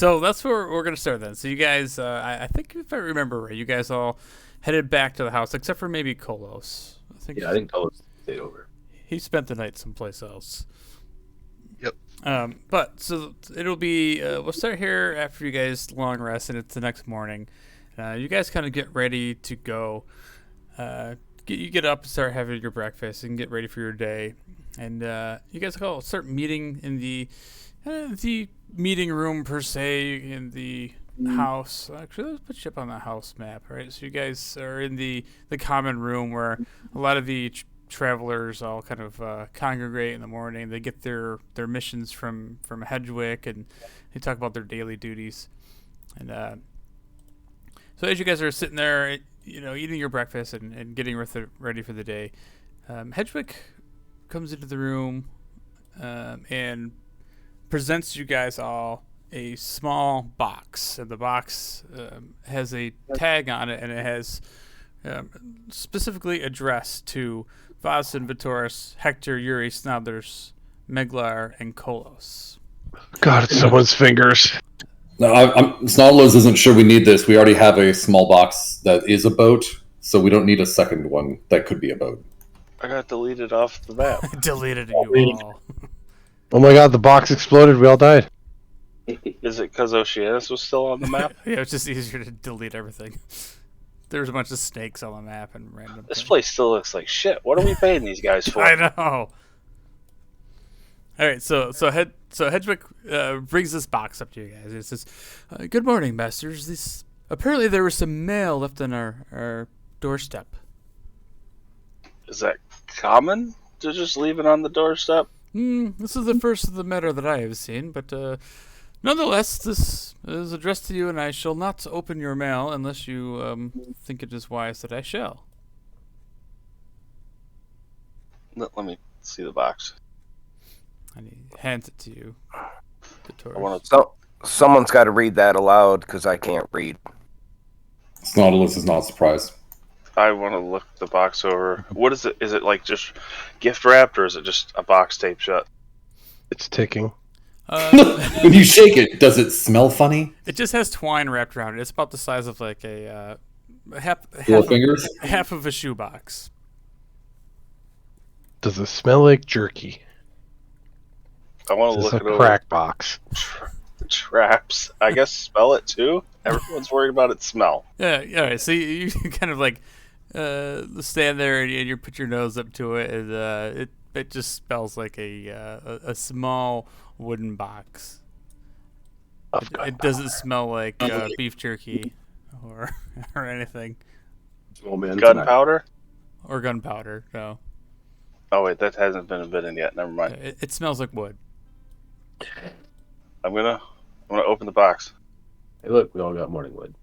So that's where we're going to start then. So you guys, I think if I remember right, you guys all headed back to the house, except for maybe Kolos. I think Kolos stayed over. He spent the night someplace else. Yep. But so it'll be, we'll start here after you guys long rest, and it's the next morning. You guys kind of get ready to go. You get up and start having your breakfast and get ready for your day. And you guys all start meeting in the meeting room per se in the house. Actually, let's put you up on the house map, right? So you guys are in the common room where a lot of the travelers all kind of congregate in the morning. They get their missions from Hedgewick, and they talk about their daily duties. And so as you guys are sitting there, eating your breakfast and getting ready for the day, Hedgewick comes into the room and presents you guys all a small box. And the box has a tag on it, and it has specifically addressed to Vasin, Vitoris, Hector, Yuri, Snodlers, Meglar, and Kolos. God, it's someone's fingers. No, Snodlers isn't sure we need this. We already have a small box that is a boat, so we don't need a second one that could be a boat. I got deleted off the map. Deleted you all. Oh my God, the box exploded. We all died. Is it because Oceanus was still on the map? Yeah, it's just easier to delete everything. There's a bunch of snakes on the map and random. This place still looks like shit. What are we paying these guys for? I know. All right, so Hedgewick brings this box up to you guys. It says, "Good morning, masters. Apparently there was some mail left on our doorstep." Is that common to just leave it on the doorstep? This is the first of the matter that I have seen, but nonetheless, this is addressed to you, and I shall not open your mail unless you think it is wise that I shall. Let me see the box. And he hands it to you. So someone's got to read that aloud because I can't read. Snodlers is not surprised. I want to look the box over. What is it? Is it like just gift wrapped, or is it just a box taped shut? It's ticking. When you shake it, does it smell funny? It just has twine wrapped around it. It's about the size of like a half of a shoebox. Does it smell like jerky? I want to Is look this it a over. crack box? Traps. I guess smell it too. Everyone's worried about its smell. Yeah. All right. So you kind of like stand there and you put your nose up to it, and it just smells like a small wooden box. It doesn't smell like beef jerky or anything. Oh man, Gunpowder? Or gunpowder. No. Oh wait, that hasn't been bitten yet. Never mind. It smells like wood. I'm gonna open the box. Hey, look, we all got morning wood.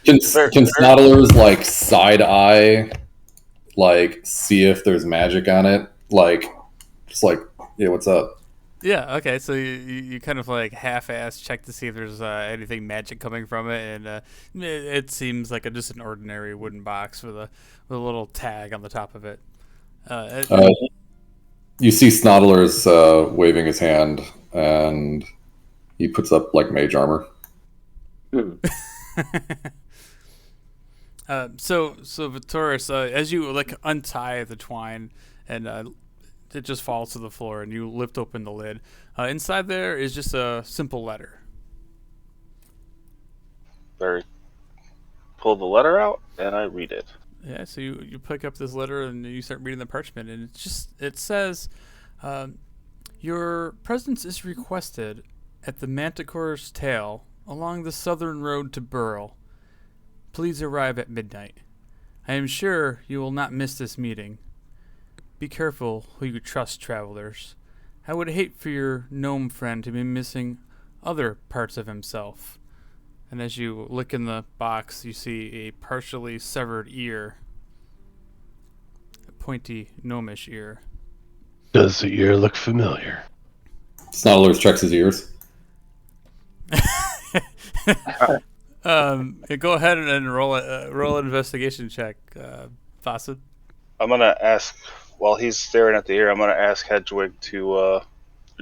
Can Snodlers like side eye, like see if there's magic on it? Like, just like, yeah, what's up? Yeah, okay, so you kind of like half-ass check to see if there's anything magic coming from it, and it seems like just an ordinary wooden box with a little tag on the top of it. You see Snodlers waving his hand, and he puts up like mage armor. So Vitoris, as you like untie the twine and it just falls to the floor, and you lift open the lid. Inside there is just a simple letter. Pull the letter out, and I read it. Yeah, so you pick up this letter, and you start reading the parchment, and it says, your presence is requested at the Manticore's Tail along the southern road to Burl. Please arrive at midnight. I am sure you will not miss this meeting. Be careful who you trust, travelers. I would hate for your gnome friend to be missing other parts of himself. And as you look in the box, you see a partially severed ear. A pointy, gnomish ear. Does the ear look familiar? Snodlers checks his ears. Go ahead and roll an investigation check, Fawcett. I'm gonna ask, while he's staring at the ear, I'm gonna ask Hedwig to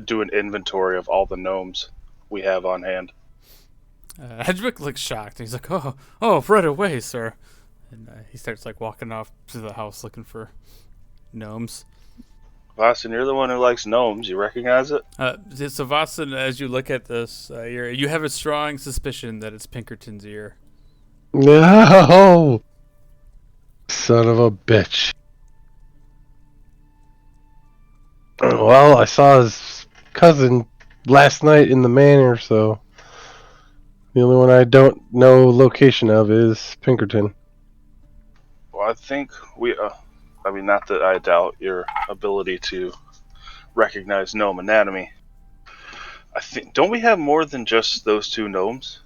do an inventory of all the gnomes we have on hand. Hedwig looks shocked. He's like, oh, right away, sir. And he starts like walking off to the house looking for gnomes. Boston, you're the one who likes gnomes. You recognize it? So Vossen, as you look at this ear, you have a strong suspicion that it's Pinkerton's ear. No! Son of a bitch. Well, I saw his cousin last night in the manor, so the only one I don't know location of is Pinkerton. Well, I think we. I mean, not that I doubt your ability to recognize gnome anatomy. I think don't we have more than just those two gnomes?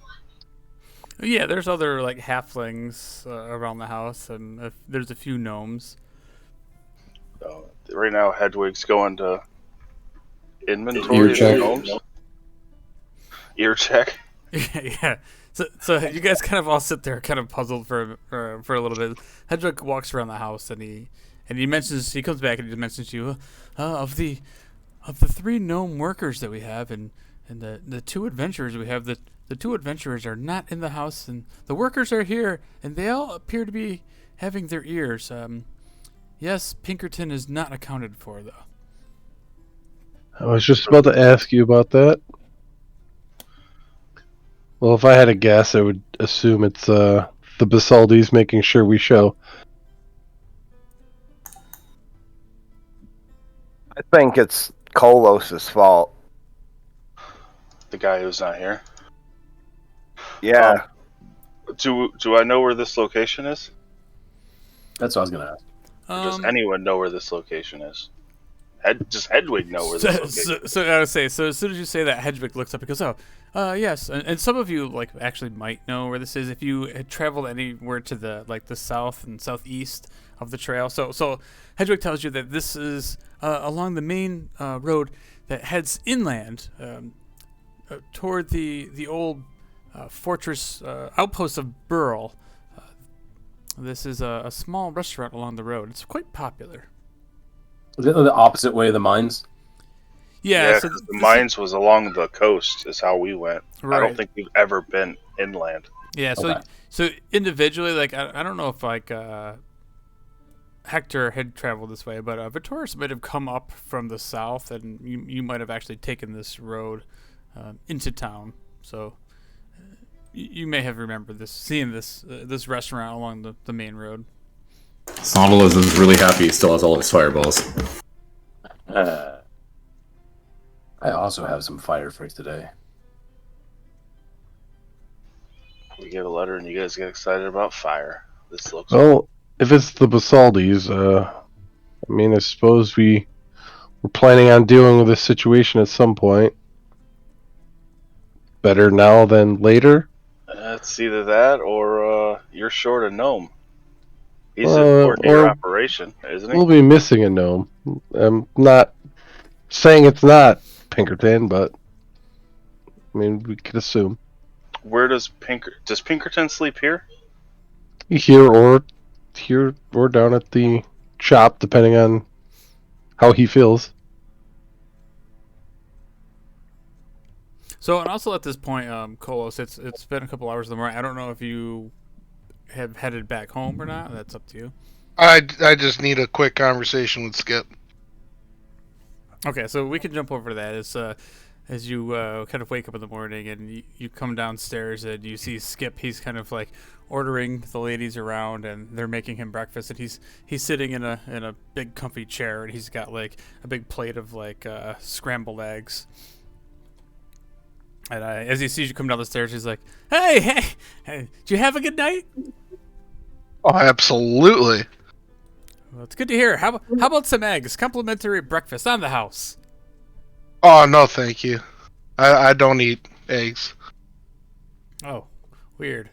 Yeah, there's other like halflings around the house, and there's a few gnomes. Right now, Hedwig's going to inventory Ear of check. gnomes. Ear check. Yeah. So you guys kind of all sit there, kind of puzzled for a little bit. Hedwig walks around the house, and he comes back and he mentions to you of the 3 gnome workers that we have, and the 2 adventurers we have. The 2 adventurers are not in the house, and the workers are here, and they all appear to be having their ears. Yes, Pinkerton is not accounted for, though. I was just about to ask you about that. Well, if I had a guess, I would assume it's the Musaldis making sure we show. I think it's Kolos's fault. The guy who's not here. Yeah. Do I know where this location is? That's what I was gonna ask. Or does anyone know where this location is? Does Hedwig know where this location is? So I would say, so as soon as you say that, Hedwig looks up and goes, yes. And some of you like actually might know where this is if you had traveled anywhere to the south and southeast of the trail. So Hedwig tells you that this is along the main road that heads inland toward the old fortress outpost of Burl. This is a small restaurant along the road. It's quite popular. Is it the opposite way of the mines? Yeah, so the mines was along the coast is how we went. Right. I don't think we've ever been inland. Yeah, Okay. so individually, like I don't know if like Hector had traveled this way, but Vittoris might have come up from the south, and you might have actually taken this road into town. So you may have remembered seeing this restaurant along the main road. Sondalos is really happy he still has all his fireballs. I also have some fire for today. We get a letter and you guys get excited about fire. This looks Well, if it's the Musaldis, I mean, I suppose we're planning on dealing with this situation at some point. Better now than later. it's either that or you're short a gnome. He's important to your or- operation, isn't he? We'll be missing a gnome. I'm not saying it's not Pinkerton, but I mean, we could assume. Where does Pinkerton sleep here? Here or down at the shop, depending on how he feels. So, and also at this point, Kolos, it's been a couple hours in the morning. I don't know if you have headed back home or not. That's up to you. I just need a quick conversation with Skip. Okay, so we can jump over to that. As you kind of wake up in the morning and you come downstairs and you see Skip. He's kind of like ordering the ladies around and they're making him breakfast. And he's sitting in a big comfy chair and he's got like a big plate of like scrambled eggs. And as he sees you come down the stairs, he's like, "Hey, did you have a good night?" Oh, absolutely. Well, it's good to hear. How about some eggs? Complimentary breakfast on the house. Oh, no, thank you. I don't eat eggs. Oh, weird.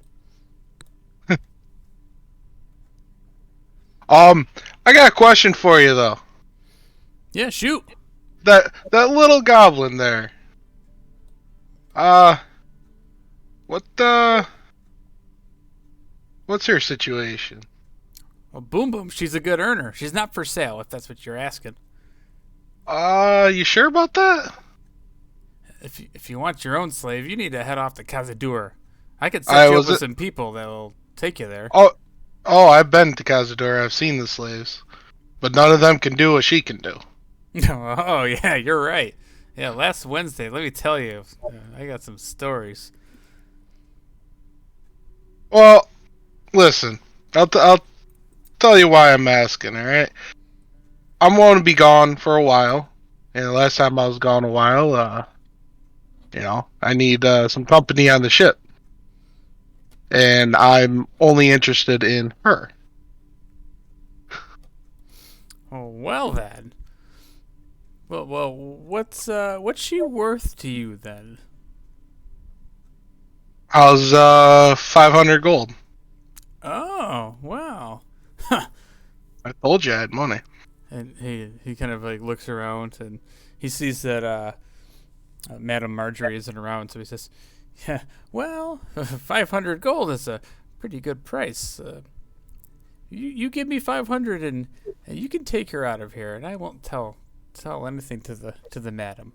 I got a question for you, though. Yeah, shoot. That little goblin there. What's her situation? Well, Boom Boom, she's a good earner. She's not for sale, if that's what you're asking. You sure about that? if you want your own slave, you need to head off to Cazador. I could set you up with some people that'll take you there. Oh, I've been to Cazador. I've seen the slaves, but none of them can do what she can do. Oh yeah, you're right. Yeah, last Wednesday, let me tell you, I got some stories. Well, listen, I'll tell you why I'm asking. All right, I'm going to be gone for a while, and the last time I was gone a while, I need some company on the ship, and I'm only interested in her. Oh well then. Well, what's she worth to you then? How's 500 gold? Oh wow. I told you I had money. And he kind of like looks around and he sees that Madame Marjorie isn't around, so he says, "Yeah, well, 500 gold is a pretty good price. You give me 500 and you can take her out of here, and I won't tell anything to the madam."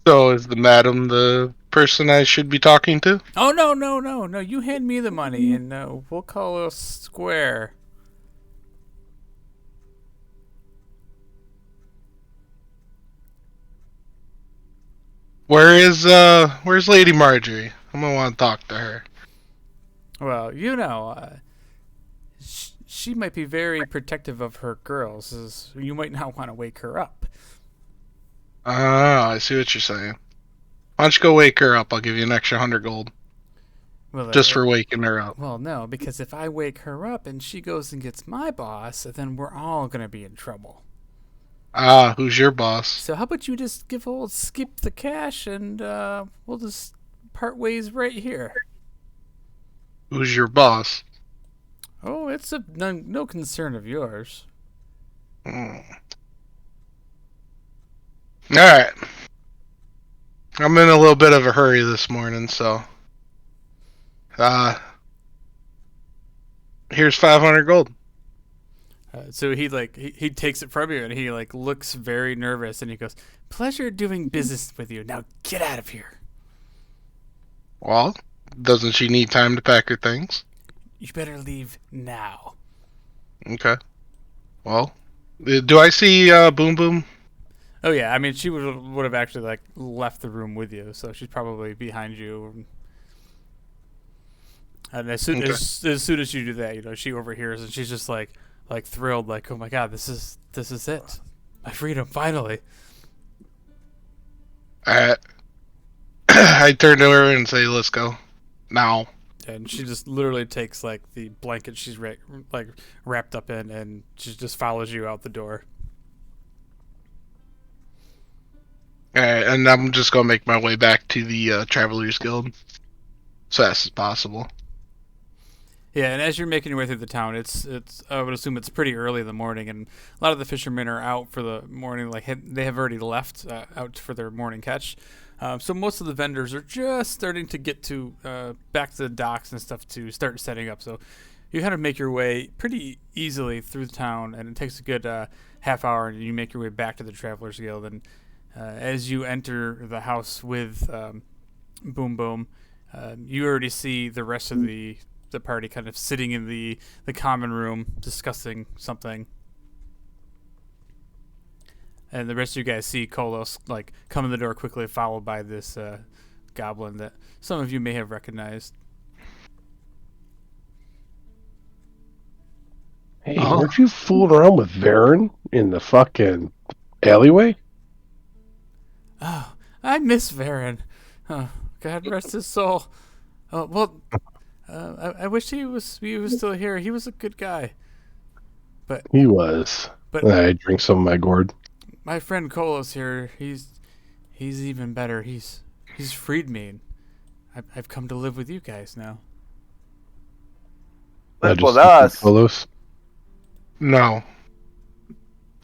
So is the madam the person I should be talking to? Oh no! You hand me the money and we'll call it square. Where's Lady Marjorie? I'm gonna want to talk to her. Well, she might be very protective of her girls. You might not want to wake her up. Ah, I see what you're saying. Why don't you go wake her up? I'll give you an extra 100 gold. Well, Just for waking her up. Well, no, because if I wake her up and she goes and gets my boss, then we're all going to be in trouble. Ah, who's your boss? So how about you just give old Skip the cash and we'll just part ways right here. Who's your boss? Oh, it's no concern of yours. Alright. I'm in a little bit of a hurry this morning, so... here's 500 gold. So he takes it from you and he like looks very nervous and he goes, "Pleasure doing business with you. Now get out of here." Well, doesn't she need time to pack her things? You better leave now. Okay. Well, do I see Boom Boom? Oh yeah, I mean she would have actually like left the room with you, so she's probably behind you. And as soon as you do that, she overhears and she's just like thrilled, like, "Oh my god, this is it, my freedom finally." I turn to her and say, "Let's go now." And she just literally takes like the blanket she's wrapped up in, and she just follows you out the door. Alright, and I'm just gonna make my way back to the Travelers Guild as fast as possible. Yeah, and as you're making your way through the town, it's I would assume it's pretty early in the morning, and a lot of the fishermen are out for the morning. Like they have already left out for their morning catch. So most of the vendors are just starting to get to back to the docks and stuff to start setting up. So you kind of make your way pretty easily through the town, and it takes a good half hour, and you make your way back to the Travelers Guild. And as you enter the house with Boom Boom, you already see the rest of the party kind of sitting in the common room discussing something. And the rest of you guys see Kolos like come in the door quickly, followed by this goblin that some of you may have recognized. Hey, weren't you fooling around with Varen in the fucking alleyway? Oh, I miss Varen. Oh, God rest his soul. Oh, well, I wish he was still here. He was a good guy. But he was. But I drink some of my gourd. My friend Kolos here, he's even better. He's freed me, and I've come to live with you guys now. Live with us? Kolos? No.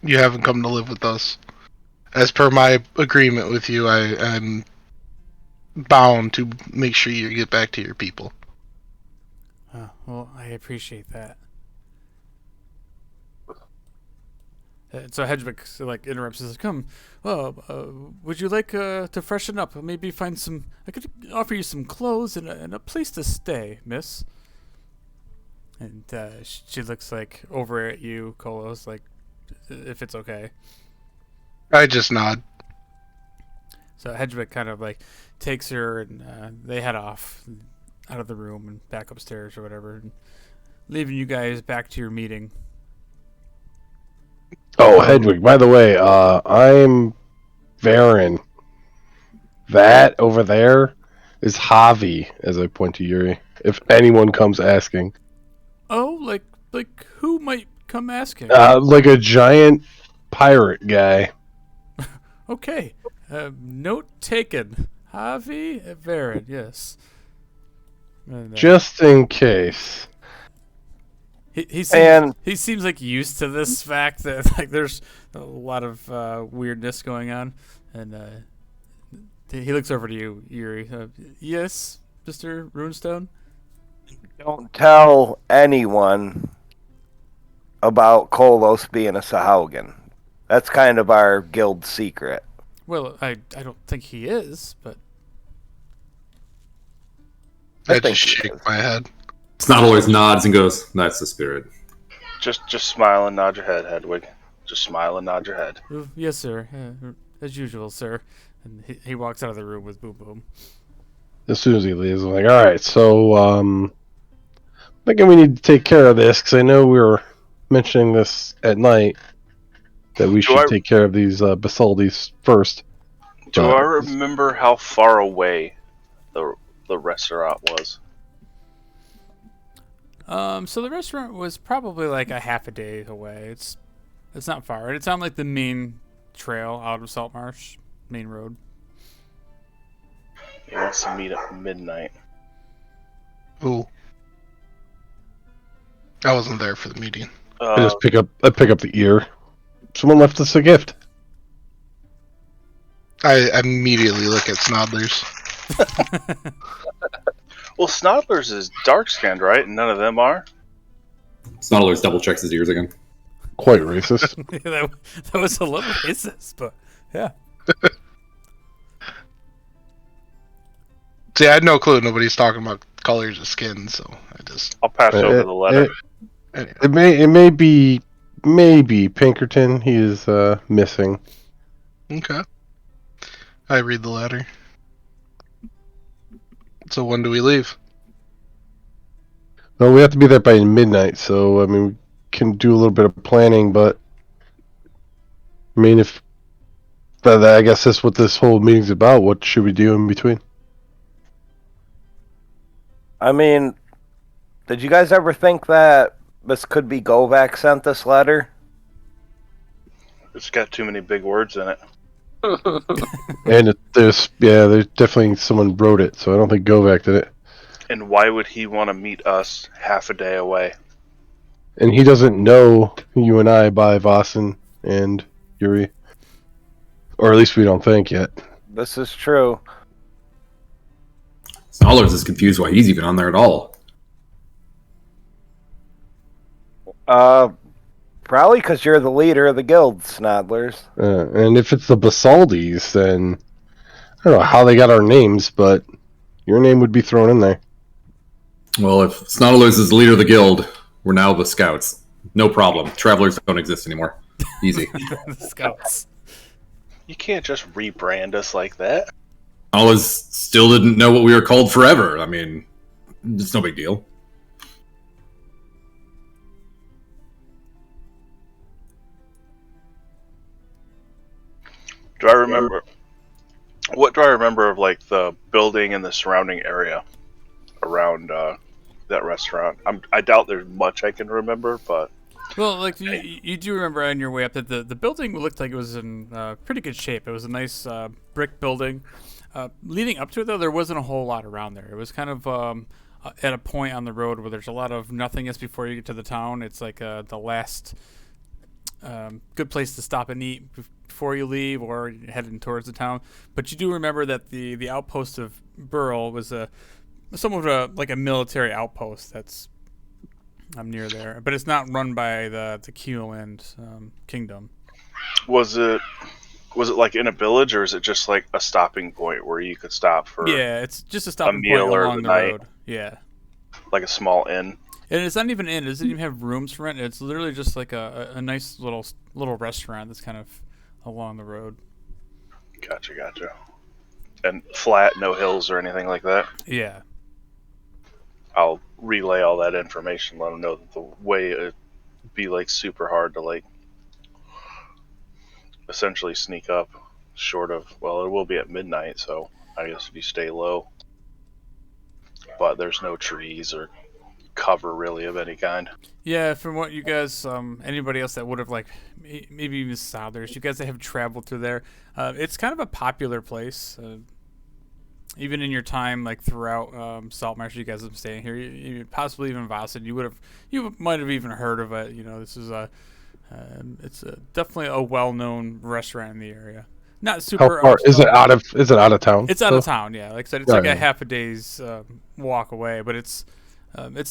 You haven't come to live with us. As per my agreement with you, I'm bound to make sure you get back to your people. Oh, well, I appreciate that. So Hedwig like interrupts and says, "Come, would you like to freshen up? Maybe find some. I could offer you some clothes and a place to stay, miss." And she looks like over at you, Kolos, like if it's okay. I just nod. So Hedwig kind of like takes her and they head off out of the room and back upstairs or whatever, and leaving you guys back to your meeting. Oh, Hedwig, by the way, I'm Varen. That over there is Javi, as I point to Yuri. If anyone comes asking. Oh, like who might come asking? Like a giant pirate guy. Okay. Note taken. Javi Varen, yes. And, Just in case. He seems like used to this fact that like there's a lot of weirdness going on, and he looks over to you, Yuri. Yes, Mr. Runestone? Don't tell anyone about Kolos being a Sahaugen. That's kind of our guild secret. Well, I don't think he is, but I think just he shake is. my head. Snot always nods and goes, "That's the spirit." Just smile and nod your head, Hedwig. Just smile and nod your head. Yes, sir. As usual, sir. And he walks out of the room with Boom Boom. As soon as he leaves, I'm like, alright, so, thinking we need to take care of this, because I know we were mentioning this at night, that we should take care of these Basaldis first. Do I remember how far away the restaurant was? So the restaurant was probably like a half a day away. It's not far. It's on like the main trail out of Saltmarsh, main road. He wants to meet at midnight. Ooh. I wasn't there for the meeting. I just pick up the ear. Someone left us a gift. I immediately look at Snodlers. Well, Snodlers is dark-skinned, right? And none of them are? Snot always double checks his ears again. Quite racist. that was a little racist, but yeah. See, I had no clue. Nobody's talking about colors of skin, so I just... I'll pass over the letter. It may be Pinkerton. He is missing. Okay. I read the letter. So when do we leave? Well, we have to be there by midnight, so I mean, we can do a little bit of planning, but I mean, I guess that's what this whole meeting's about. What should we do in between? I mean, did you guys ever think that this could be Govak sent this letter? It's got too many big words in it. And there's definitely someone wrote it, so I don't think Govak did it. And why would he want to meet us half a day away? And he doesn't know you and I by Vossen and Yuri. Or at least we don't think yet. This is true. Snodlers is confused why he's even on there at all. Probably because you're the leader of the guild, Snodlers. And if it's the Basaldis, then I don't know how they got our names, but your name would be thrown in there. Well, if Snodlers is the leader of the guild, we're now the scouts. No problem. Travelers don't exist anymore. Easy. The Scouts. You can't just rebrand us like that. Snodlers still didn't know what we were called forever. I mean, it's no big deal. Do I remember? What do I remember of like the building and the surrounding area around that restaurant? I doubt there's much I can remember, but Well, like you do remember on your way up that the building looked like it was in pretty good shape. It was a nice brick building. Leading up to it, though, there wasn't a whole lot around there. It was kind of at a point on the road where there's a lot of nothingness before you get to the town. It's like the last good place to stop and eat before you leave or heading towards the town. But you do remember that the outpost of Burl was somewhat like a military outpost that's near there. But it's not run by the Keeland kingdom. Was it like in a village, or is it just like a stopping point where you could stop for Yeah, it's just a stopping meal point or along the the night? road. Yeah. like a small inn? And it's not even in. It doesn't even have rooms for rent. It's literally just like a nice little restaurant that's kind of along the road. Gotcha. And flat, no hills or anything like that? Yeah. I'll relay all that information, let them know that the way it'd be like super hard to like essentially sneak up, short of, well, it will be at midnight, so I guess if you stay low. But there's no trees or cover really of any kind. Yeah, from what you guys, anybody else that would have like, maybe even Souders, you guys that have traveled through there, it's kind of a popular place. Even in your time, like throughout Saltmarsh, you guys have been staying here. You possibly even Vossen, you might have even heard of it. You know, this is it's definitely a well-known restaurant in the area. Not super. How far is it out of? Is it out of town? It's out of town. Yeah, like I said, it's Yeah, like yeah. a half a day's walk away, but it's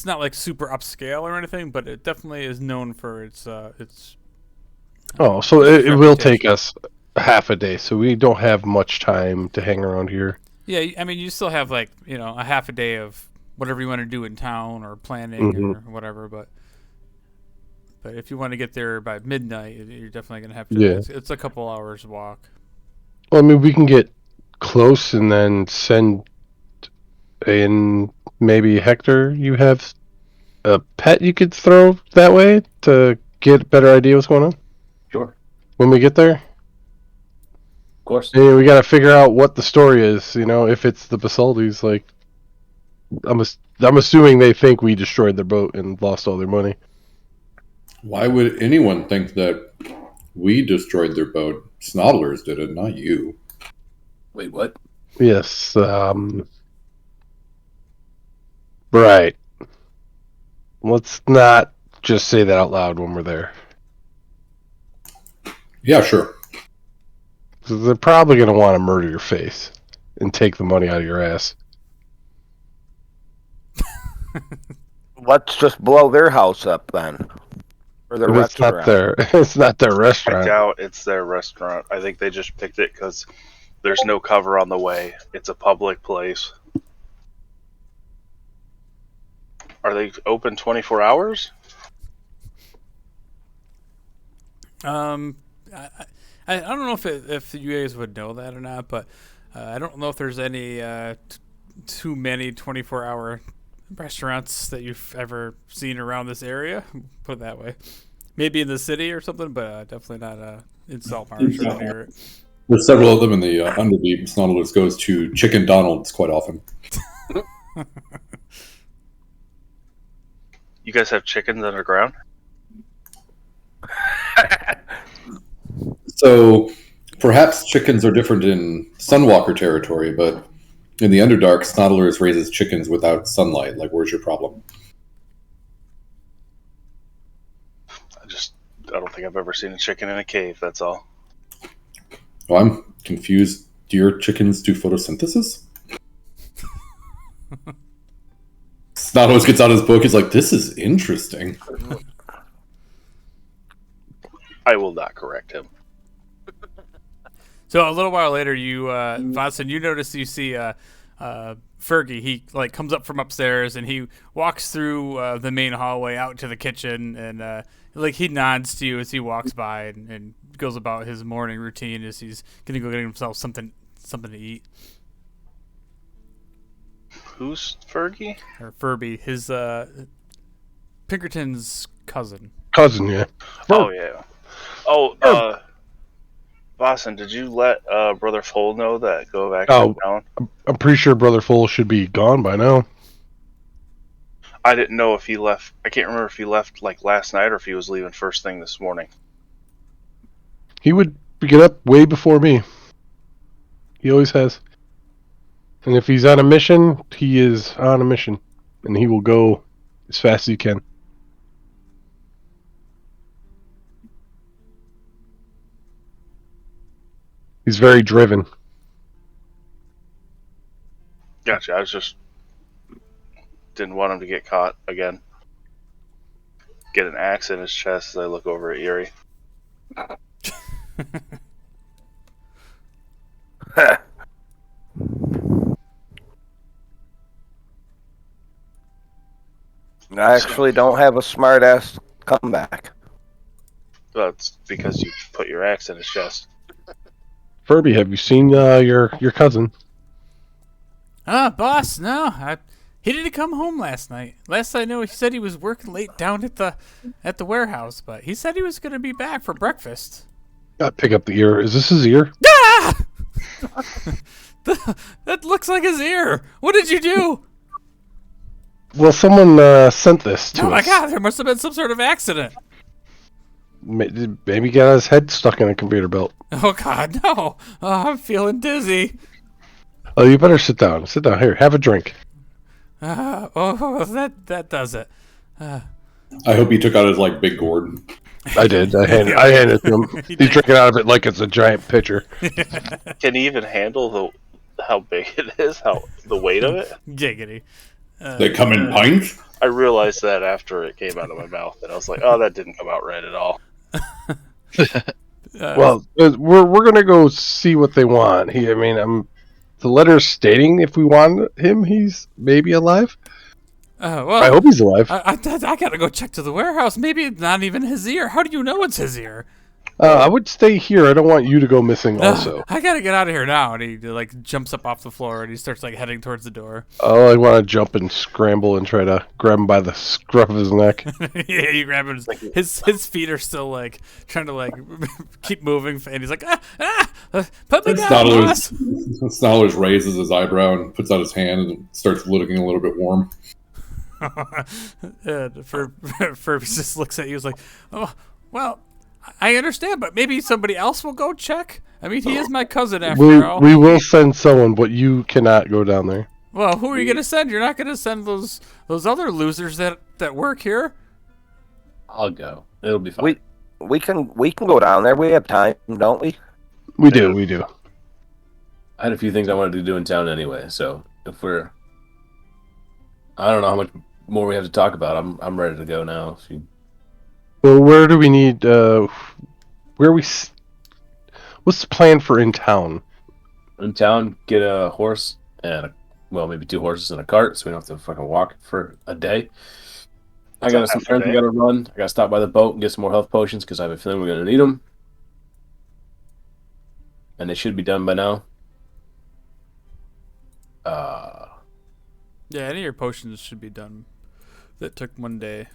not like super upscale or anything. But it definitely is known for its. Oh, so it will take reputation. us half a day, so we don't have much time to hang around here. Yeah, I mean, you still have like a half a day of whatever you want to do in town or planning or whatever. But if you want to get there by midnight, you're definitely gonna have to. Yeah. It's a couple hours walk. Well, I mean, we can get close and then send in maybe Hector. You have a pet you could throw that way to get a better idea what's going on Sure. when we get there. Of course. And we got to figure out what the story is. If it's the Basaldis, like I'm assuming they think we destroyed their boat and lost all their money. Why would anyone think that we destroyed their boat? Snoddlers did it, not you. Wait, what? Yes. Right. Let's not just say that out loud when we're there. Yeah, sure. 'Cause they're probably going to want to murder your face and take the money out of your ass. Let's just blow their house up then. Or their If it's not restaurant. it's not their I restaurant. doubt it's their restaurant. I think they just picked it because there's no cover on the way. It's a public place. Are they open 24 hours? I don't know if you guys would know that or not, but I don't know if there's any too many 24-hour restaurants that you've ever seen around this area. Put it that way. Maybe in the city or something, but definitely not in Saltmarsh or near it. There's several of them in the Underdeep. Snoddlers goes to Chicken Donald's quite often. You guys have chickens underground? So perhaps chickens are different in Sunwalker territory, but in the Underdark, Snoddlers raises chickens without sunlight. Like, where's your problem? I don't think I've ever seen a chicken in a cave, that's all. Oh, I'm confused. Do your chickens do photosynthesis? Snoddlers gets out his book. He's like, this is interesting. I will not correct him. So a little while later, Vodson, you notice you see Fergie. He like comes up from upstairs and he walks through the main hallway out to the kitchen and like he nods to you as he walks by and goes about his morning routine as he's gonna go get himself something to eat. Who's Fergie? Or Furby, his Pinkerton's cousin. Cousin, yeah. Oh, yeah. Boston, did you let Brother Fold know that go back to town? I'm pretty sure Brother Full should be gone by now. I didn't know if he left. I can't remember if he left like last night or if he was leaving first thing this morning. He would get up way before me. He always has. And if he's on a mission, he is on a mission. And he will go as fast as he can. He's very driven. Gotcha. I was just didn't want him to get caught again. Get an axe in his chest as I look over at Yuri. I actually don't have a smart ass comeback. That's because you put your axe in his chest. Furby, have you seen your cousin? Boss, no. He didn't come home last night. Last I know, he said he was working late down at the warehouse, but he said he was going to be back for breakfast. Pick up the ear. Is this his ear? Ah! That looks like his ear. What did you do? Well, someone sent this to us. Oh my god, there must have been some sort of accident. Maybe he got his head stuck in a computer belt. Oh god, no. Oh, I'm feeling dizzy. Oh, you better sit down. Sit down. Here, have a drink. That does it. I hope he took out his like big gourd. I did. I handed it to him. He's drinking out of it like it's a giant pitcher. Can he even handle how big it is? The weight of it? Giggity. They come in pints. I realized that after it came out of my mouth, and I was like, "Oh, that didn't come out right at all." Well, we're gonna go see what they want. The letter's stating if we want him, he's maybe alive. Well, I hope he's alive. I gotta go check to the warehouse. Maybe it's not even his ear. How do you know it's his ear? I would stay here. I don't want you to go missing also. I gotta get out of here now. And he like jumps up off the floor and he starts like heading towards the door. Oh, I want to jump and scramble and try to grab him by the scruff of his neck. Yeah, you grab him. His feet are still like trying to like keep moving, and he's like, put me down, boss. Snarlers raises his eyebrow and puts out his hand and starts looking a little bit warm. And Furby just looks at you. He's like, oh, well, I understand, but maybe somebody else will go check. I mean, he is my cousin after all. We will send someone, but you cannot go down there. Well, who are you gonna send? You're not gonna send those other losers that work here. I'll go. It'll be fine. We can go down there. We have time, don't we? We do. I had a few things I wanted to do in town anyway, so I don't know how much more we have to talk about. I'm ready to go now. Well, where do we need? What's the plan for in town? In town, get a horse and maybe 2 horses and a cart, so we don't have to fucking walk for a day. I got some errands we got to run. I got to stop by the boat and get some more health potions because I have a feeling we're going to need them, and they should be done by now. Yeah, any of your potions should be done. That took 1 day.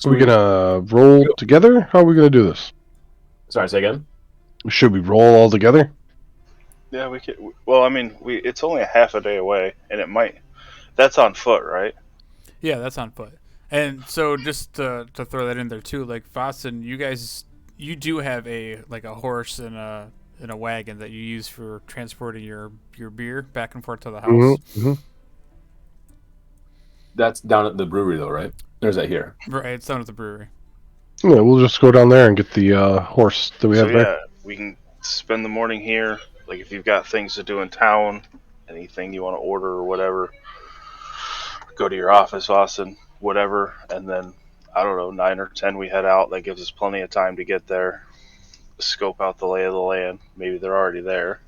Are we gonna roll together? How are we gonna do this? Sorry, say again? Should we roll all together? Yeah, we could. Well, I mean, it's only a half a day away, and it might. That's on foot, right? Yeah, that's on foot. And so just to throw that in there too, like Vossen, you do have a horse and a wagon that you use for transporting your beer back and forth to the house. Mm-hmm. That's down at the brewery, though, right? Or is that here? Right, it's down at the brewery. Yeah, we'll just go down there and get the horse that we have there. Yeah, we can spend the morning here. Like, if you've got things to do in town, anything you want to order or whatever, go to your office, Austin, whatever, and then, I don't know, 9 or 10 we head out. That gives us plenty of time to get there, scope out the lay of the land. Maybe they're already there.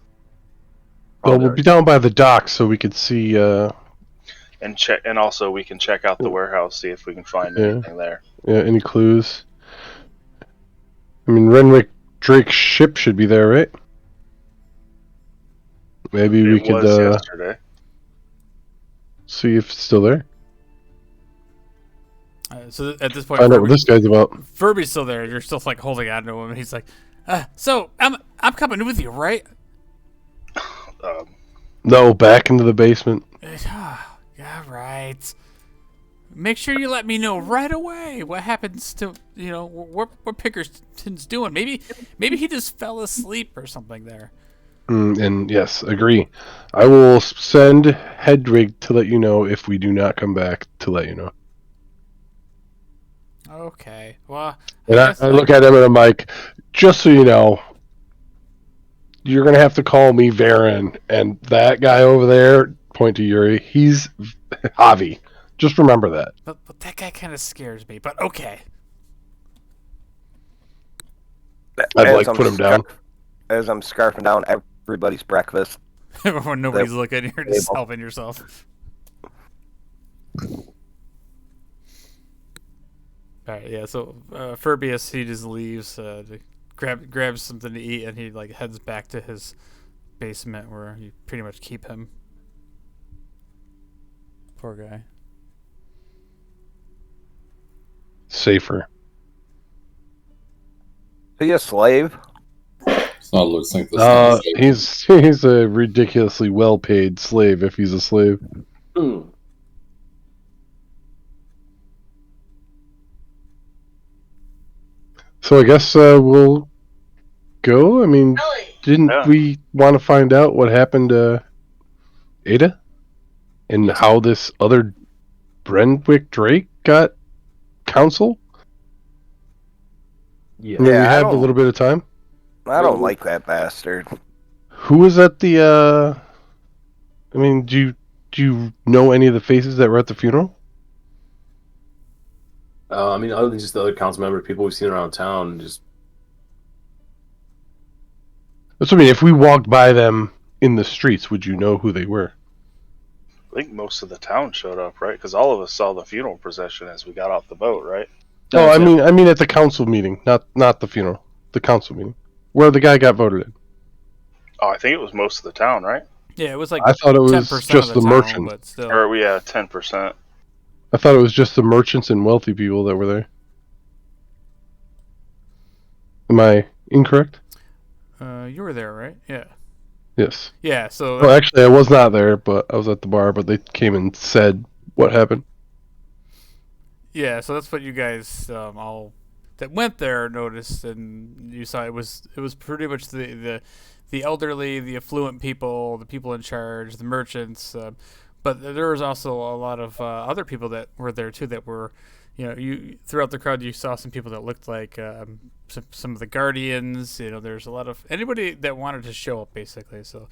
Well, we'll be down by the dock so we could see... And check, and also we can check out the warehouse, see if we can find anything there. Yeah, any clues? I mean, Renwick Drake's ship should be there, right? Maybe we could yesterday. See if it's still there. So at this point, Find out what this guy's about. Furby's still there. You're still like holding on to him, and he's like, "So I'm coming with you, right?" No, back into the basement. Yeah, right. Make sure you let me know right away what happens to what Pickerson's doing. Maybe he just fell asleep or something there. And yes, agree. I will send Hedwig to let you know if we do not come back to let you know. Okay. Well, and I look at him and I'm like, just so you know, you're gonna have to call me Varen, and that guy over there, point to Yuri, he's Javi. Just remember that. But that guy kind of scares me. But okay. I'd As like I'm put him down. As I'm scarfing down everybody's breakfast. When nobody's looking, you're just Table. helping yourself. Alright, yeah, so Furbius, he just leaves to grabs something to eat, and he like heads back to his basement where you pretty much keep him. Poor guy. Safer. Are you a slave? It's not lip sync this time. He's a ridiculously well-paid slave if he's a slave. Hmm. So I guess we'll go. I mean, didn't Yeah. we want to find out what happened to Ada and Yes. how this other Brenwick Drake got counsel? Yeah. I mean, Yeah, we I have a don't- little bit of time. I don't like that bastard. Who was at the? I mean, do you know any of the faces that were at the funeral? I mean, other than just the other council member, people we've seen around town, just That's what I mean. If we walked by them in the streets, would you know who they were? I think most of the town showed up, right? Because all of us saw the funeral procession as we got off the boat, right? Oh, I mean at the council meeting, not the funeral. The council meeting, where the guy got voted in. Oh, I think it was most of the town, right? Yeah, it was like I thought it was 10% just of the town, merchants. but still. Or we had 10%. I thought it was just the merchants and wealthy people that were there. Am I incorrect? You were there, right? Yeah. Yes. Yeah, so Well, actually, I was not there, but I was at the bar. But they came and said what happened. yeah, so that's what you guys all that went there noticed, and you saw it was pretty much the elderly, the affluent people, the people in charge, the merchants. But there was also a lot of other people that were there too. That were, you throughout the crowd, you saw some people that looked like some of the guardians. There's a lot of anybody that wanted to show up, basically. So,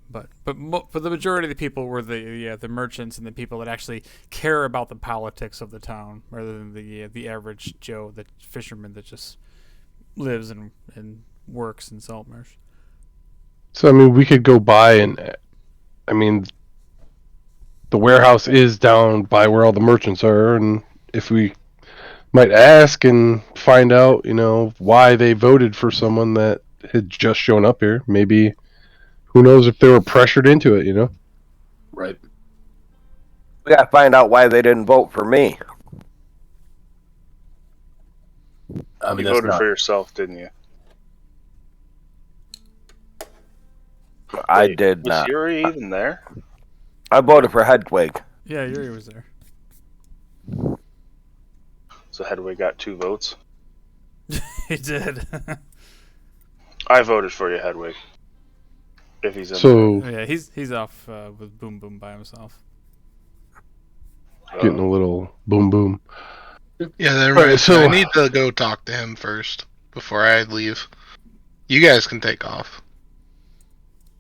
but for the majority of the people were the merchants and the people that actually care about the politics of the town, rather than the average Joe, the fisherman that just lives and works in Saltmarsh. So I mean, we could go by and, I mean, the warehouse is down by where all the merchants are, and if we might ask and find out, why they voted for someone that had just shown up here, maybe, who knows if they were pressured into it, right. We gotta find out why they didn't vote for me. I mean, You that's voted not. for yourself, didn't you? I Wait, did was not. Yuri even there? I voted for Hedwig. Yeah, Yuri was there. So Hedwig got 2 votes. He did. I voted for you, Hedwig. If he's in So Yeah, he's off with Boom Boom by himself. there. getting a little boom boom. Yeah, that Alright, reminds so- me. I need to go talk to him first before I leave. You guys can take off.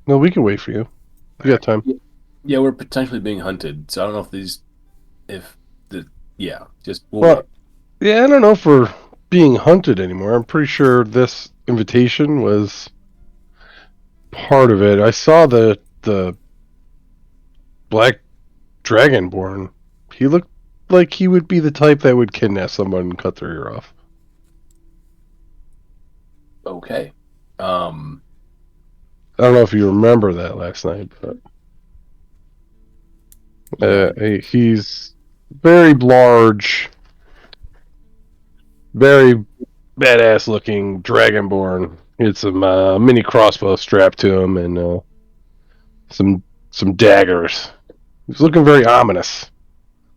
No, we can wait for you. We got time. Yeah, we're potentially being hunted, so I don't know just Well, yeah, I don't know if we're being hunted anymore. I'm pretty sure this invitation was part of it. I saw the black dragonborn. He looked like he would be the type that would kidnap someone and cut their ear off. okay. I don't know if you remember that last night, but he's very large, very badass looking dragonborn. He had some mini crossbow strapped to him and some daggers. He's looking very ominous.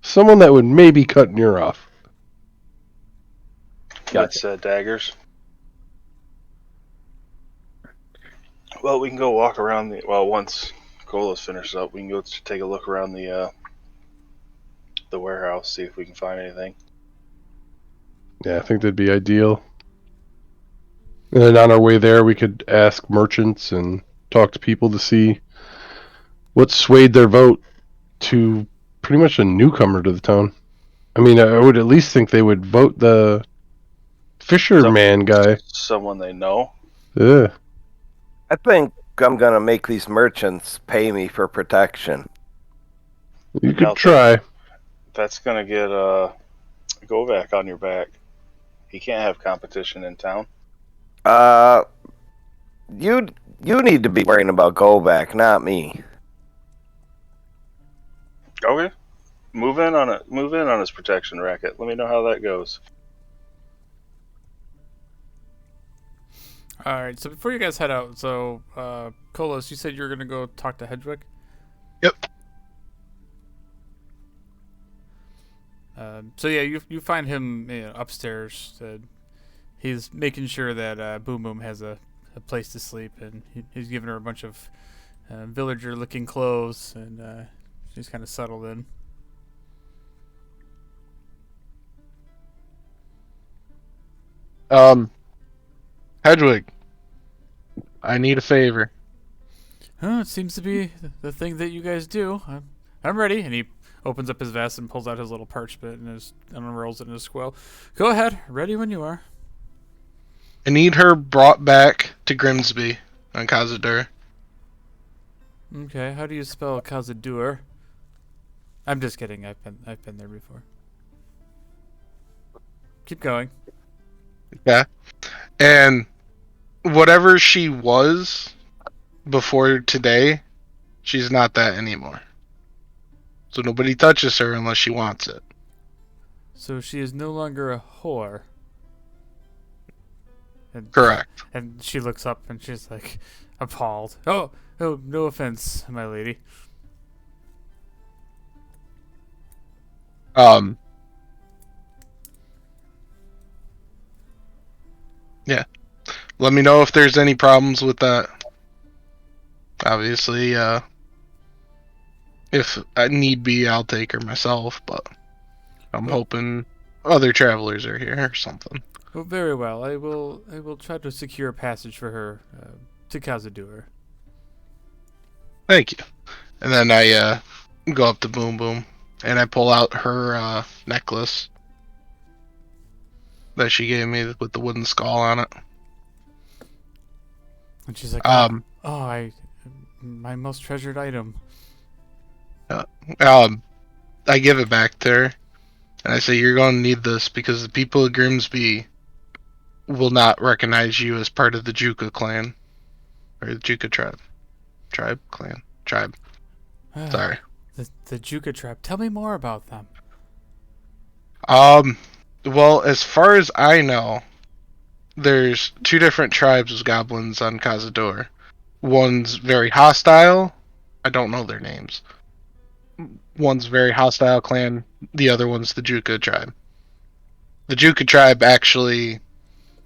Someone that would maybe cut an ear off. It's daggers. Well, we can go walk around once Colas finishes up, we can go take a look around the warehouse, see if we can find anything. Yeah, I think that'd be ideal. And then on our way there, we could ask merchants and talk to people to see what swayed their vote to pretty much a newcomer to the town. I mean, I would at least think they would vote the fisherman guy. Someone they know. Yeah. I think I'm gonna make these merchants pay me for protection. You Now could try. That's gonna get Govak on your back. He can't have competition in town. You need to be worrying about Govak, not me. Okay. Move in on his protection racket. Let me know how that goes. All right. So before you guys head out, so Kolos, you said you were gonna go talk to Hedwig. Yep. So yeah, you find him upstairs. He's making sure that Boom Boom has a place to sleep, and he's giving her a bunch of villager-looking clothes, and she's kind of settled in. Hedwig, I need a favor. Oh, it seems to be the thing that you guys do. I'm ready. And he opens up his vest and pulls out his little parchment and unrolls it in his squill. Go ahead. Ready when you are. I need her brought back to Grimsby on Khazad-dûr. Okay. How do you spell Khazad-dûr? I'm just kidding. I've been there before. Keep going. Yeah. And whatever she was before today, she's not that anymore. So nobody touches her unless she wants it. So she is no longer a whore. And, Correct. And she looks up and she's like appalled. Oh, no offense, my lady. Yeah. Let me know if there's any problems with that. Obviously, if I need be, I'll take her myself, but I'm hoping other travelers are here or something. Well, very well. I will try to secure a passage for her to Khazad-dûr. Thank you. And then I go up to Boom Boom and I pull out her necklace that she gave me with the wooden skull on it. And she's like, my most treasured item. I give it back to her and I say, you're going to need this because the people of Grimsby will not recognize you as part of the Juka clan. Or the Juka tribe. Tribe. Sorry. The Juka tribe. Tell me more about them. Well, as far as I know, there's two different tribes of goblins on Khazad-dûr. One's very hostile. I don't know their names. One's very hostile clan. The other one's the Juka tribe. The Juka tribe actually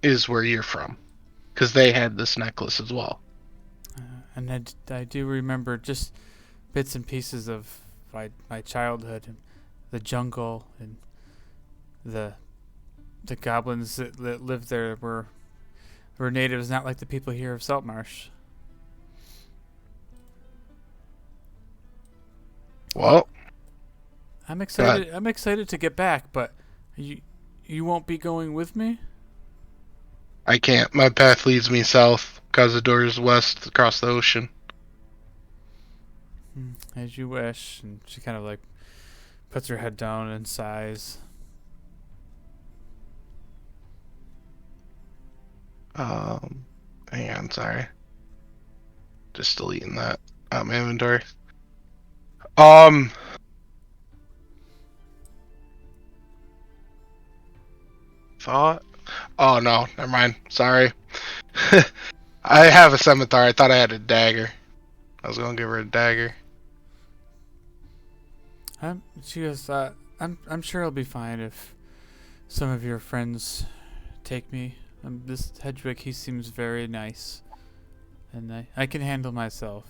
is where you're from, because they had this necklace as well. And I do remember just bits and pieces of my childhood, and the jungle, and the goblins that lived there were natives, not like the people here of Saltmarsh. Well, I'm excited. I'm excited to get back, but you won't be going with me? I can't. My path leads me south. Khazad-dûr is west, across the ocean. As you wish. And she kind of like puts her head down and sighs. Hang on, sorry. Just deleting that out of my inventory. Thought? Oh no, never mind. Sorry. I have a scimitar. I thought I had a dagger. I was gonna give her a dagger. She goes, I'm sure I'll be fine if some of your friends take me. This Hedwig, he seems very nice, and I can handle myself.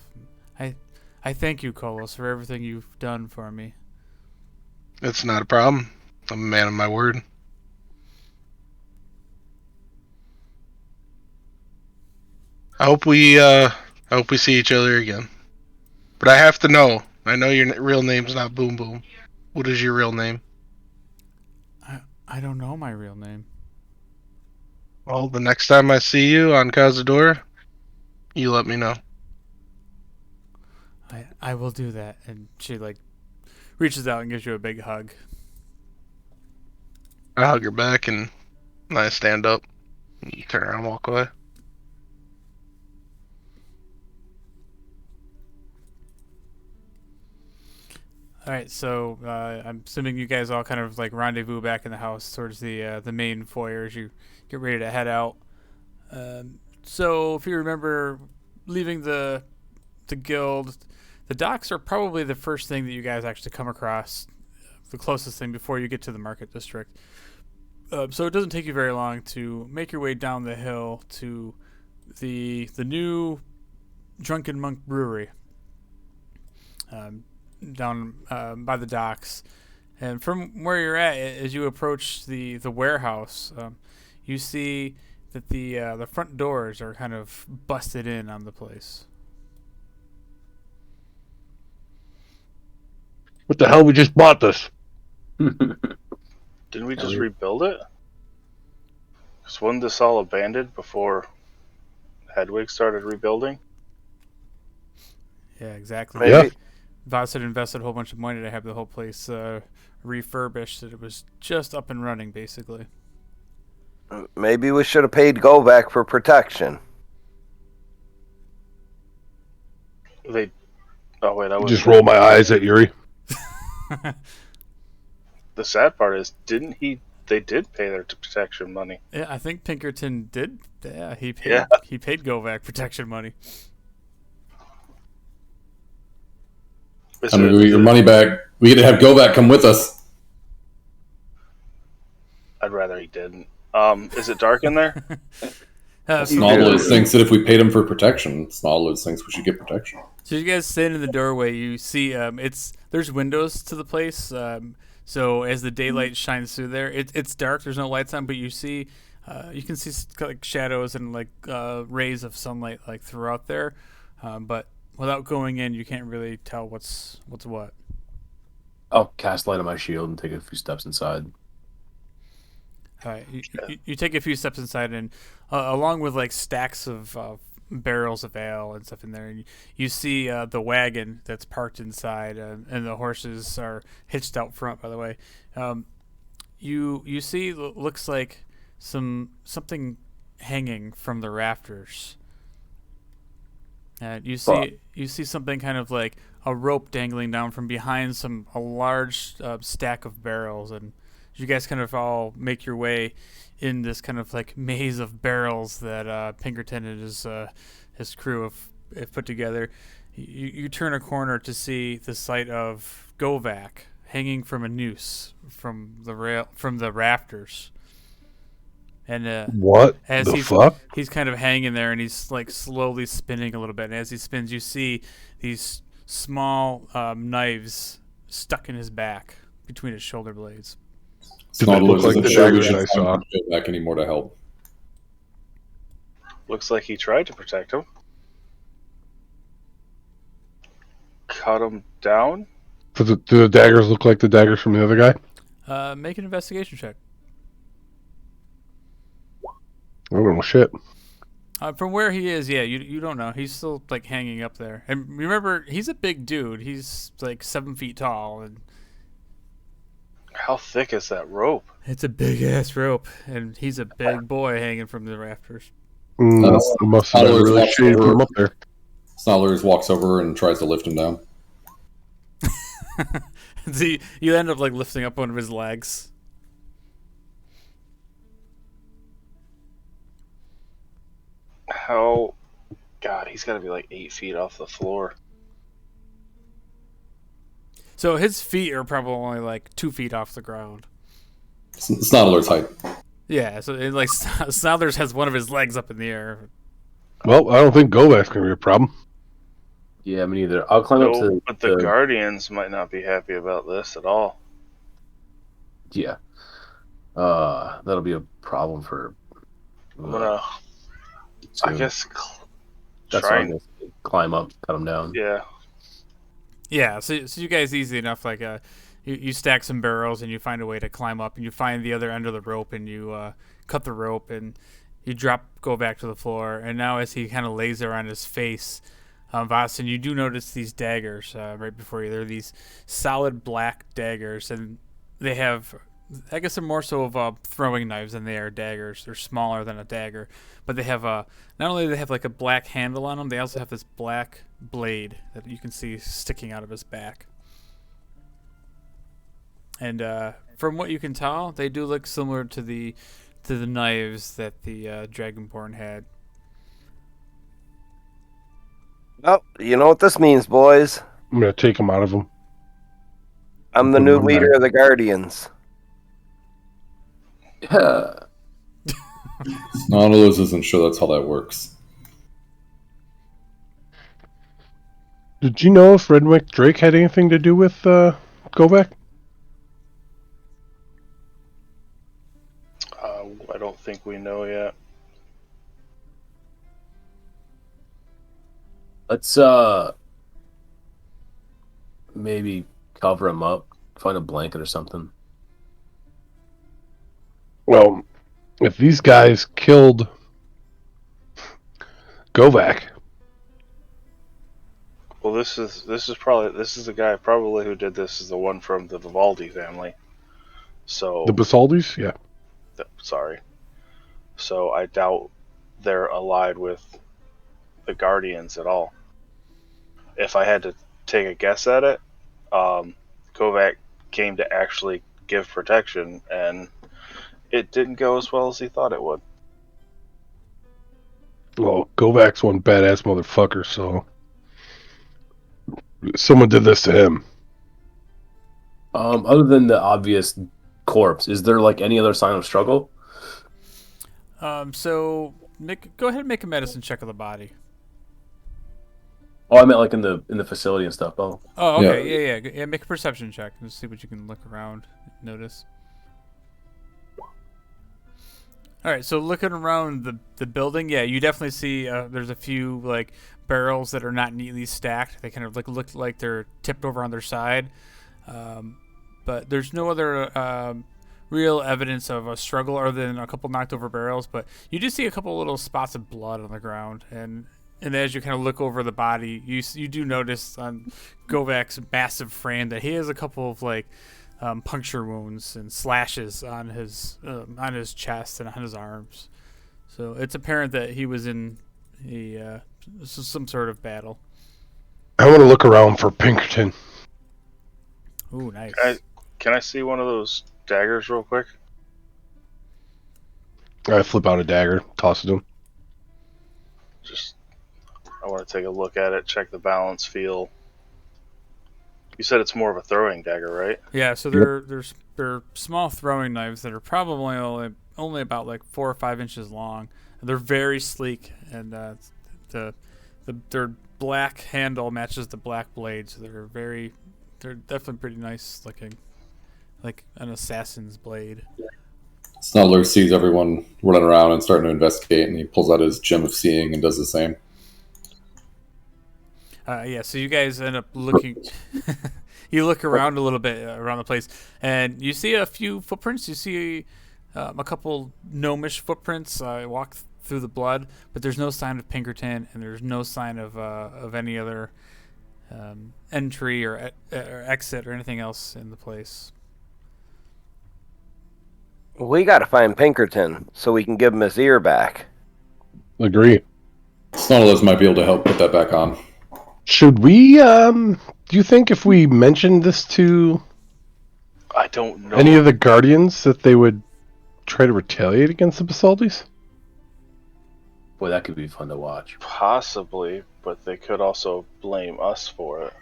I thank you, Kolos, for everything you've done for me. It's not a problem. I'm a man of my word. I hope we see each other again. But I have to know. I know your real name's not Boom Boom. What is your real name? I don't know my real name. Well, the next time I see you on Cazador, you let me know. I will do that. And she like reaches out and gives you a big hug. I hug her back and I stand up. And turn around and walk away. All right, so I'm assuming you guys all kind of like rendezvous back in the house towards the main foyer as you get ready to head out. So if you remember, leaving the guild, the docks are probably the first thing that you guys actually come across, the closest thing before you get to the market district. So it doesn't take you very long to make your way down the hill to the new Drunken Monk Brewery. Down by the docks, and from where you're at, as you approach the warehouse, you see that the front doors are kind of busted in on the place. What the hell? We just bought this. Didn't we just rebuild it? Because wasn't this all abandoned before Hedwig started rebuilding? Yeah, exactly. Maybe, Voss had invested a whole bunch of money to have the whole place refurbished, and it was just up and running, basically. maybe we should have paid go back for protection. They. Oh wait, I was. Just roll my eyes at Yuri. The sad part is, didn't he? They did pay their protection money. Yeah, I think Pinkerton did. Yeah, he paid. Yeah. He paid Govac protection money. Is I mean, there- we get your money back. We get to have Govac come with us. I'd rather he didn't. Is it dark in there? Snodlers thinks that if we paid him for protection, Snodlers thinks we should get protection. So you guys stand in the doorway. You see, there's windows to the place. So as the daylight shines through there, it's dark. There's no lights on, but you see, you can see like shadows and like rays of sunlight like throughout there. But without going in, you can't really tell what's what. I'll cast light on my shield and take a few steps inside. All right, you take a few steps inside, and along with like stacks of barrels of ale and stuff in there, and you see the wagon that's parked inside, and the horses are hitched out front. By the way, you see looks like something hanging from the rafters, and you see something kind of like a rope dangling down from behind a large stack of barrels, and you guys kind of all make your way in this kind of like maze of barrels that Pinkerton and his crew have put together. You turn a corner to see the sight of Govac hanging from a noose from the rafters. And What as the fuck? he's kind of hanging there, and he's like slowly spinning a little bit. And as he spins, you see these small knives stuck in his back between his shoulder blades. Did that look Snodlers like isn't the sure we daggers should I saw? find Govac anymore to help. Looks like he tried to protect him. Cut him down. Do the daggers look like the daggers from the other guy? Make an investigation check. Oh well, shit. From where he is, yeah, you don't know. He's still like hanging up there. And remember, he's a big dude. He's like 7 feet tall, and How thick is that rope? it's a big ass rope. And he's a big boy hanging from the rafters. It must have been Snodlers really walks shitty to put over. him up there. Snodlers walks over and tries to lift him down. So you end up like lifting up one of his legs. How? God, he's got to be like 8 feet off the floor. So his feet are probably only like 2 feet off the ground. Snodler's height. Yeah, so it, like Snodlers has one of his legs up in the air. Well, I don't think Govac's gonna be a problem. Yeah, me neither. I'll climb up No, to but the Guardians might not be happy about this at all. Yeah. That'll be a problem for. I'm gonna, I guess, that's try why I'm and, gonna climb up, cut them down. yeah. Yeah, so you guys easy enough. Like you stack some barrels and you find a way to climb up, and you find the other end of the rope, and you cut the rope, and You go back to the floor, and now as he kind of lays there on his face, Vasen, you do notice these daggers right before you. They're these solid black daggers, and they have, I guess they're more so of throwing knives than they are daggers. They're smaller than a dagger, but they have not only do they have like a black handle on them, they also have this black blade that you can see sticking out of his back. And from what you can tell, they do look similar to the knives that the Dragonborn had. Well, you know what this means, boys. I'm gonna take them out of him. I'm the new leader of the Guardians. Yeah. Nautilus isn't sure that's how that works. Did you know if Redwick Drake had anything to do with Govak? I don't think we know yet. Let's maybe cover him up, find a blanket or something. Well, if these guys killed Govak, Well, this is the guy probably who did this is the one from the Vivaldi family. So the Basaldis, yeah. sorry. So I doubt they're allied with the Guardians at all. If I had to take a guess at it, Kovac came to actually give protection, and it didn't go as well as he thought it would. Well, Govak's one badass motherfucker, so someone did this to him. Other than the obvious corpse, is there like any other sign of struggle? So go ahead and make a medicine check of the body. Oh, I meant like in the facility and stuff. Oh, okay, yeah. Make a perception check and see what you can look around, notice. All right, so looking around the building, yeah, you definitely see there's a few like barrels that are not neatly stacked. They kind of look like they're tipped over on their side, but there's no other real evidence of a struggle other than a couple knocked over barrels. But you do see a couple little spots of blood on the ground, and as you kind of look over the body, you do notice on Govak's massive frame that he has a couple of like puncture wounds and slashes on his chest and on his arms. So it's apparent that he was in some sort of battle. I want to look around for Pinkerton. Ooh, nice. Can I see one of those daggers real quick? I flip out a dagger, toss it to him. I want to take a look at it, check the balance, feel. You said it's more of a throwing dagger, right? Yeah, so they're small throwing knives that are probably only about like 4 or 5 inches long. They're very sleek, and their black handle matches the black blade, so they're definitely pretty nice looking, like an assassin's blade. Snuddler sees everyone running around and starting to investigate, and he pulls out his gem of seeing and does the same. Yeah, so you guys end up looking. You look around a little bit around the place, and you see a few footprints. You see a couple gnomish footprints walk through the blood, but there's no sign of Pinkerton, and there's no sign of any other entry or exit or anything else in the place. We got to find Pinkerton so we can give him his ear back. Agree. Snuddler might be able to help put that back on. Should we, do you think if we mentioned this to I don't know. any of the Guardians that they would try to retaliate against the Basaldis? boy, that could be fun to watch. Possibly, but they could also blame us for it.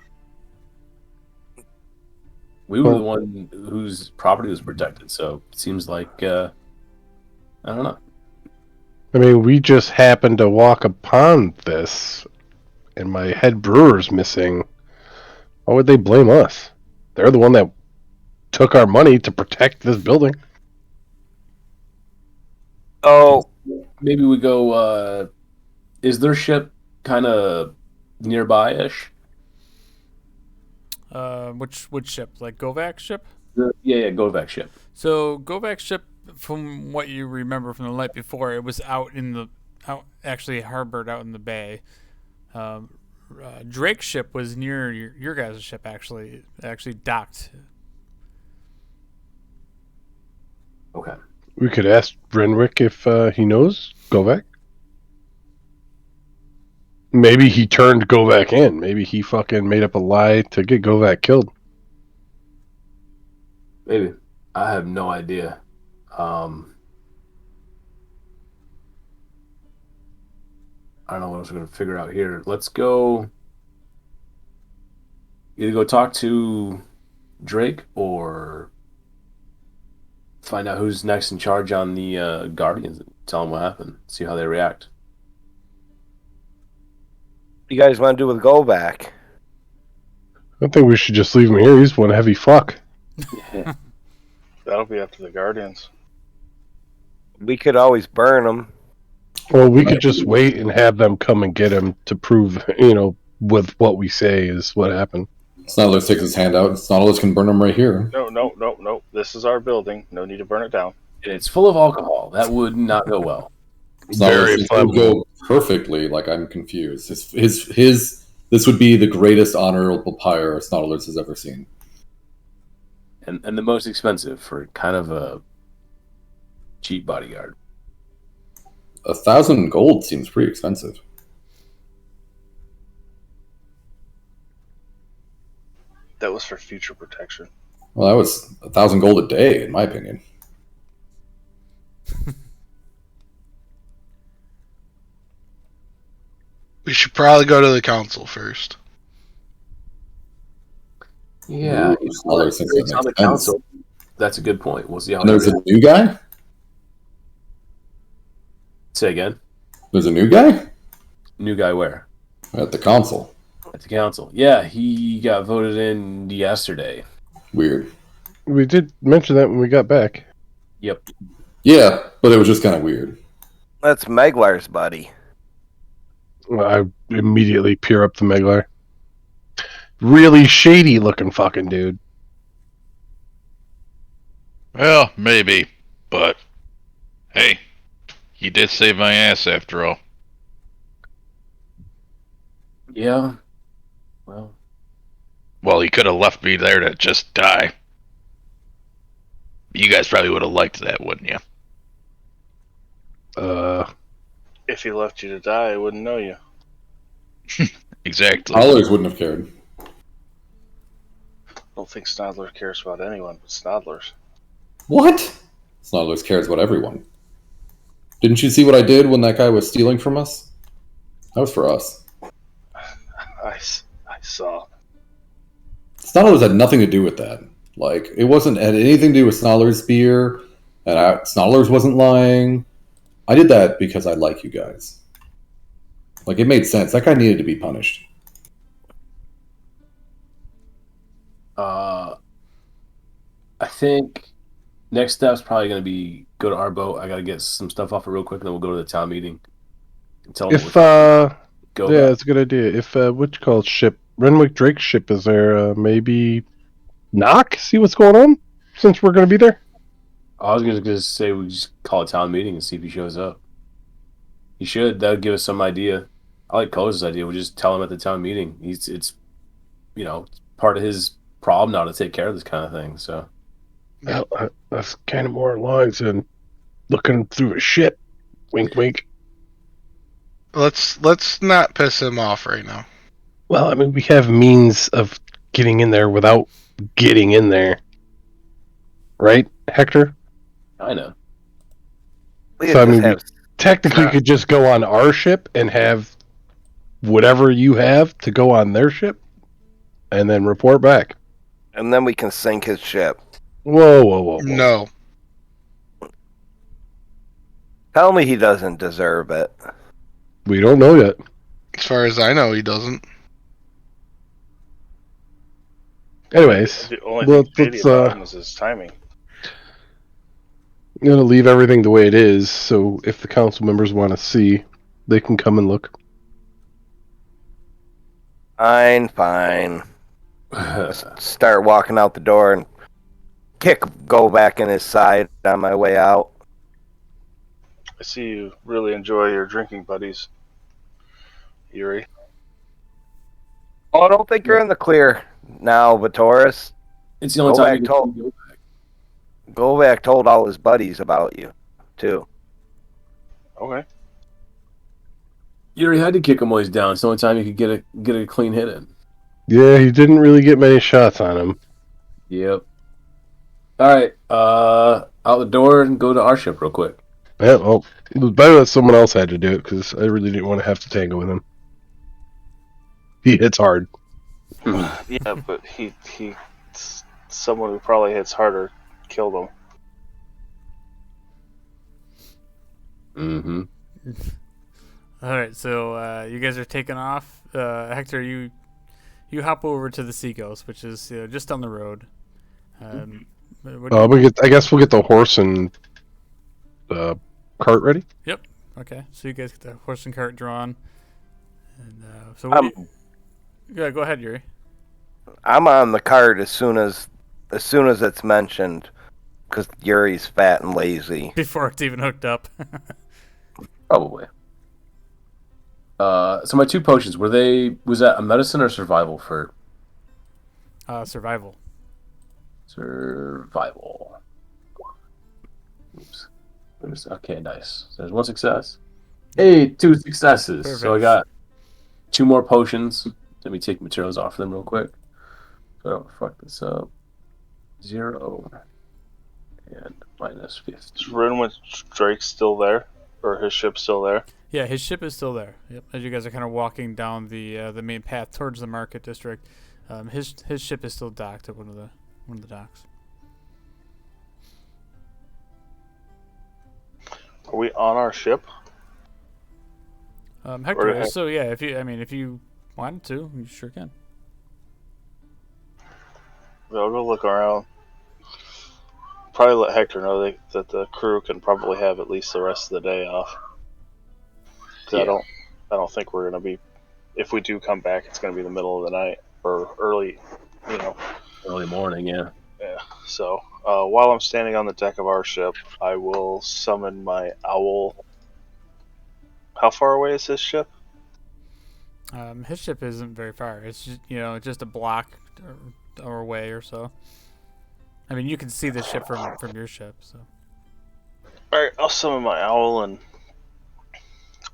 We were the one whose property was protected, so it seems like I don't know. I mean, we just happened to walk upon this, and my head brewer's missing. Why would they blame us? They're the one that took our money to protect this building. Oh, Maybe we go. Is their ship kind of nearby-ish? Which ship? Like Govak's ship? Yeah, Govak ship. So Govak's ship from what you remember from the night before, it was actually harbored out in the bay. Drake's ship was near your guys' ship. Actually docked. Okay. We could ask Renwick if he knows Govak. Maybe he turned Govak in. Maybe he fucking made up a lie to get Govak killed. Maybe. I have no idea. I don't know what else we're going to figure out here. Let's go. Either go talk to Drake or find out who's next in charge on the Guardians and tell them what happened. See how they react. What you guys want to do with Govak? I think we should just leave him here. He's one heavy fuck. Yeah. That'll be up to the Guardians. We could always burn him. Well, we could just wait and have them come and get him to prove, with what we say is what happened. Snodler sticks his hand out. Snodler can burn him right here. No. This is our building. No need to burn it down. And it's full of alcohol. That would not go well. Very Snodler would go perfectly. Like, I'm confused. His this would be the greatest honorable pyre Snodler's has ever seen. And the most expensive for kind of a cheap bodyguard. 1,000 gold seems pretty expensive. That was for future protection. Well, that was 1,000 gold a day, in my opinion. We should probably go to the council first. Yeah, Ooh, Snodler thinks that it's on makes the sense. council. That's a good point. We'll see how. And there's a new guy? Say again. There's a new guy? New guy where? At the council. At the council. Yeah, he got voted in yesterday. Weird. We did mention that when we got back. Yep. Yeah, but it was just kind of weird. That's Meglar's buddy. I immediately peer up the Meglar. Really shady looking fucking dude. Well, maybe, but hey, he did save my ass after all. Yeah. Well. Well, he could have left me there to just die. You guys probably would have liked that, wouldn't you? If he left you to die, I wouldn't know you. Exactly. Snodlers wouldn't have cared. I don't think Snodler cares about anyone but Snodlers. What? Snodlers cares about everyone. Didn't you see what I did when that guy was stealing from us? That was for us. I saw. Snodlers had nothing to do with that. Like, it had anything to do with Snodler's spear, and Snodlers wasn't lying. I did that because I like you guys. Like, it made sense. That guy needed to be punished. I think next step's probably going to be go to our boat. I got to get some stuff off it real quick, and then we'll go to the town meeting. And tell them go yeah, back. it's a good idea. If what you call it, ship Renwick Drake's ship is there, maybe knock, see what's going on, since we're going to be there. I was going to say we just call a town meeting and see if he shows up. He should. That would give us some idea. I like Cole's idea. We just tell him at the town meeting. It's part of his problem now to take care of this kind of thing. So That's kind of more lines than looking through a ship. Wink, wink. Let's not piss him off right now. Well, I mean, we have means of getting in there without getting in there, right, Hector? I know. So I mean, we technically could just go on our ship and have whatever you have to go on their ship, and then report back. And then we can sink his ship. Whoa. No. Tell me he doesn't deserve it. We don't know yet. As far as I know, he doesn't. Anyways, The only thing shady about him was his timing. I'm gonna leave everything the way it is, so if the council members want to see, they can come and look. Fine. Start walking out the door and go back in his side on my way out. I see you really enjoy your drinking buddies, Yuri. Oh, I don't think you're in the clear now, Vitoris. It's the only time you can go back. Govak told all his buddies about you, too. Okay. You already had to kick him while he's down. It's the only time you could get a clean hit in. Yeah, he didn't really get many shots on him. Yep. All right. Out the door and go to our ship real quick. Yeah, well, it was better that someone else had to do it because I really didn't want to have to tango with him. He hits hard. Yeah, but he someone who probably hits harder killed him. Mm-hmm. All right, so you guys are taking off. Hector, you hop over to the Seagulls, which is just down the road. I guess we'll get the horse and cart ready. Yep. Okay, so you guys get the horse and cart drawn, and so yeah, go ahead, Yuri. I'm on the cart as soon as it's mentioned, because Yuri's fat and lazy. Before it's even hooked up. Probably. So my 2 potions, was that a medicine or survival for? Survival. Survival. Oops. Okay, nice. So there's 1 success. Hey, 2 successes. Perfect. So I got 2 more potions. Let me take materials off them real quick. So I don't fuck this up. 0 and minus 50. Is Rinwin Drake still there? Or his ship still there? Yeah, his ship is still there. Yep. As you guys are kind of walking down the main path towards the market district, his ship is still docked at one of the docks. Are we on our ship? Hector, so yeah, if you wanted to, you sure can. I'll go look around. Probably let Hector know that the crew can probably have at least the rest of the day off. Yeah. I don't think we're gonna be. If we do come back, it's gonna be the middle of the night or early, Early morning, yeah. Yeah. So while I'm standing on the deck of our ship, I will summon my owl. How far away is his ship? His ship isn't very far. It's just a block or away or so. I mean, you can see the ship from your ship. So. All right, I'll summon my owl and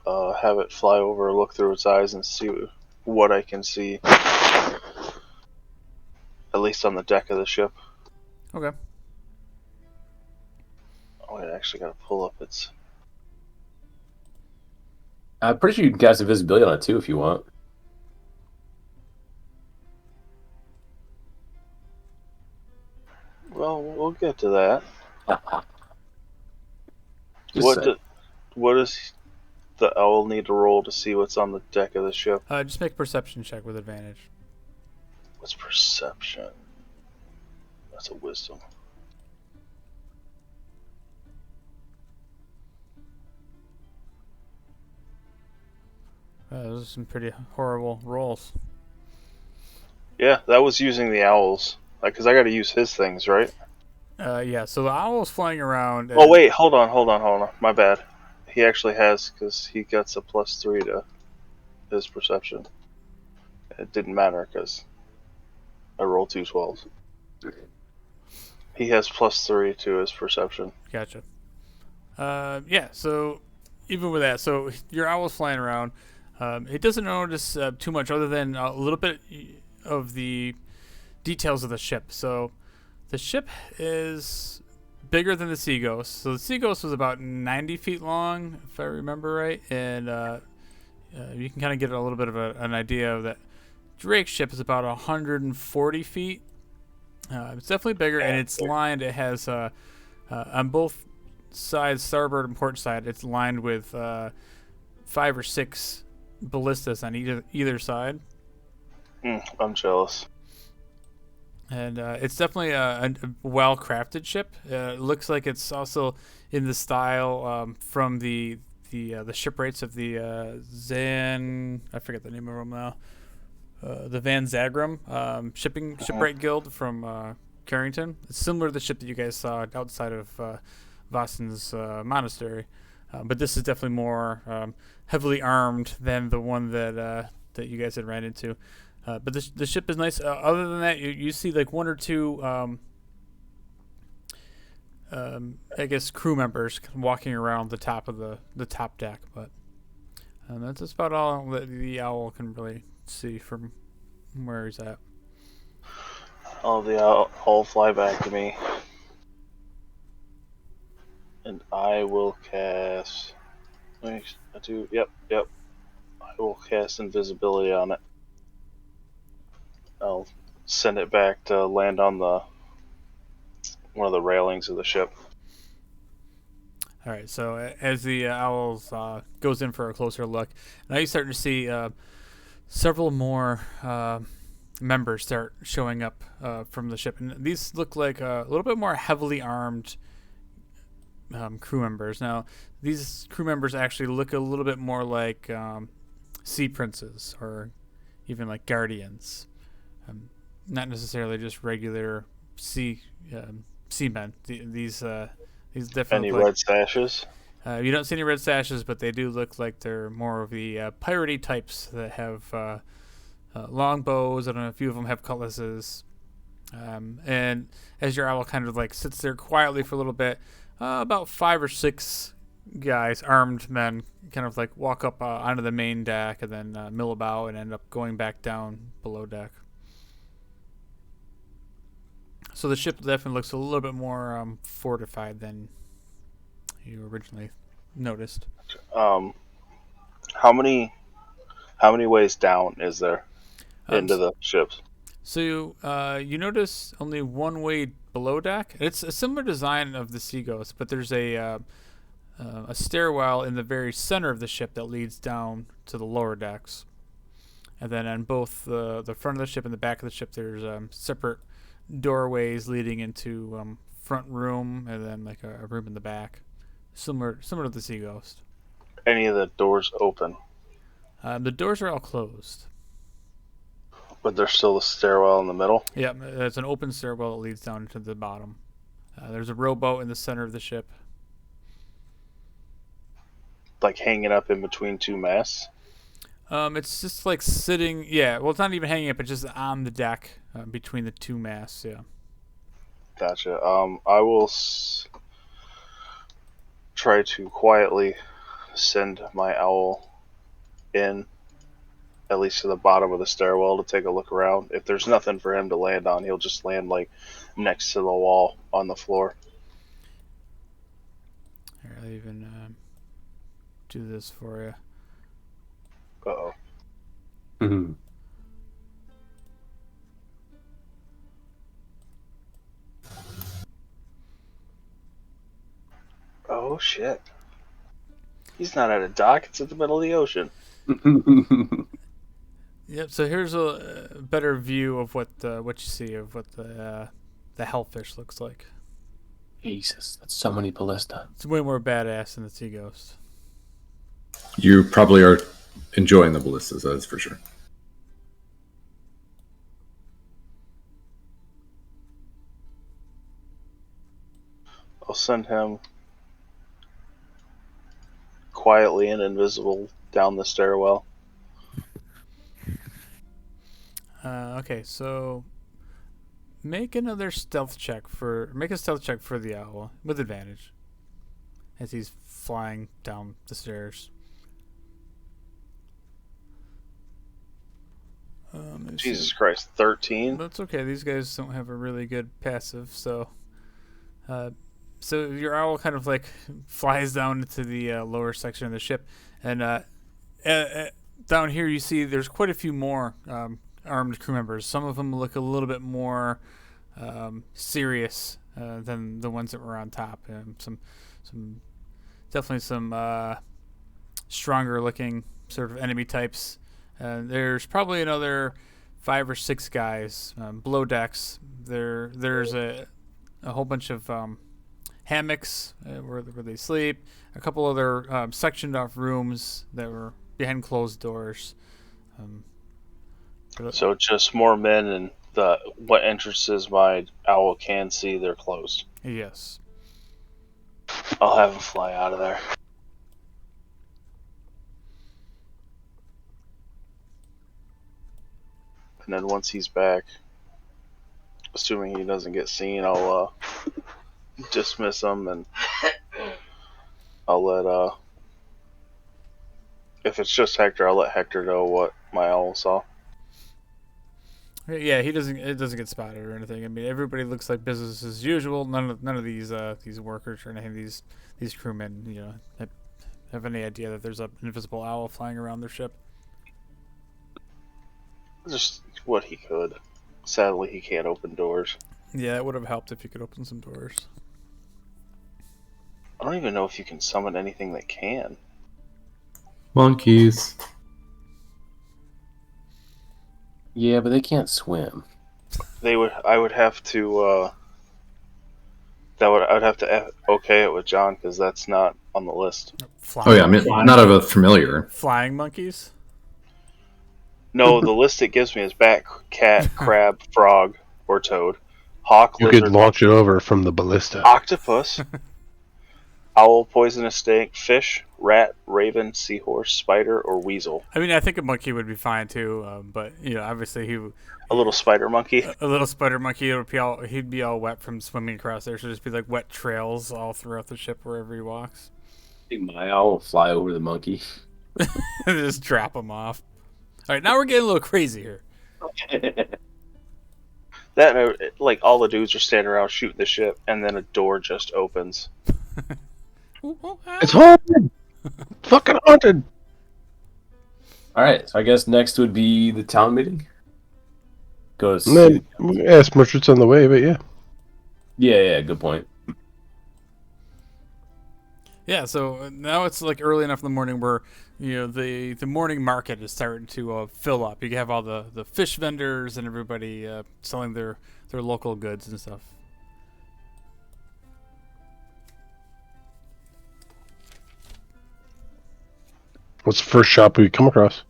have it fly over, look through its eyes, and see what I can see. At least on the deck of the ship. Okay. Oh, I actually got to pull up its. I'm pretty sure you can cast invisibility on it too if you want. Well, we'll get to that. Just What does the owl need to roll to see what's on the deck of the ship? Just make a perception check with advantage. What's perception? That's a wisdom. Those are some pretty horrible rolls. Yeah, that was using the owls. Because I got to use his things, right? Yeah, so the owl's flying around. Oh, wait, hold on. My bad. He actually has, because he gets a +3 to his perception. It didn't matter, because I rolled 2 12s. He has +3 to his perception. Gotcha. Yeah, so even with that, so your owl's flying around. It doesn't notice too much other than a little bit of the details of the ship. So the ship is bigger than the Sea Ghost. So the Sea Ghost was about 90 feet long, if I remember right, and you can kind of get a little bit of an idea of that. Drake's ship is about 140 feet. It's definitely bigger, and it's lined. It has on both sides, starboard and port side, it's lined with 5 or 6 ballistas on either side. I'm jealous. And it's definitely a well-crafted ship. It looks like it's also in the style from the shipwrights of the I forget the name of them now. The Van Zagram shipwright guild from Carrington. It's similar to the ship that you guys saw outside of Vassen's monastery, but this is definitely more heavily armed than the one that you guys had ran into. But the ship is nice. Other than that, you see like one or two, I guess, crew members walking around the top of the top deck. But that's just about all that the owl can really see from where he's at. All the owl fly back to me, and I will cast. Yep. I will cast invisibility on it. I'll send it back to land on one of the railings of the ship. All right. So as the owls goes in for a closer look, now you're starting to see several more members start showing up from the ship, and these look like a little bit more heavily armed crew members. Now, these crew members actually look a little bit more like sea princes or even like guardians, not necessarily just regular seamen. These definitely Any red sashes? You don't see any red sashes, but they do look like they're more of the piratey types that have long bows, and a few of them have cutlasses. And as your owl kind of like sits there quietly for a little bit, about 5 or 6 guys, armed men, kind of like walk up onto the main deck and then mill about and end up going back down below deck. So the ship definitely looks a little bit more fortified than you originally noticed. How many ways down is there into the ships? So you notice only one way below deck. It's a similar design of the Sea Ghost, but there's a stairwell in the very center of the ship that leads down to the lower decks. And then on both the front of the ship and the back of the ship, there's separate doorways leading into front room and then like a room in the back, similar to the Sea Ghost. Any of the doors open? The doors are all closed. But there's still a stairwell in the middle? Yeah, there's an open stairwell that leads down to the bottom. There's a rowboat in the center of the ship. Like hanging up in between 2 masts? It's just like sitting, yeah, well, it's not even hanging up, it's just on the deck between the 2 masts, yeah. Gotcha. I will try to quietly send my owl in, at least to the bottom of the stairwell, to take a look around. If there's nothing for him to land on, he'll just land like next to the wall on the floor. Here, I'll even do this for you. Uh-oh. Mm-hmm. Oh, shit. He's not at a dock. It's at the middle of the ocean. Yep, so here's a better view of what you see of what the hellfish looks like. Jesus, that's so many ballista. It's way more badass than the Sea Ghost. You probably are enjoying the ballistas, that's for sure. I'll send him quietly and invisible down the stairwell. Okay, so make a stealth check for the owl with advantage as he's flying down the stairs. Jesus Christ, 13? That's okay. These guys don't have a really good passive, so your owl kind of like flies down into the lower section of the ship, and down here you see there's quite a few more armed crew members. Some of them look a little bit more serious than the ones that were on top. Definitely some stronger looking sort of enemy types. There's probably another 5 or 6 guys below decks. There's a whole bunch of hammocks where they sleep. A couple other sectioned off rooms that were behind closed doors. So just more men what entrances my owl can see, they're closed. Yes. I'll have him fly out of there. And then once he's back, assuming he doesn't get seen, I'll dismiss him, and I'll let if it's just Hector, I'll let Hector know what my owl saw. Yeah, it doesn't get spotted or anything. I mean, everybody looks like business as usual. None of these workers or anything, these crewmen, have any idea that there's an invisible owl flying around their ship. Just what he could. Sadly, he can't open doors. Yeah, it would have helped if you could open some doors. I don't even know if you can summon anything that can. Monkeys. Yeah, but they can't swim. I would have to. I would have to okay it with John because that's not on the list. Oh yeah, I mean, not of a familiar. Flying monkeys? No, the list it gives me is bat, cat, crab, frog, or toad, hawk, You lizard, could launch it over from the ballista. octopus, owl, poisonous snake, fish, rat, raven, seahorse, spider, or weasel. I mean, I think a monkey would be fine too, but obviously A little spider monkey. a little spider monkey. He'd be all wet from swimming across there. So just be like wet trails all throughout the ship wherever he walks. I think my owl will fly over the monkey. Just drop him off. All right, now we're getting a little crazy here. That like all the dudes are standing around shooting the ship, and then a door just opens. It's haunted! Fucking haunted! Alright, so I guess next would be the town meeting. Goes. And then, yeah, Smirch's on the way, but yeah. Yeah, good point. Yeah, so now it's like early enough in the morning where the morning market is starting to fill up. You have all the fish vendors and everybody selling their local goods and stuff. What's the first shop we come across?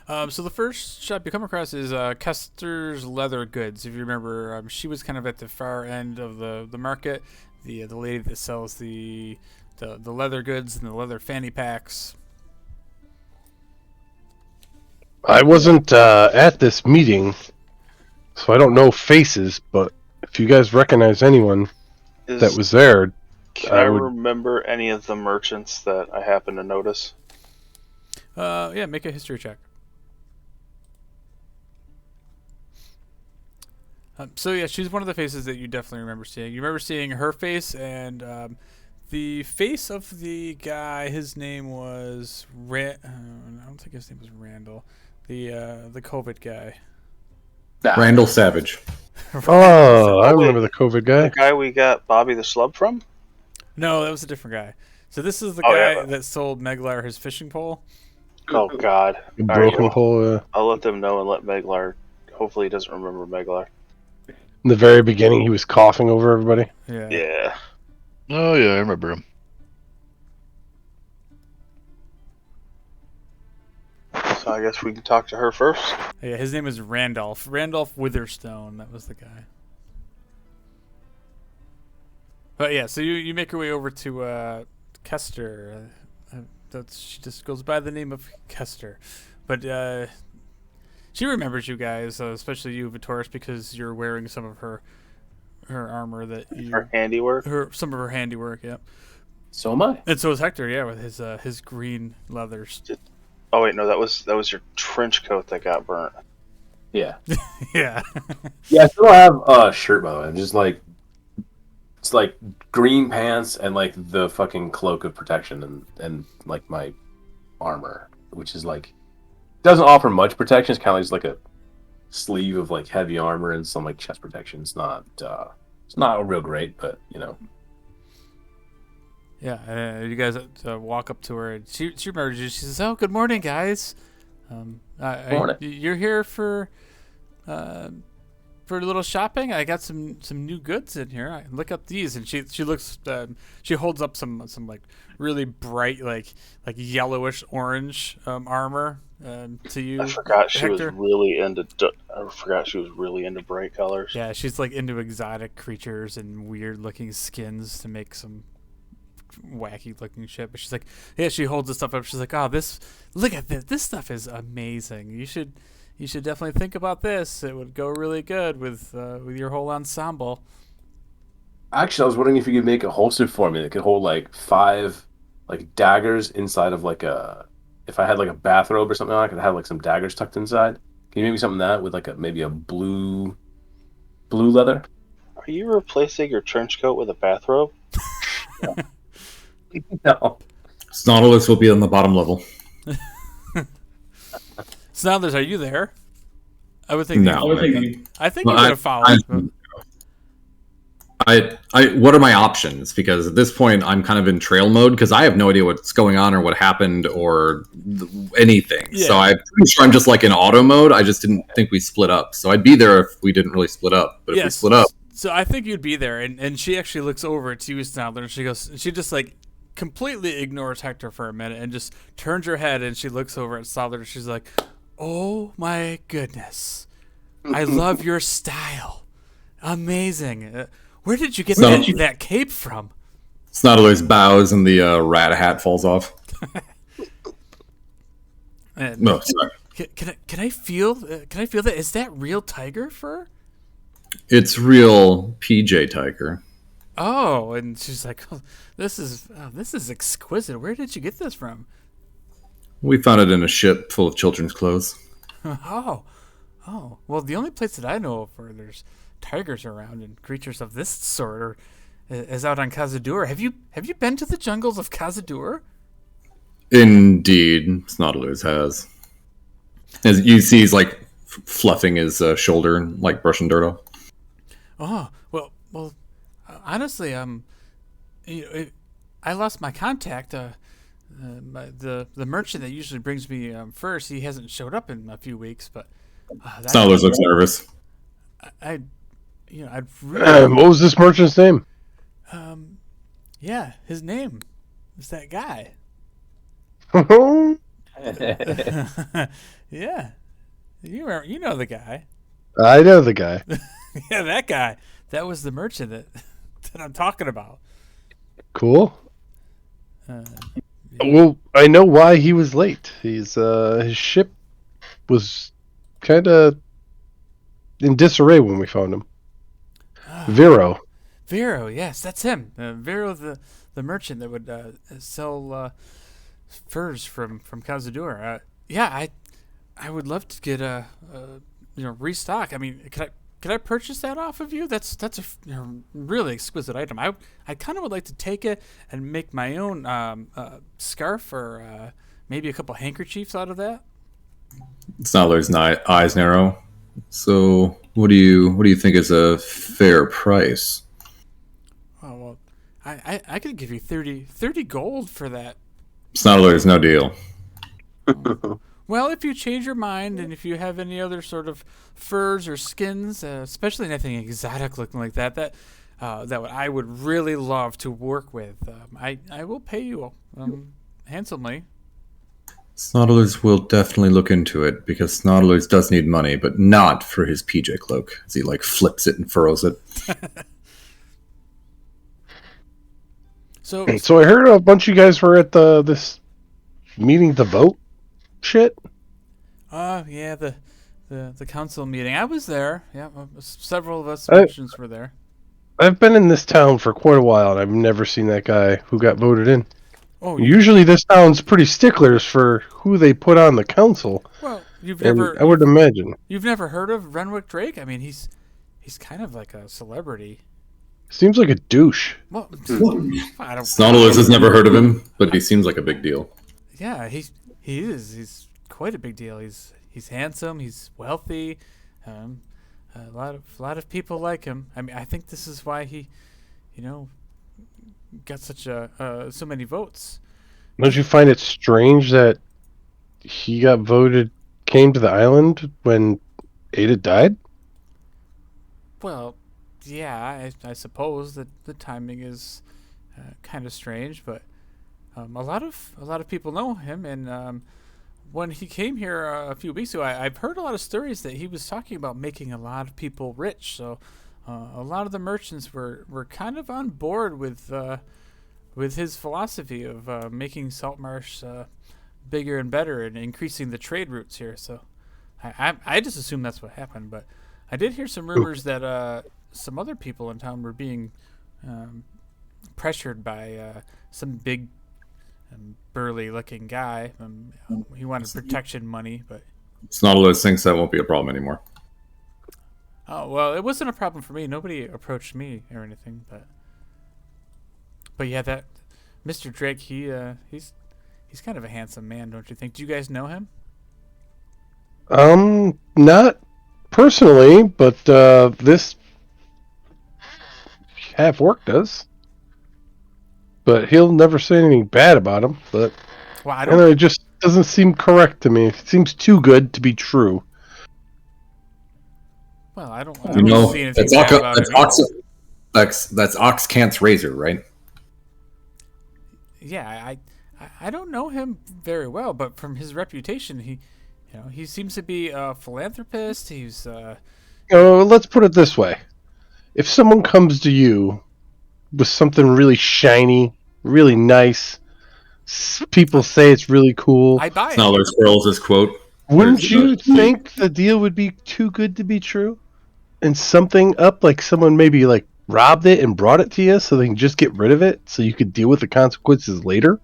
So the first shop you come across is Kester's Leather Goods. If you remember, she was kind of at the far end of the market. The lady that sells the leather goods and the leather fanny packs. I wasn't at this meeting, so I don't know faces, but if you guys recognize anyone that was there, Can I remember any of the merchants that I happen to notice? Yeah, make a history check. So yeah, she's one of the faces that you definitely remember seeing. You remember seeing her face and the face of the guy. His name was I don't think his name was Randall. The COVID guy. Randall Savage. Oh, I remember the COVID guy. The guy we got Bobby the Slub from? No, that was a different guy. So this is the guy that sold Meglar his fishing pole. Oh God! A broken pole. I'll let them know and let Meglar. Hopefully, he doesn't remember Meglar. In the very beginning, he was coughing over everybody. Yeah. Yeah. Oh yeah, I remember him. So I guess we can talk to her first. Yeah, his name is Randolph. Randolph Witherstone. That was the guy. But yeah, so you make your way over to Kester. She just goes by the name of Kester. But she remembers you guys, especially you, Vitoris, because you're wearing some of her armor her handiwork. Some of her handiwork, yeah. So am I. And so is Hector, yeah, with his green leathers. Oh wait, no, that was your trench coat that got burnt. Yeah. Yeah. Yeah, I still don't have a shirt, by the way. I'm just like, it's like green pants and like the fucking cloak of protection and like my armor, which is like, doesn't offer much protection. It's kind of just like a sleeve of like heavy armor and some like chest protection. It's not real great, but you know. Yeah, you guys walk up to her and she remembers you. She says, "Oh, good morning, guys. Morning. You're here for a little shopping. I got some new goods in here. Look up these." And she looks. She holds up some like really bright like yellowish orange armor to you. I forgot she Hector. was really into I forgot she was really into bright colors. Yeah, she's like into exotic creatures and weird looking skins to make some wacky looking shit. But she's like, yeah, she holds the stuff up. She's like, oh, look at this. This stuff is amazing. You should definitely think about this. It would go really good with your whole ensemble. Actually, I was wondering if you could make a holster for me that could hold like 5 like daggers inside of like a. If I had like a bathrobe or something, I could have like some daggers tucked inside. Can you make me something like that with like maybe a blue leather? Are you replacing your trench coat with a bathrobe? No. Snautilus will be on the bottom level. Snautilus, are you there? I would think. No. I think you would have followed. What are my options? Because at this point, I'm kind of in trail mode because I have no idea what's going on or what happened or anything. Yeah. So I'm pretty sure I'm just like in auto mode. I just didn't think we split up. So I'd be there if we didn't really split up. But if we split up. So I think you'd be there. And she actually looks over at you, Snautilus, and she goes, she just like completely ignores Hector for a minute and just turns her head and she looks over at Snautilus. She's like, oh my goodness. I love your style. Amazing. Where did you get that cape from? Snautilus bows and the rat hat falls off. No, sorry. Can I feel that? Is that real tiger fur? It's real PJ tiger. Oh, and she's like, oh, this is exquisite. Where did you get this from? We found it in a ship full of children's clothes. Oh. Well, the only place that I know of where there's tigers around and creatures of this sort is out on Khazad-dûr. Have you been to the jungles of Khazad-dûr? Indeed, Snautilus has. As you see, he's like fluffing his shoulder, like brushing dirt off. Oh well. Honestly, I lost my contact. The merchant that usually brings me first, he hasn't showed up in a few weeks. But Snautilus looks nervous. I'd really. What was this merchant's name? Yeah, his name is that guy. Yeah, you know the guy. I know the guy. Yeah, that guy. That was the merchant that I'm talking about. Cool. Yeah. Well, I know why he was late. His ship was kind of in disarray when we found him. Vero, yes, that's him. Vero, the merchant that would sell furs from Khazad-dûr. Yeah, I would love to get a restock. I mean, could I purchase that off of you? That's a really exquisite item. I kind of would like to take it and make my own scarf or maybe a couple handkerchiefs out of that. Snautilus' eyes narrow. So, what do you think is a fair price? Oh well, I could give you 30 gold for that. Snautilus, no deal. Well, if you change your mind and if you have any other sort of furs or skins, especially anything exotic looking like that I would really love to work with, I will pay you handsomely. Snautilus will definitely look into it because Snautilus does need money, but not for his PJ cloak. As he like flips it and furrows it. So I heard a bunch of you guys were at this meeting, the vote shit. Yeah, the council meeting. I was there. Yeah, several of us merchants were there. I've been in this town for quite a while, and I've never seen that guy who got voted in. Oh, usually this town's pretty sticklers for who they put on the council. Well, I would imagine. You've never heard of Renwick Drake? I mean, he's kind of like a celebrity. Seems like a douche. Well, Snautilus has never heard of him, but he seems like a big deal. Yeah, he is. He's quite a big deal. He's handsome. He's wealthy. A lot of people like him. I mean, I think this is why he, got such so many votes. Don't you find it strange that he came to the island when Ada died? Well, yeah, I suppose that the timing is kind of strange, but a lot of people know him, and when he came here a few weeks ago, I've heard a lot of stories that he was talking about making a lot of people rich. So a lot of the merchants were kind of on board with his philosophy of making Saltmarsh bigger and better and increasing the trade routes here. So I just assume that's what happened. But I did hear some rumors that some other people in town were being pressured by some big burly-looking guy. He wanted protection money, but It's not one of those things that won't be a problem anymore. oh well, it wasn't a problem for me. Nobody approached me or anything, but yeah, that Mr. Drake, he's kind of a handsome man, don't you think? Do you guys know him? Not personally, but this half work does. But he'll never say anything bad about him. But Well, I I don't know, it just doesn't seem correct to me. It seems too good to be true. Well, I don't You know, see anything that's bad about him either. that's Oxcant's razor, right? Yeah, I don't know him very well, but from his reputation, he seems to be a philanthropist. He's Let's put it this way: if someone comes to you with something really shiny, really nice, people say it's really cool, I buy it. Snoller Squirrels' his quote. wouldn't There's you the- think the deal would be too good to be true? And something up, like someone maybe like robbed it and brought it to you so they can just get rid of it so you could deal with the consequences later?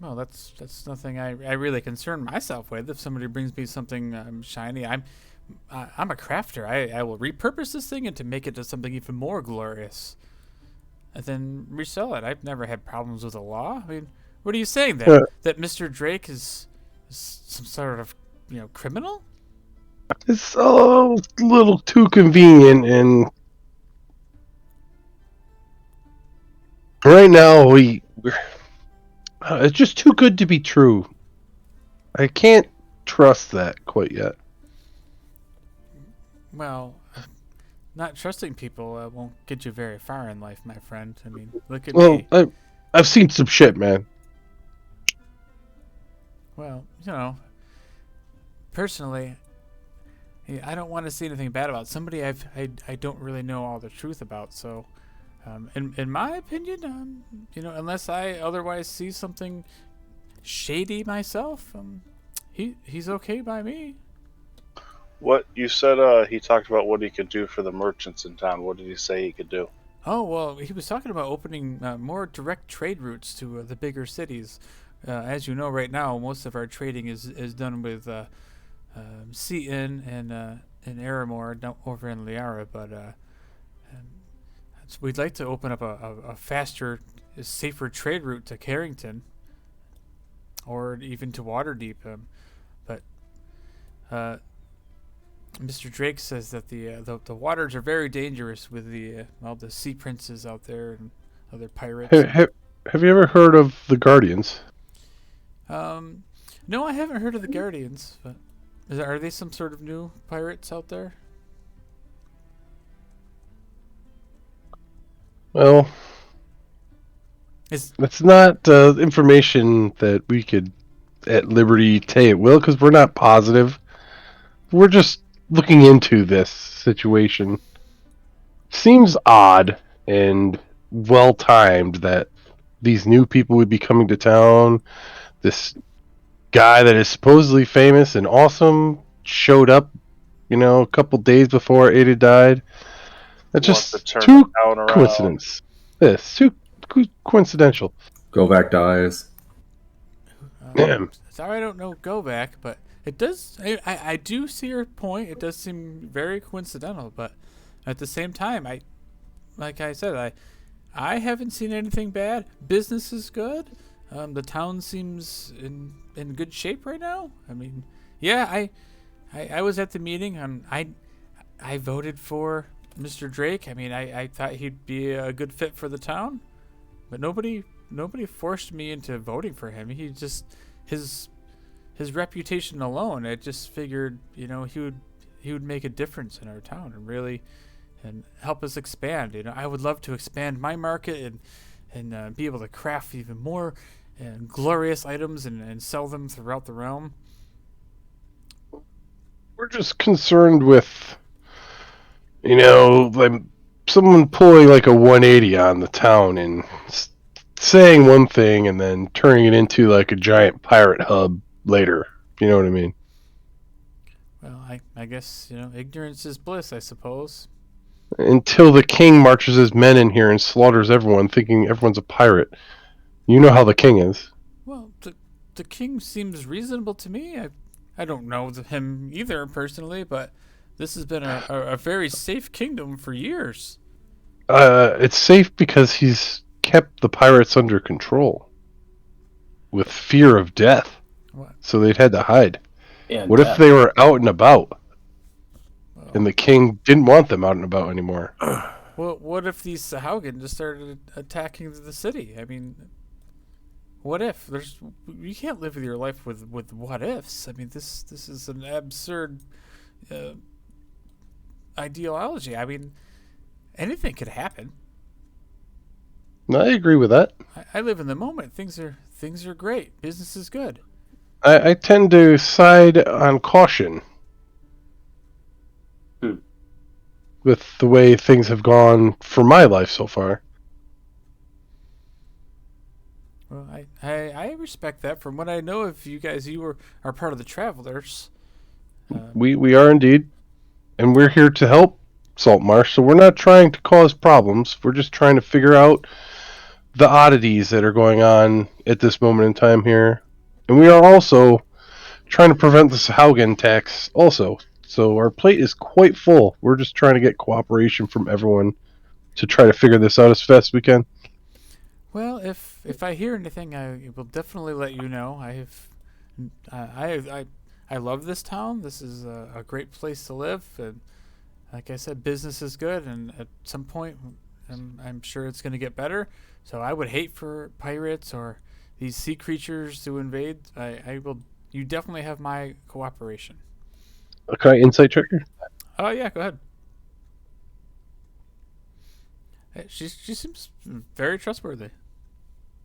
Well, that's nothing I really concern myself with. If somebody brings me something shiny, I'm a crafter. I will repurpose this thing and to make it to something even more glorious, and then resell it. I've never had problems with the law. I mean, what are you saying that that Mr. Drake is some sort of criminal? It's a little too convenient, and right now we're it's just too good to be true. I can't trust that quite yet. Well, not trusting people won't get you very far in life, my friend. I mean, look at Well, me. I've seen some shit, man. Well, personally, I don't want to see anything bad about somebody I don't really know all the truth about. So, in my opinion, unless I otherwise see something shady myself, he's okay by me. What you said? He talked about what he could do for the merchants in town. What did he say he could do? Oh well, he was talking about opening more direct trade routes to the bigger cities. As you know, right now most of our trading is done with Seaton and Aramore down over in Liara, but we'd like to open up a faster, safer trade route to Carrington, or even to Waterdeep. But Mr. Drake says that the waters are very dangerous with all the sea princes out there and other pirates. Have you ever heard of the Guardians? No, I haven't heard of the Guardians. But are they some sort of new pirates out there? Well, it's not information that we could at liberty say it will, because we're not positive. We're just looking into this situation. Seems odd and well timed that these new people would be coming to town. This guy that is supposedly famous and awesome showed up, a couple days before Ada died. That's just too coincidence. Yes, too coincidental. Go back dies. Sorry, I don't know go back, but it does. I do see your point. It does seem very coincidental, but at the same time, like I said, I haven't seen anything bad. Business is good. The town seems in good shape right now. I mean, yeah, I was at the meeting and I voted for Mr. Drake. I mean, I thought he'd be a good fit for the town, but nobody forced me into voting for him. He just his reputation alone. I just figured, he would make a difference in our town and really help us expand. I would love to expand my market and be able to craft even more glorious items and sell them throughout the realm? We're just concerned with, like someone pulling like a 180 on the town and saying one thing and then turning it into like a giant pirate hub later. You know what I mean? Well, I guess, ignorance is bliss, I suppose. Until the king marches his men in here and slaughters everyone, thinking everyone's a pirate. You know how the king is. Well, the king seems reasonable to me. I don't know him either personally, but this has been a very safe kingdom for years. It's safe because he's kept the pirates under control with fear of death. What? So they'd had to hide. And what if they were out and about and the king didn't want them out and about anymore? Well, what if these Sahaugen just started attacking the city? I mean, what if? You can't live with your life with what ifs. I mean, this is an absurd ideology. I mean, anything could happen. I agree with that. I live in the moment. Things are great. Business is good. I tend to side on caution with the way things have gone for my life so far. Well, I respect that. From what I know of you guys, are part of the Travelers. We are indeed, and we're here to help Saltmarsh. So we're not trying to cause problems. We're just trying to figure out the oddities that are going on at this moment in time here, and we are also trying to prevent the Sahaugen tax. Also, so our plate is quite full. We're just trying to get cooperation from everyone to try to figure this out as fast as we can. Well, if I hear anything, I will definitely let you know. I love this town. This is a great place to live, and like I said, business is good. And at some point, I'm sure it's going to get better. So I would hate for pirates or these sea creatures to invade. I will. You definitely have my cooperation. Okay, insight checker. Oh yeah, go ahead. She seems very trustworthy.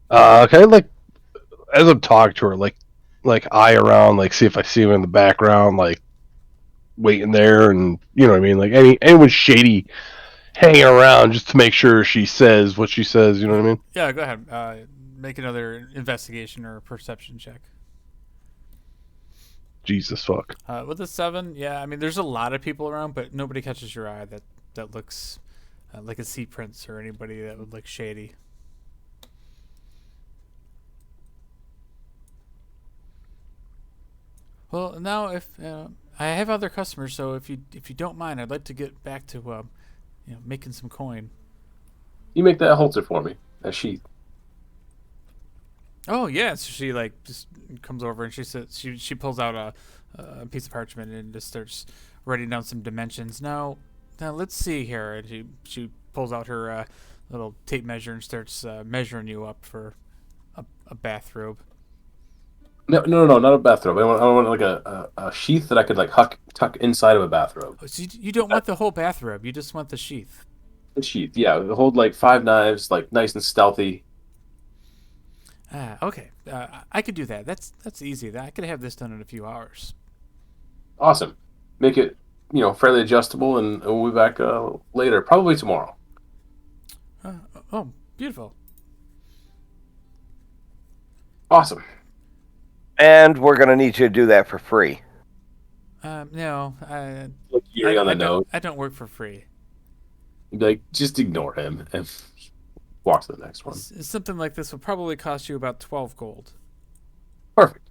Okay, like as I'm talking to her, like eye around, like see if I see him in the background, like waiting there, and you know what I mean, like anyone shady hanging around just to make sure she says what she says. You know what I mean? Yeah, go ahead. Make another investigation or perception check. Jesus fuck. With a 7, yeah, I mean, there's a lot of people around, but nobody catches your eye that looks like a sea prince or anybody that would look shady. Well, now if I have other customers, so if you don't mind, I'd like to get back to making some coin. You make that halter for me. That sheath. Oh yeah, so she like just comes over and she says she pulls out a piece of parchment and just starts writing down some dimensions. Now let's see here. And she pulls out her little tape measure and starts measuring you up for a bathrobe. No, not a bathrobe. I want like a sheath that I could like tuck inside of a bathrobe. Oh, so you don't want the whole bathrobe. You just want the sheath. The sheath, yeah. Hold like 5 knives, like nice and stealthy. Okay. I could do that. That's easy. I could have this done in a few hours. Awesome. Make it, fairly adjustable, and we'll be back later, probably tomorrow. Oh, beautiful. Awesome. And we're going to need you to do that for free. No. Look Yuri on the nose. I don't work for free. You'd be like, just ignore him and walk to the next one. Something like this will probably cost you about 12 gold. Perfect.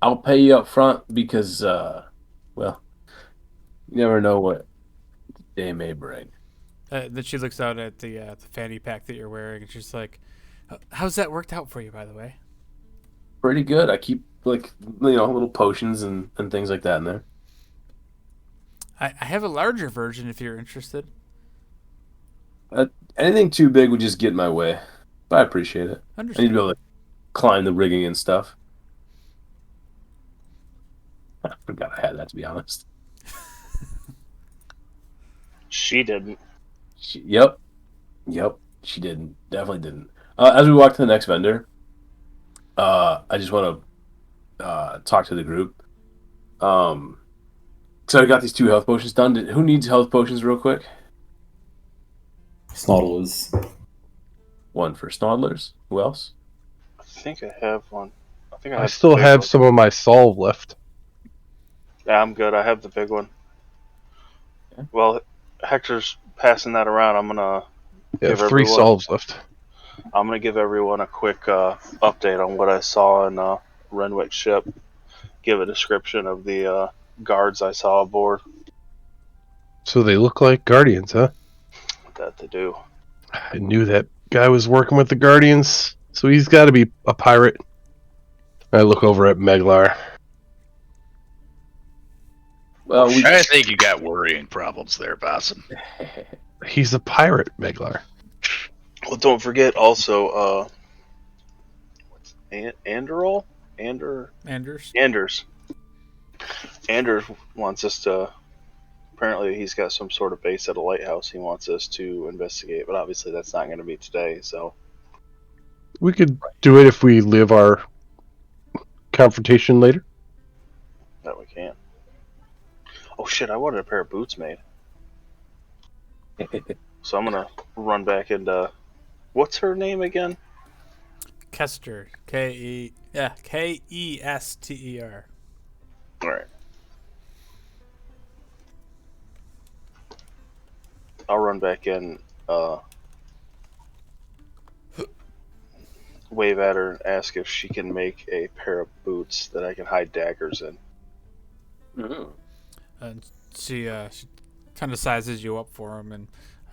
I'll pay you up front because, you never know what the day may bring. Then she looks out at the fanny pack that you're wearing, and she's like, "How's that worked out for you, by the way?" Pretty good. I keep little potions and things like that in there. I have a larger version if you're interested. Anything too big would just get in my way, but I appreciate it. I need to be able to climb the rigging and stuff. I forgot I had that, to be honest. She didn't. Yep. She didn't. Definitely didn't. As we walk to the next vendor, I just want to talk to the group. So I got these 2 health potions done. Who needs health potions real quick? Snoddlers. 1 for Snoddlers. Who else? I think I have one. I think I I have still the big have one. some of my solve left. Yeah, I'm good. I have the big one. Yeah. Well, Hector's passing that around. I'm gonna Yeah, give 3 everyone. solves left. I'm gonna give everyone a quick update on what I saw in Renwick's ship. Give a description of the guards I saw aboard. So they look like Guardians, huh? That they do. I knew that guy was working with the Guardians, so he's got to be a pirate. I look over at Meglar. Well, I think you got worrying problems there, Boston. He's a pirate, Meglar. Well, don't forget also what's Anderol? Anders wants us to. Apparently, he's got some sort of base at a lighthouse he wants us to investigate, but obviously that's not going to be today. So We could do it if we live our confrontation later. that we can. Oh shit! I wanted a pair of boots made, so I'm gonna run back and what's her name again? Kester. Kester. All right. I'll run back in, wave at her, and ask if she can make a pair of boots that I can hide daggers in. Mm-hmm. And she kind of sizes you up for him, and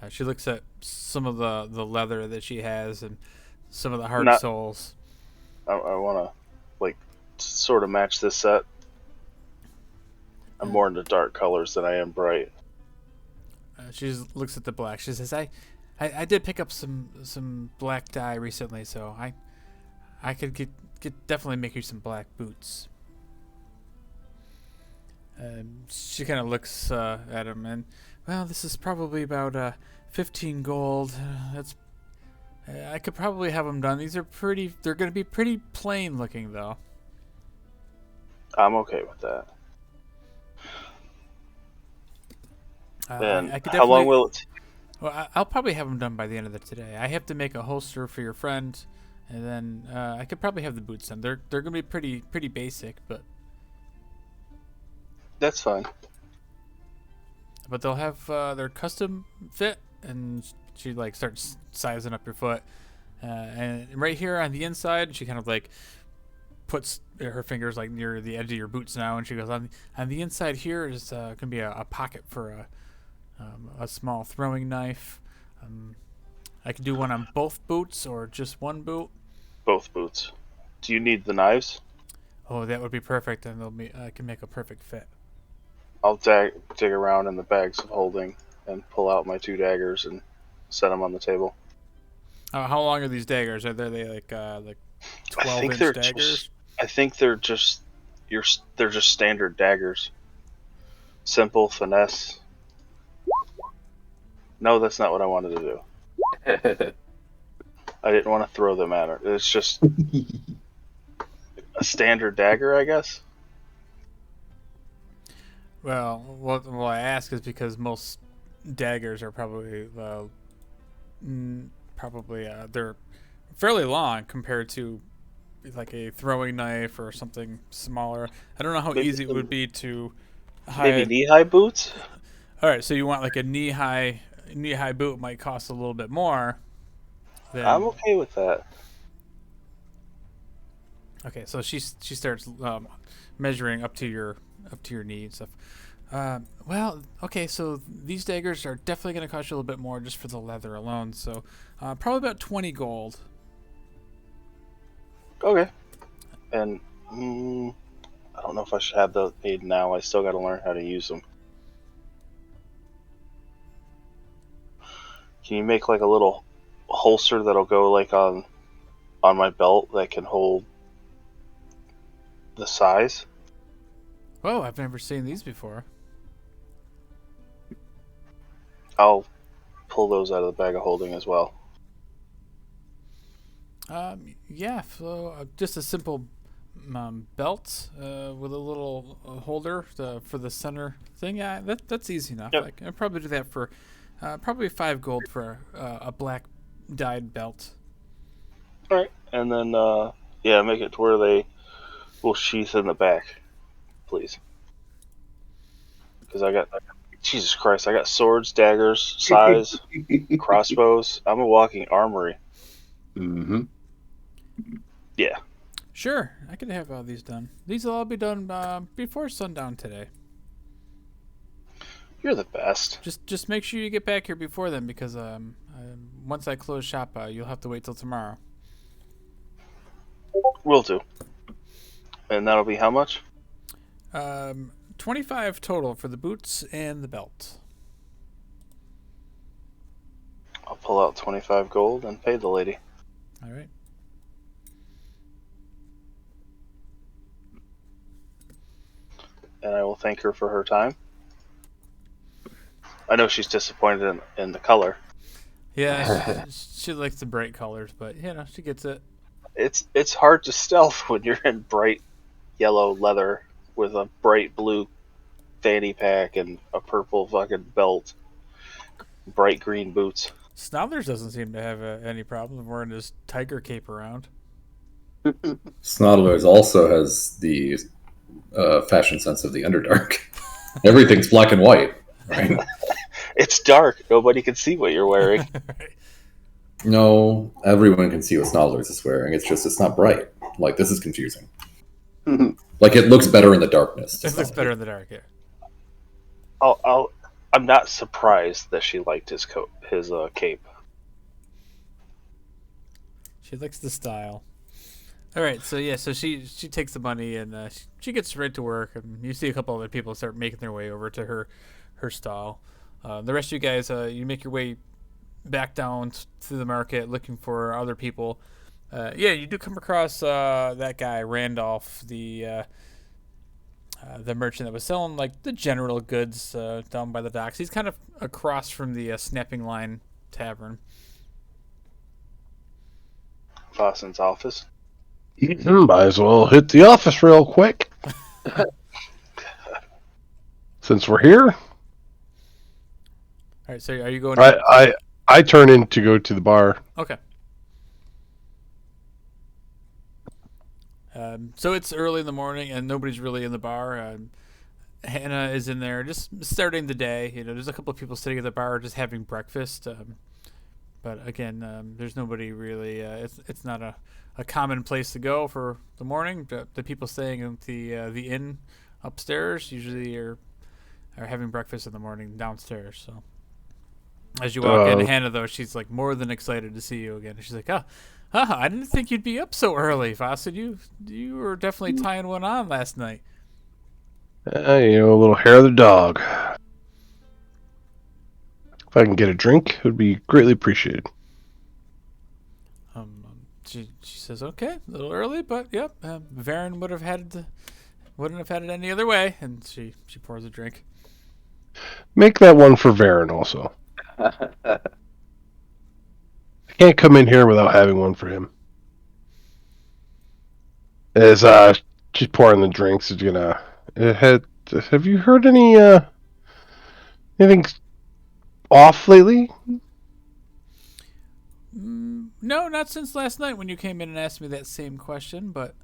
she looks at some of the leather that she has and some of the hard soles. I want to, like, sort of match this set. I'm more into dark colors than I am bright. She looks at the black. She says, I did pick up some black dye recently, so I could get definitely make you some black boots. She kind of looks at him, and well, this is probably about 15 gold. That's I could probably have them done. These are pretty. They're going to be pretty plain looking, though. I'm okay with that. I could how long will it? Well, I'll probably have them done by the end of today. I have to make a holster for your friend, and then I could probably have the boots done. They're going to be pretty basic, but That's fine. but they'll have their custom fit, and she like starts sizing up your foot, and right here on the inside, she kind of like puts her fingers like near the edge of your boots now, and she goes on the inside here is going to be a pocket for a small throwing knife. I could do one on both boots or just one boot. Both boots. Do you need the knives? Oh, that would be perfect, and I can make a perfect fit. I'll dig around in the bags of holding and pull out my 2 daggers and set them on the table. How long are these daggers? Are they like 12-inch daggers? I think they're just standard daggers. Simple finesse. No, that's not what I wanted to do. I didn't want to throw them at her. It's just a standard dagger, I guess. Well, what I ask is because most daggers are probably they're fairly long compared to like a throwing knife or something smaller. I don't know how easy it would be to hide. Maybe knee-high boots? All right, so you want like a knee-high boot might cost a little bit more. I'm okay with that. Okay, so she starts measuring up to your knee and stuff. Well, okay, so these daggers are definitely going to cost you a little bit more just for the leather alone. So probably about 20 gold. Okay. And I don't know if I should have the aid now. I still got to learn how to use them. Can you make like a little holster that'll go like on my belt that can hold the size? Whoa, I've never seen these before. I'll pull those out of the bag of holding as well. Yeah, so just a simple belt with a little holder for the center thing. Yeah, that's easy enough. Yep. I can probably do that for probably 5 gold for a black dyed belt. All right, and then yeah, make it to where they will sheath in the back, please. Because I got Jesus Christ, I got swords, daggers, sais, crossbows. I'm a walking armory. Mm-hmm. Yeah. Sure, I could have all these done. These will all be done before sundown today. You're the best. Just make sure you get back here before then, because once I close shop, you'll have to wait till tomorrow. Will do. And that'll be how much? 25 total for the boots and the belt. I'll pull out 25 gold and pay the lady. All right. And I will thank her for her time. I know she's disappointed in the color. Yeah, she likes the bright colors, but she gets it. It's hard to stealth when you're in bright yellow leather with a bright blue fanny pack and a purple fucking belt, bright green boots. Snodlers doesn't seem to have any problem wearing his tiger cape around. Snodlers also has the fashion sense of the Underdark. Everything's black and white, right? It's dark. Nobody can see what you're wearing. Right. No, everyone can see what Snodlers is wearing. It's not bright. Like, this is confusing. Like, it looks better in the darkness. It looks better in the dark, yeah. I'm not surprised that she liked his coat, his cape. She likes the style. All right, so she takes the money and she gets right to work, and you see a couple other people start making their way over to her stall. The rest of you guys, you make your way back down through the market looking for other people. You do come across that guy Randolph, the merchant that was selling like the general goods down by the docks. He's kind of across from the Snapping Line Tavern. Fawson's office. Might as well hit the office real quick. Since we're here. All right, so are you going? I turn in to go to the bar. Okay. So it's early in the morning and nobody's really in the bar. Hannah is in there just starting the day. There's a couple of people sitting at the bar just having breakfast. But again, there's nobody really. It's not a common place to go for the morning. The people staying at the inn upstairs usually are having breakfast in the morning downstairs. So as you walk in, Hannah, though, she's like more than excited to see you again. She's like, I didn't think you'd be up so early, Fawcett. You were definitely tying one on last night. A little hair of the dog. If I can get a drink, it would be greatly appreciated. She says, okay, a little early, but yep, Varen wouldn't have had it any other way, and she pours a drink. Make that one for Varen also. I can't come in here without having one for him. As she's pouring the drinks, she's gonna. Have you heard anything off lately? No, not since last night when you came in and asked me that same question, but...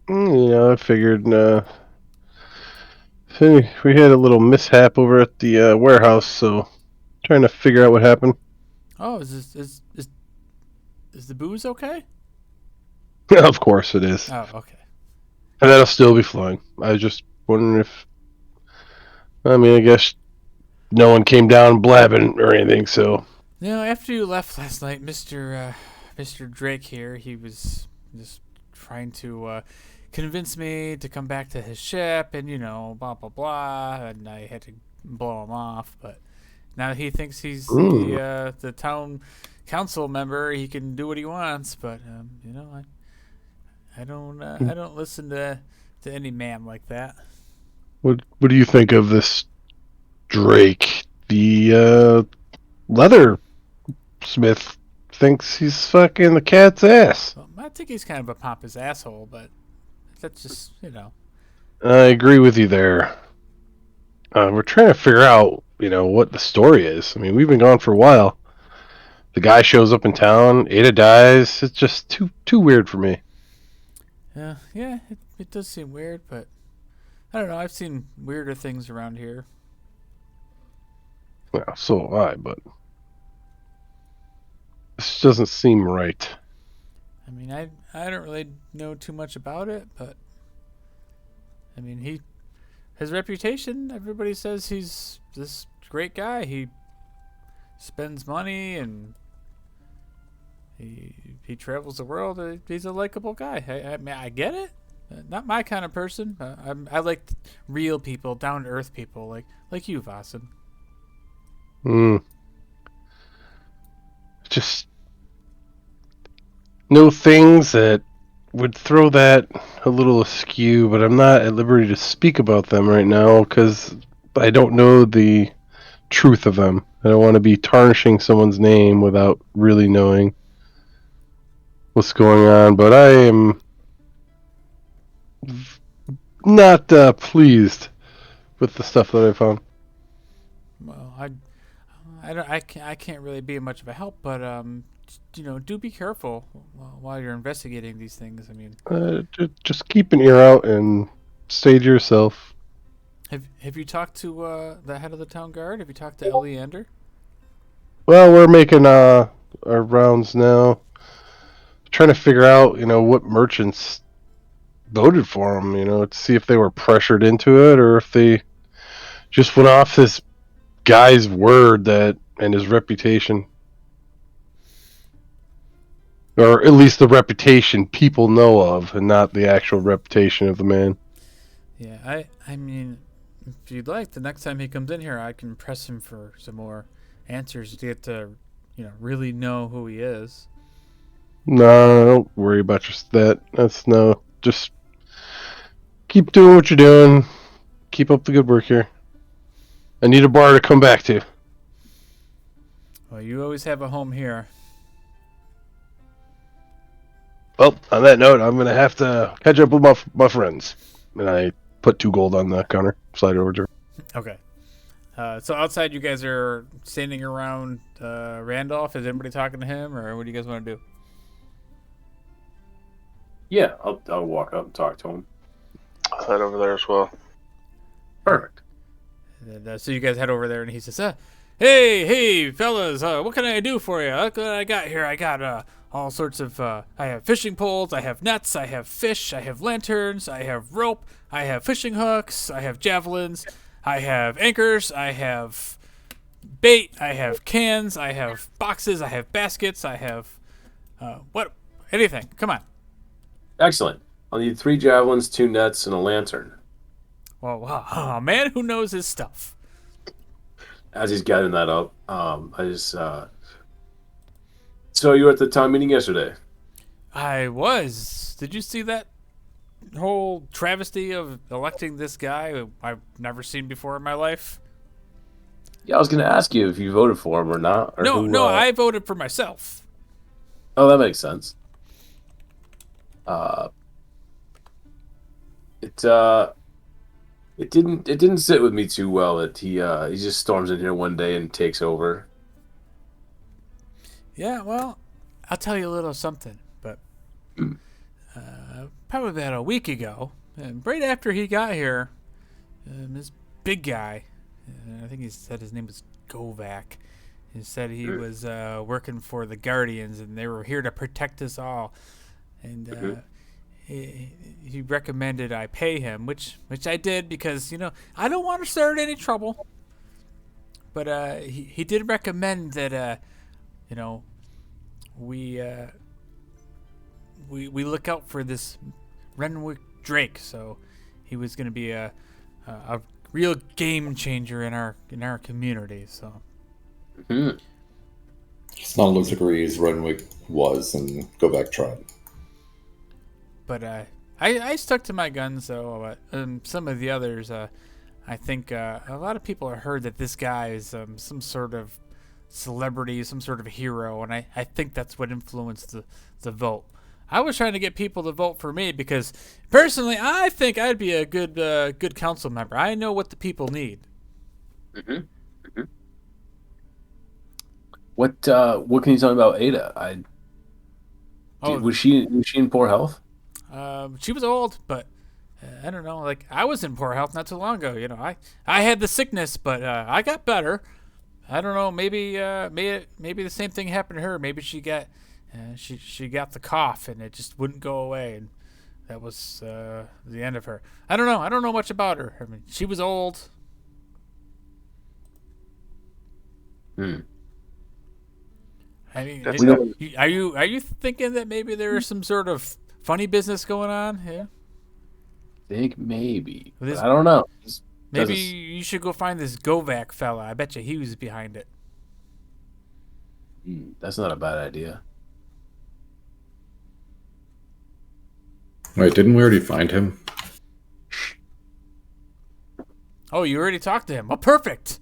I figured we had a little mishap over at the warehouse, so trying to figure out what happened. Oh, is the booze okay? Of course it is. Oh, okay. And that'll still be flowing. I was just wondering if... I guess no one came down blabbing or anything, so... After you left last night, Mr. Drake here, he was just trying to convince me to come back to his ship and, blah, blah, blah, and I had to blow him off, but now he thinks he's the town council member. He can do what he wants, but, I don't listen to any man like that. What do you think of this Drake, the leather smith thinks he's fucking the cat's ass. Well, I think he's kind of a pompous asshole, but that's just, I agree with you there. We're trying to figure out, what the story is. I mean, we've been gone for a while. The guy shows up in town, Ada dies. It's just too weird for me. Yeah, it does seem weird, but I don't know. I've seen weirder things around here. Well, so have I, but this doesn't seem right. I mean, I don't really know too much about it, but I mean, his reputation, everybody says he's this great guy. He spends money and he travels the world. He's a likable guy. I mean, I get it. Not my kind of person. I like real people, down to earth people, like you, Vasen. Just know things that would throw that a little askew, but I'm not at liberty to speak about them right now because I don't know the truth of them. I don't want to be tarnishing someone's name without really knowing what's going on, but I am not pleased with the stuff that I found. Well, I can't really be much of a help, but do be careful while you're investigating these things. I mean, just keep an ear out and stay to yourself. Have you talked to the head of the town guard? Have you talked to Eleander? Well, we're making our rounds now, trying to figure out what merchants voted for him. To see if they were pressured into it or if they just went off this guy's word and his reputation. Or at least the reputation people know of, and not the actual reputation of the man. Yeah, I mean, if you'd like, the next time he comes in here, I can press him for some more answers to get to, really know who he is. No, don't worry about that. Just keep doing what you're doing. Keep up the good work here. I need a bar to come back to. Well, you always have a home here. Well, on that note, I'm going to have to catch up with my friends. And I put 2 gold on the counter. Slide it over to her. Okay. So outside, you guys are standing around Randolph. Is anybody talking to him, or what do you guys want to do? Yeah, I'll walk up and talk to him. I'll head over there as well. Perfect. And, so you guys head over there, and he says, hey, fellas, what can I do for you? Look what I got here. I got all sorts of, I have fishing poles, I have nets, I have fish, I have lanterns, I have rope, I have fishing hooks, I have javelins, I have anchors, I have bait, I have cans, I have boxes, I have baskets, I have, anything. Come on. Excellent. I'll need 3 javelins, 2 nets, and a lantern. Well, wow, a man who knows his stuff. As he's gathering that up, so you were at the town meeting yesterday? I was. Did you see that whole travesty of electing this guy who I've never seen before in my life? Yeah, I was going to ask you if you voted for him or not. Or No, I voted for myself. Oh, that makes sense. It didn't sit with me too well that he just storms in here one day and takes over. Yeah, well, I'll tell you a little something, but probably about a week ago, and right after he got here, this big guy, I think he said his name was Govac, he said he was working for the Guardians, and they were here to protect us all, and he recommended I pay him, which I did because, I don't want to start any trouble, but he did recommend that, we look out for this Renwick Drake. So he was going to be a real game changer in our community. So Snodlers agrees Renwick was, and go back tried. But I stuck to my guns though. Some of the others, I think a lot of people have heard that this guy is some sort of celebrity, some sort of hero, and I think that's what influenced the vote. I was trying to get people to vote for me because, personally, I think I'd be a good council member. I know what the people need. Mm-hmm. Mm-hmm. What can you tell me about Ada? Was she in poor health? She was old, but I don't know. Like, I was in poor health not too long ago. You know, I had the sickness, but I got better. I don't know. Maybe the same thing happened to her. Maybe she got she got the cough and it just wouldn't go away, and that was the end of her. I don't know. I don't know much about her. I mean, she was old. Hmm. I mean, That's are you thinking that maybe there is some sort of funny business going on? Yeah. I think maybe. This- But I don't know. Maybe you should go find this Govak fella. I bet you he was behind it. That's not a bad idea. Wait, didn't we already find him? Oh, you already talked to him. Oh, perfect.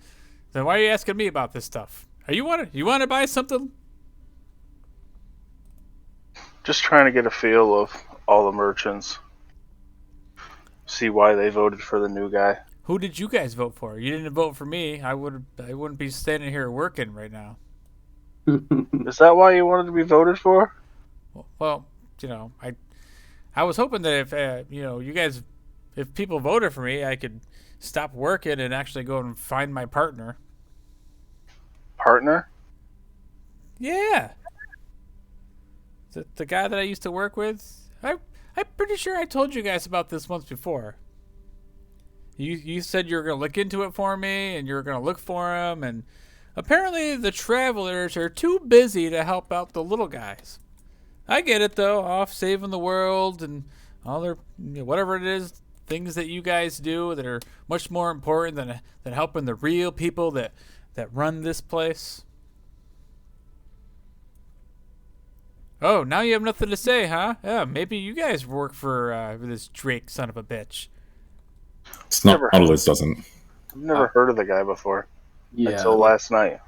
Then why are you asking me about this stuff? You want to buy something? Just trying to get a feel of all the merchants. See why they voted for the new guy. Who did you guys vote for? You didn't vote for me. I wouldn't be standing here working right now. Is that why you wanted to be voted for? Well, you know, I was hoping that if you guys, if people voted for me, I could stop working and actually go and find my partner. Partner? Yeah. The guy that I used to work with. I'm pretty sure I told you guys about this once before. You said you were going to look into it for me, and you were going to look for him, and apparently the travelers are too busy to help out the little guys. I get it, though, off saving the world and all their, whatever it is, things that you guys do that are much more important than helping the real people that run this place. Oh, now you have nothing to say, huh? Yeah, maybe you guys work for this Drake son of a bitch. It's not Nautilus doesn't. I've never heard of the guy before. Yeah, until last night.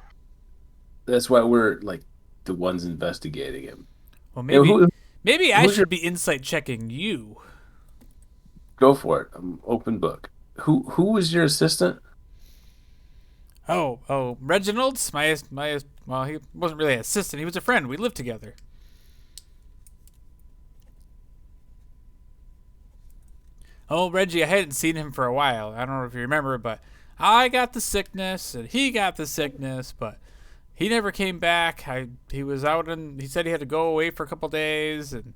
That's why we're like the ones investigating him. Well, maybe I should be insight checking you. Go for it. I'm open book. Who was your assistant? Oh, Reginald's well, he wasn't really an assistant. He was a friend. We lived together. Oh, Reggie, I hadn't seen him for a while. I don't know if you remember, but I got the sickness and he got the sickness, but he never came back. He was out and he said he had to go away for a couple days, and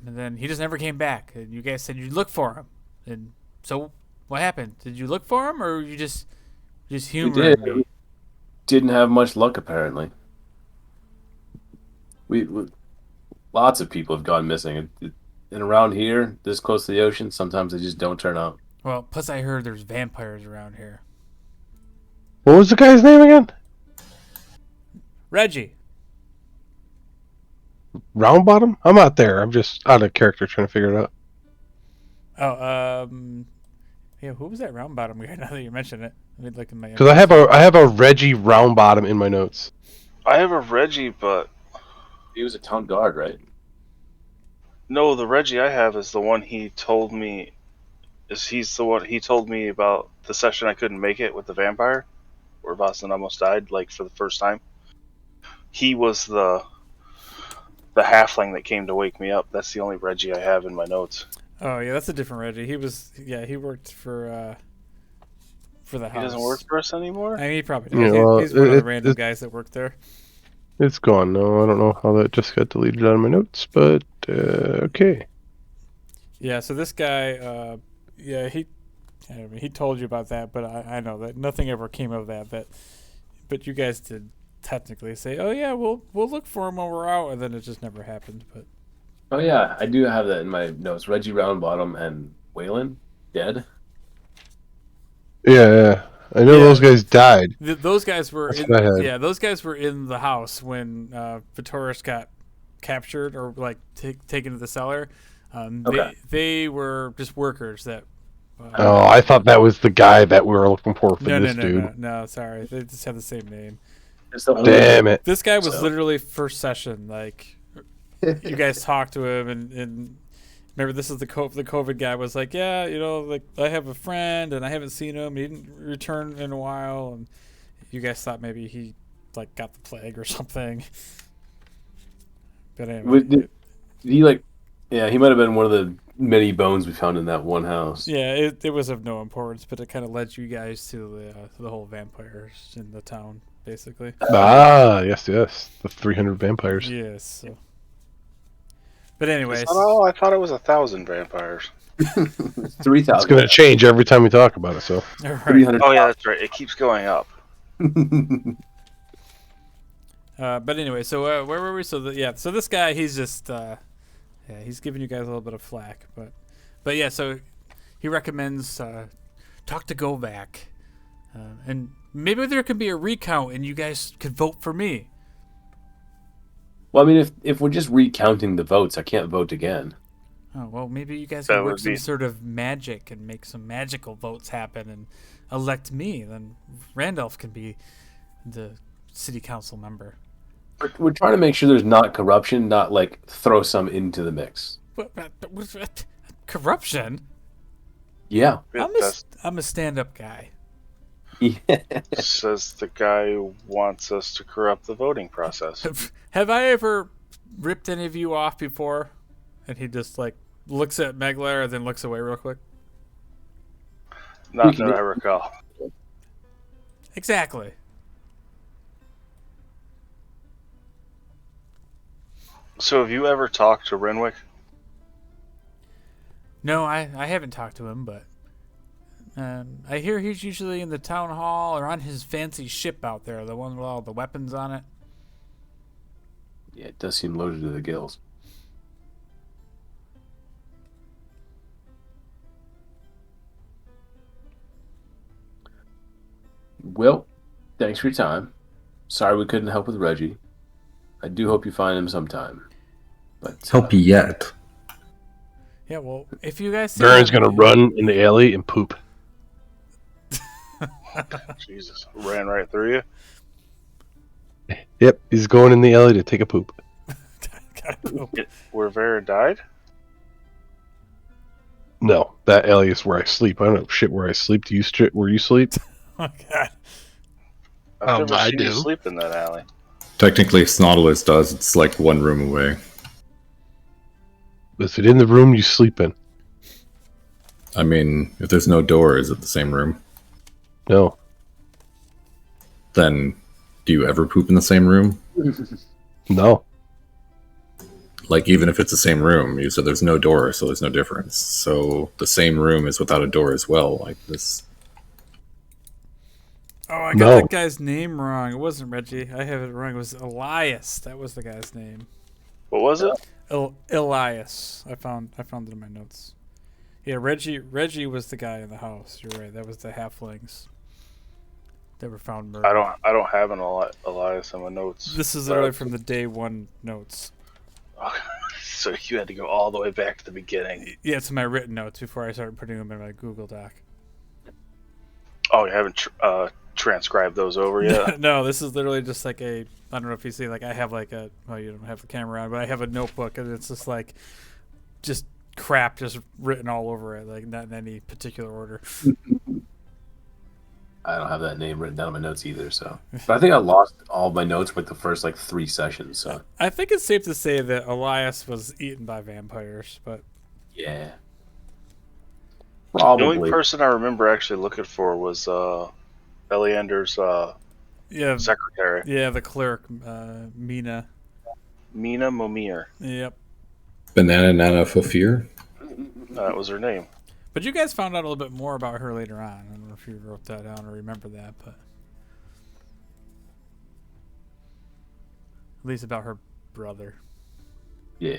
then he just never came back. And you guys said you'd look for him. And so what happened? Did you look for him, or you just humored me? We didn't have much luck, apparently. We lots of people have gone missing. And around here, this close to the ocean, sometimes they just don't turn up. Well, plus I heard there's vampires around here. What was the guy's name again? Reggie. Round Bottom? I'm not there. I'm just out of character trying to figure it out. Oh, yeah, who was that round bottom guy? Now that you mention it, let me look in my. Because I have a Reggie Round Bottom in my notes. I have a Reggie, but He was a town guard, right? no, the Reggie I have is the one he told me. He's the one he told me about the session I couldn't make it with the vampire, where Boston almost died, like for the first time. He was the halfling that came to wake me up. That's the only Reggie I have in my notes. Oh yeah, that's a different Reggie. He worked for the house. He doesn't work for us anymore? I mean, he probably does. Yeah, well, he's one of the random guys that worked there. It's gone now. I don't know how that just got deleted out of my notes, but okay. Yeah, so this guy, he told you about that, but I know that nothing ever came of that. But you guys did technically say, oh yeah, we'll look for him when we're out, and then it just never happened. But Oh yeah, I do have that in my notes. Reggie Roundbottom and Waylon dead. Yeah. I know those guys died. Those guys were That's what I had. those guys were in the house when Vitoris got captured or like taken to the cellar. Okay. They were just workers that Oh, I thought that was the guy that we were looking for this dude. No, sorry. They just have the same name. Damn it. This guy was literally first session. Like, you guys talked to him, and remember, this is the COVID guy was like, yeah, like, I have a friend, and I haven't seen him. He didn't return in a while, and you guys thought maybe he, like, got the plague or something. But anyway. Did he, like... Yeah, he might have been one of the many bones we found in that one house. Yeah, it was of no importance, but it kind of led you guys to the whole vampires in the town, basically. Yes. The 300 vampires. Yes. So. But anyways. Oh, I thought it was 1,000 vampires. 3,000. It's going to change every time we talk about it, so. Right. Oh, yeah, that's right. It keeps going up. But anyway, so where were we? So this guy, he's just... he's giving you guys a little bit of flack, but yeah. So he recommends talk to Govac, and maybe there could be a recount, and you guys could vote for me. Well, I mean, if we're just recounting the votes, I can't vote again. Oh well, maybe you guys can work some sort of magic and make some magical votes happen and elect me. Then Randolph can be the city council member. We're trying to make sure there's not corruption, not like throw some into the mix. What? Corruption? Yeah. I'm a stand-up guy. Yeah. Says the guy who wants us to corrupt the voting process. Have I ever ripped any of you off before? And he just like looks at Megler and then looks away real quick. Not that I recall. Exactly. So have you ever talked to Renwick? No, I haven't talked to him, but I hear he's usually in the town hall or on his fancy ship out there, the one with all the weapons on it. Yeah, it does seem loaded to the gills. Well, thanks for your time. Sorry we couldn't help with Reggie. I do hope you find him sometime. But help you yet. Yeah, well, if you guys... Baron's going to run in the alley and poop. Jesus. Ran right through you? Yep, he's going in the alley to take a poop. Where Vera died? No, that alley is where I sleep. I don't know shit where I sleep. Do you where you sleep? Oh, God. I've never seen you sleep in that alley. Technically, Snodlers does. It's like one room away. Is it in the room you sleep in? I mean, if there's no door, is it the same room? No. Then, do you ever poop in the same room? No. Like, even if it's the same room, you said there's no door, so there's no difference. So, the same room is without a door as well, like this. Oh, I got that guy's name wrong. It wasn't Reggie. I have it wrong. It was Elias. That was the guy's name. What was it? Elias. I found it in my notes. Yeah, Reggie was the guy in the house. You're right. That was the halflings that were found murdered. I don't have an Elias in my notes. This is literally from the day one notes. Okay. So you had to go all the way back to the beginning. Yeah, it's in my written notes before I started putting them in my Google Doc. Oh, you haven't transcribed those over yet? No, this is literally just like I don't know if you see, like I have like you don't have the camera on, but I have a notebook and it's just like just crap just written all over it, like not in any particular order. I don't have that name written down in my notes either, so. But I think I lost all my notes with the first like 3 sessions, so. I think it's safe to say that Elias was eaten by vampires, but yeah. Probably. The only person I remember actually looking for was Eliander's secretary. Yeah, the clerk, Mina. Mina Momir. Yep. Banana Nana Fafir? That was her name. But you guys found out a little bit more about her later on. I don't know if you wrote that down or remember that, but at least about her brother. Yeah.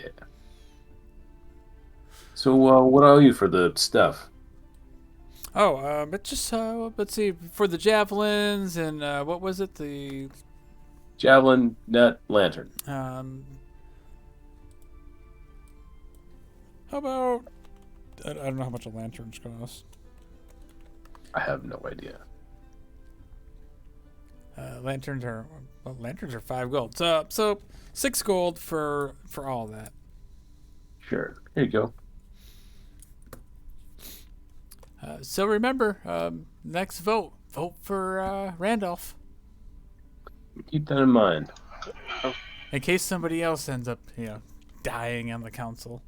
So what are you for the stuff? Oh, but just let's see, for the javelins and what was it? The javelin, net, lantern. How about I don't know how much a lantern's cost. I have no idea. Lanterns are 5 gold. So 6 gold for all that. Sure. Here you go. So remember, next vote for Randolph. Keep that in mind. In case somebody else ends up, dying on the council.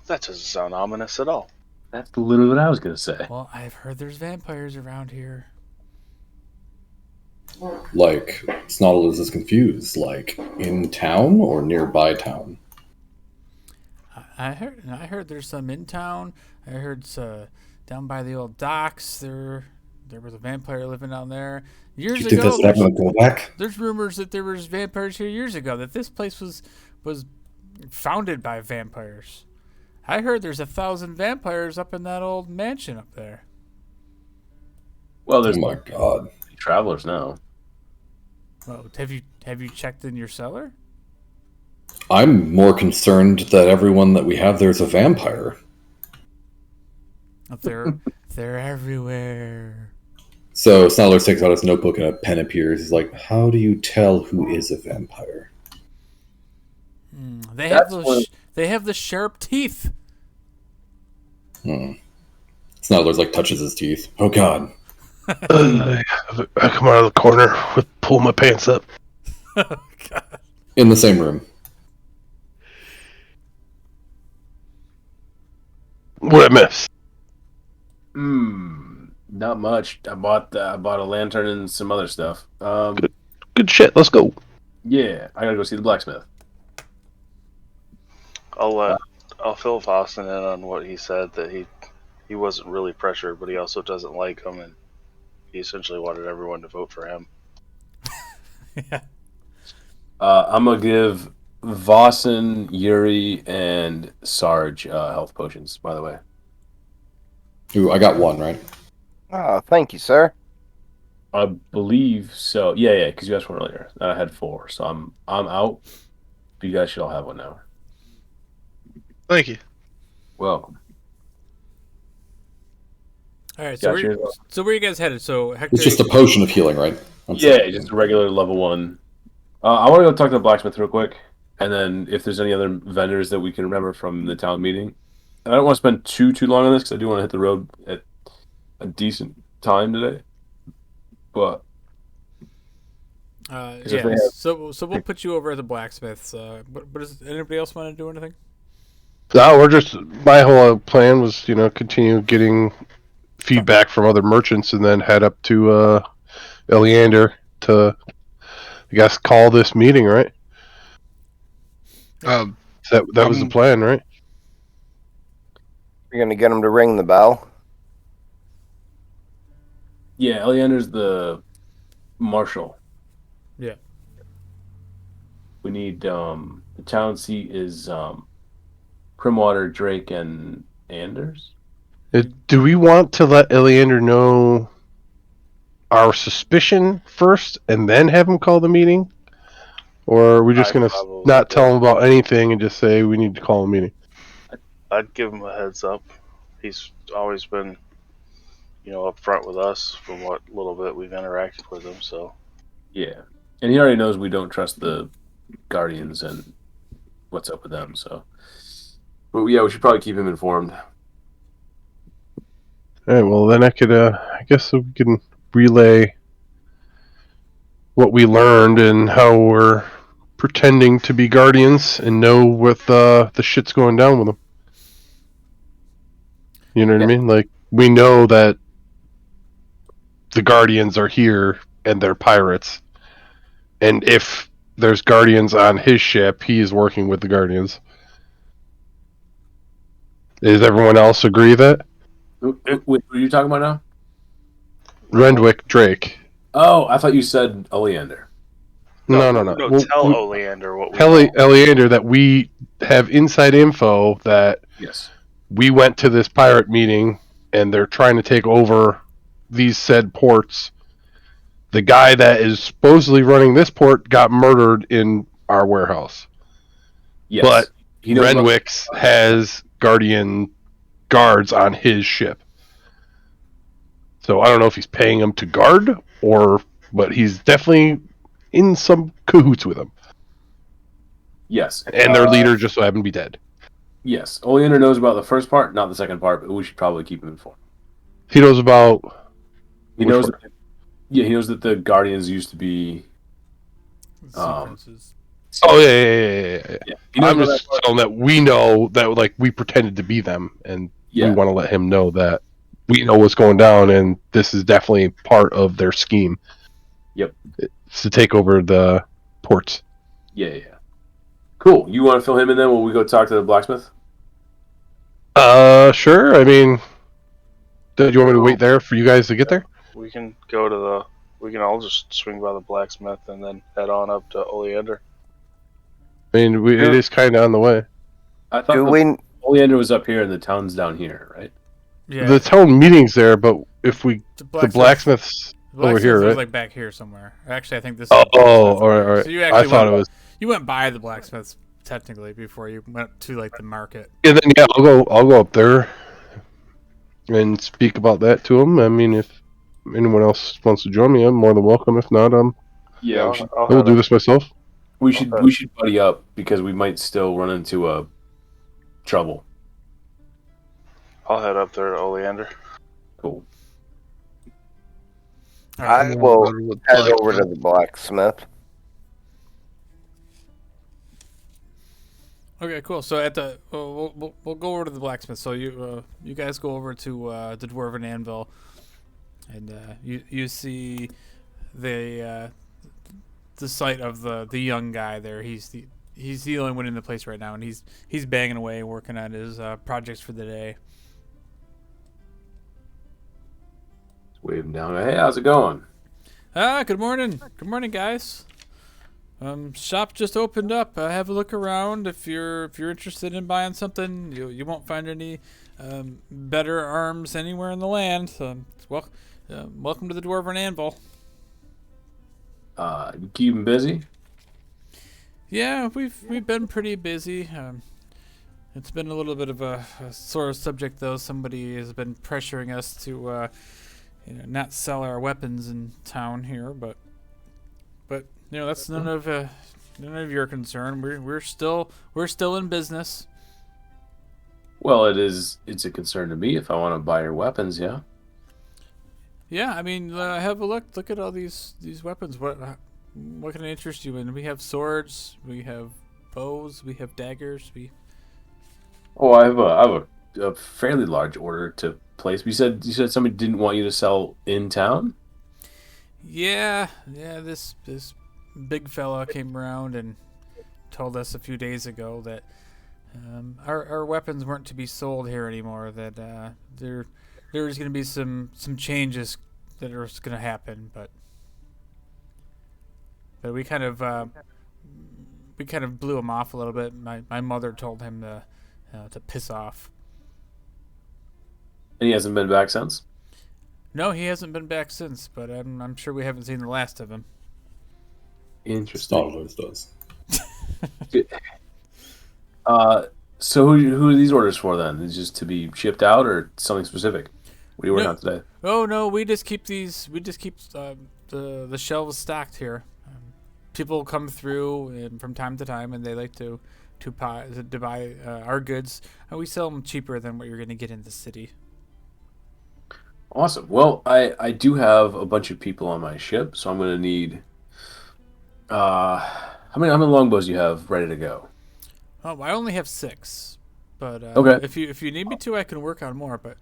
That doesn't sound ominous at all. That's literally what I was gonna say. Well, I've heard there's vampires around here. Like, Snoddles is confused. Like, in town or nearby town? I heard there's some in town. I heard down by the old docks. There was a vampire living down there years Do you think ago. that's never gonna go back? There's rumors that there was vampires here years ago. That this place was founded by vampires. I heard there's 1,000 vampires up in that old mansion up there. Well, there's Oh my god. travelers now. Well, have you checked in your cellar? I'm more concerned that everyone that we have there is a vampire. They're everywhere. So Snoddles takes out his notebook and a pen appears. He's like, how do you tell who is a vampire? They have the sharp teeth. Snoddles like touches his teeth. Oh god. I come out of the corner, pull my pants up. Oh, God. In the same room. What I miss? Not much. I bought a lantern and some other stuff. Good shit. Let's go. Yeah, I gotta go see the blacksmith. I'll fill Faustin in on what he said, that he wasn't really pressured, but he also doesn't like him, and he essentially wanted everyone to vote for him. Yeah. I'm gonna give Vossen, Yuri, and Sarge health potions. By the way. Ooh, I got one, right? Oh, thank you, sir. I believe so. Yeah, because you asked one earlier. I had 4, so I'm out. But you guys should all have one now. Thank you. Welcome. All right. So where you guys headed? So Hector. It's just a potion of healing, right? Just a regular level 1. I want to go talk to the blacksmith real quick, and then if there's any other vendors that we can remember from the town meeting. And I don't want to spend too long on this because I do want to hit the road at a decent time today. But so we'll put you over at the blacksmith's. But does anybody else want to do anything? No, my whole plan was, continue getting feedback from other merchants and then head up to Eleander to, I guess, call this meeting, right? That was the plan, right? You're gonna get him to ring the bell. yeah, Eleander's the marshal. Yeah. We need the town seat is Primwater, Drake, and Anders. Do we want to let Eleander know our suspicion first and then have him call the meeting? Or are we just going to not tell him about anything and just say we need to call a meeting? I'd give him a heads up. He's always been, up front with us from what little bit we've interacted with him, so. Yeah. And he already knows we don't trust the Guardians and what's up with them, so. But yeah, we should probably keep him informed. Alright, well then I guess we can relay what we learned and how we're pretending to be Guardians and know what the shit's going down with them. You know what I mean? Like, we know that the Guardians are here and they're pirates. And if there's Guardians on his ship, he is working with the Guardians. Does everyone else agree that? Wait, what are you talking about now? Renwick Drake. Oh, I thought you said Oleander. No. Tell Oleander what we Tell Eleander that we have inside info that we went to this pirate meeting and they're trying to take over these said ports. The guy that is supposedly running this port got murdered in our warehouse. Yes. But Renwick's has Guardian guards on his ship. So I don't know if he's paying them to guard but he's definitely in some cahoots with them. Yes. And their leader just so happened to be dead. Yes. Oleander knows about the first part, not the second part, but we should probably keep him informed. He knows about. He knows that the Guardians used to be. Sequences. Oh yeah. I'm about just telling that we know that we pretended to be them, and we want to let him know that we know what's going down, and this is definitely part of their scheme. Yep. It's to take over the ports. Yeah. Cool. You want to fill him in then while we go talk to the blacksmith? Sure. I mean, do you want me to wait there for you guys to get there? We can go to the. We can all just swing by the blacksmith and then head on up to Oleander. I mean, it is kind of on the way. I thought Oleander was up here and the town's down here, right? Yeah. The town meeting's there, but if we the blacksmith's over here, right? Like back here somewhere. Actually, I think this. All right. So you actually I thought it was. You went by the blacksmith's technically before you went to like the market. Yeah, then I'll go up there and speak about that to him. I mean, if anyone else wants to join me, I'm more than welcome. If not, I will do this myself. We should buddy up because we might still run into trouble. I'll head up there to Oleander. Cool. I will head over to the blacksmith. Okay, cool. So at the we'll go over to the blacksmith. So you guys go over to the Dwarven Anvil, and you see the sight of the young guy there. He's the only one in the place right now, and he's banging away, working on his projects for the day. Wave him down. Hey, how's it going? Good morning. Good morning, guys. Shop just opened up. Have a look around. If you're interested in buying something, you won't find any better arms anywhere in the land. Welcome to the Dwarven Anvil. You keep him busy? Yeah, we've been pretty busy. It's been a little bit of a sore subject, though. Somebody has been pressuring us to not sell our weapons in town here, but that's none of your concern. We're still in business. Well, it's a concern to me if I want to buy your weapons. Yeah. Yeah, I mean, have a look. Look at all these weapons. What can interest you in? We have swords. We have bows. We have daggers. I have a fairly large order to place. You said somebody didn't want you to sell in town. Yeah. This big fella came around and told us a few days ago that our weapons weren't to be sold here anymore. That there's going to be some changes that are going to happen, but we kind of blew him off a little bit. My mother told him to piss off. And he hasn't been back since? No, he hasn't been back since, but I'm sure we haven't seen the last of him. Interesting. Always does. So who are these orders for then? Is it just to be shipped out or something specific? What are you working on today? Oh no, we just keep these. We just keep the shelves stocked here. People come through from time to time, and they like to buy our goods, and we sell them cheaper than what you're going to get in the city. Awesome. Well, I do have a bunch of people on my ship, so I'm going to need. How many longbows do you have ready to go? Oh, I only have 6, but okay. If you need me to, I can work on more. But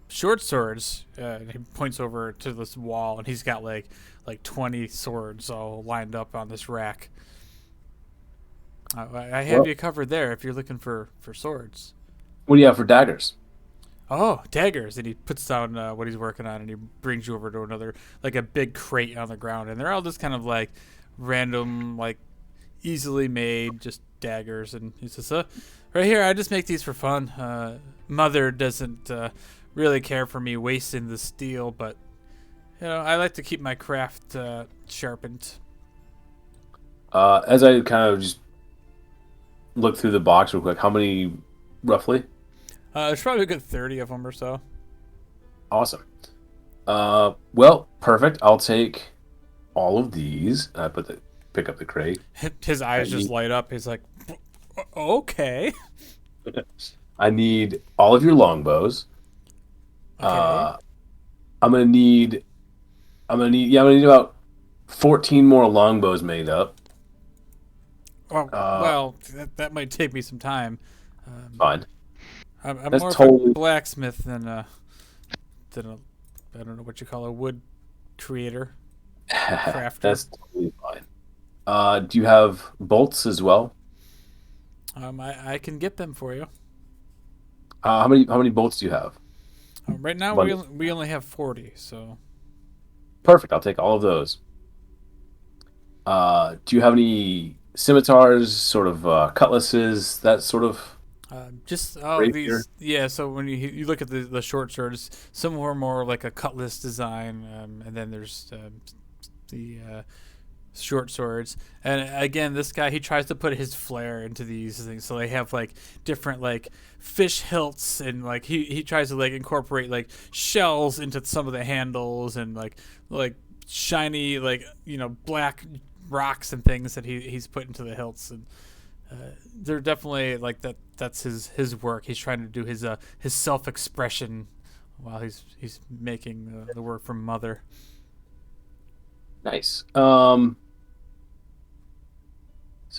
short swords. He points over to this wall, and he's got like 20 swords all lined up on this rack. I have you covered there if you're looking for swords. What do you have for daggers? Oh, daggers. And he puts down what he's working on, and he brings you over to another, like a big crate on the ground. And they're all just kind of like random, like easily made, just daggers. And he says, right here, I just make these for fun. Mother doesn't really care for me wasting the steel, but, I like to keep my craft sharpened. As I kind of just look through the box real quick, how many roughly? There's probably a good 30 of them or so. Awesome. Well, perfect. I'll take all of these. I pick up the crate. His eyes just light up. He's like, okay. I need all of your longbows. Okay. I'm gonna need about 14 more longbows made up. Well, that might take me some time. Fine. I'm That's more totally... of a blacksmith than a I don't know what you call a wood creator, crafter. That's totally fine. Do you have bolts as well? I can get them for you. How many bolts do you have? Right now we only have 40, so. Perfect. I'll take all of those. Do you have any scimitars, sort of cutlasses, that sort of? These. Yeah. So when you look at the short swords, some are more like a cutlass design, and then there's the short swords. And again, this guy, he tries to put his flair into these things, so they have like different like fish hilts, and like he tries to like incorporate like shells into some of the handles, and like shiny like black rocks and things that he's put into the hilts. And they're definitely like that's his work. He's trying to do his self-expression while he's making the work from Mother. Nice. So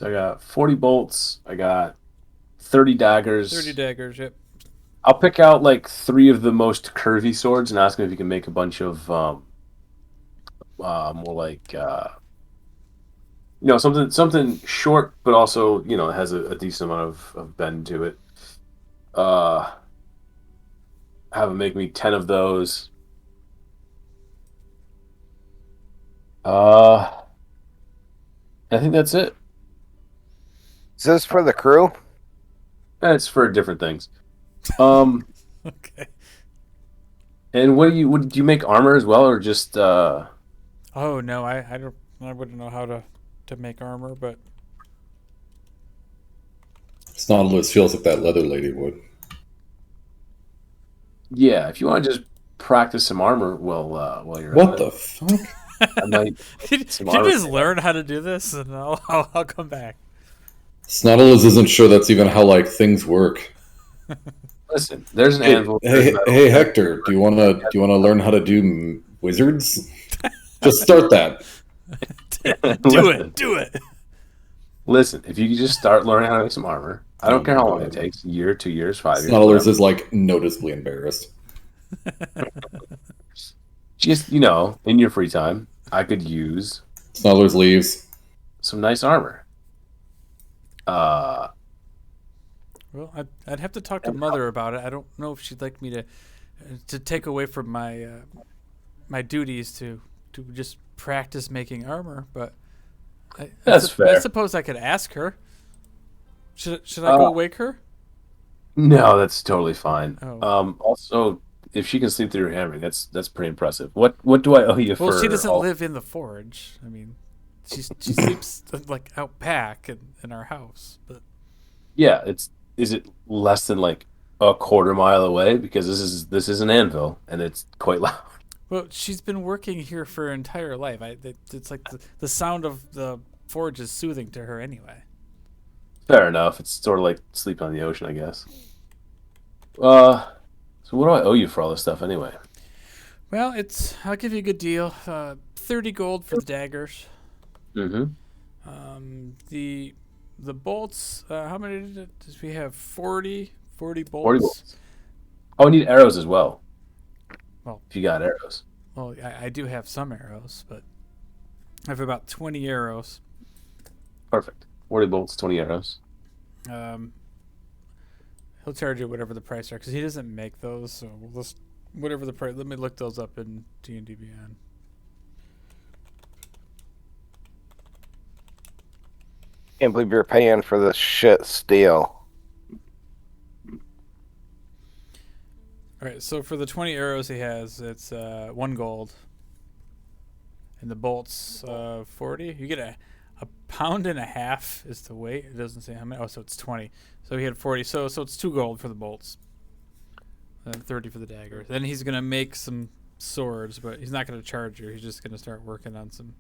I got 40 bolts. I got 30 daggers. 30 daggers, yep. I'll pick out like 3 of the most curvy swords and ask him if he can make a bunch of more like something short, but also has a decent amount of bend to it. Have him make me 10 of those. I think that's it. Is this for the crew? It's for different things. Okay. And what do you make armor as well, or just? Oh no, I wouldn't know how to make armor, but Snodless feels like that leather lady would. Yeah, if you want to just practice some armor while you're what the fuck? I might can you just learn how to do this, and I'll come back. Snodless isn't sure that's even how like things work. Listen, there's an anvil. Hey, Hector, do you wanna learn how to do wizards? Just start that. Do it. Listen, if you could just start learning how to make some armor, I don't care how long it takes, a year, 2 years, 5 years. Snodless is like noticeably embarrassed. Just in your free time, I could use Snodless leaves some nice armor. Well, I'd have to talk to Mother about it. I don't know if she'd like me to take away from my my duties to just practice making armor, but that's fair. I suppose I could ask her. Should I go wake her? No, that's totally fine. Oh. Also, if she can sleep through her hammering, that's pretty impressive. What do I owe you for? Well, she doesn't live in the forge. I mean, she sleeps like out back in our house, but yeah, is it less than like a quarter mile away? Because this is an anvil and it's quite loud. Well, she's been working here for her entire life. It's like the sound of the forge is soothing to her anyway. Fair enough. It's sort of like sleeping on the ocean, I guess. So what do I owe you for all this stuff anyway? Well, I'll give you a good deal. 30 gold for the daggers. Mm-hmm. The bolts. How many did we have? 40 bolts. 40 bolts. Oh, I need arrows as well. Well, if you got arrows. Well, I do have some arrows, but I have about 20 arrows. Perfect. 40 bolts, 20 arrows. He'll charge you whatever the price are, because he doesn't make those, so we'll just whatever the price. Let me look those up in D&D Beyond. Can't believe you're paying for this shit steel. All right, so for the 20 arrows he has, it's 1 gold, and the bolts 40. You get a pound and a half is the weight. It doesn't say how many. Oh, so it's 20. So he had 40. So it's 2 gold for the bolts, and 30 for the dagger. Then he's gonna make some swords, but he's not going to charge you. He's just going to start working on some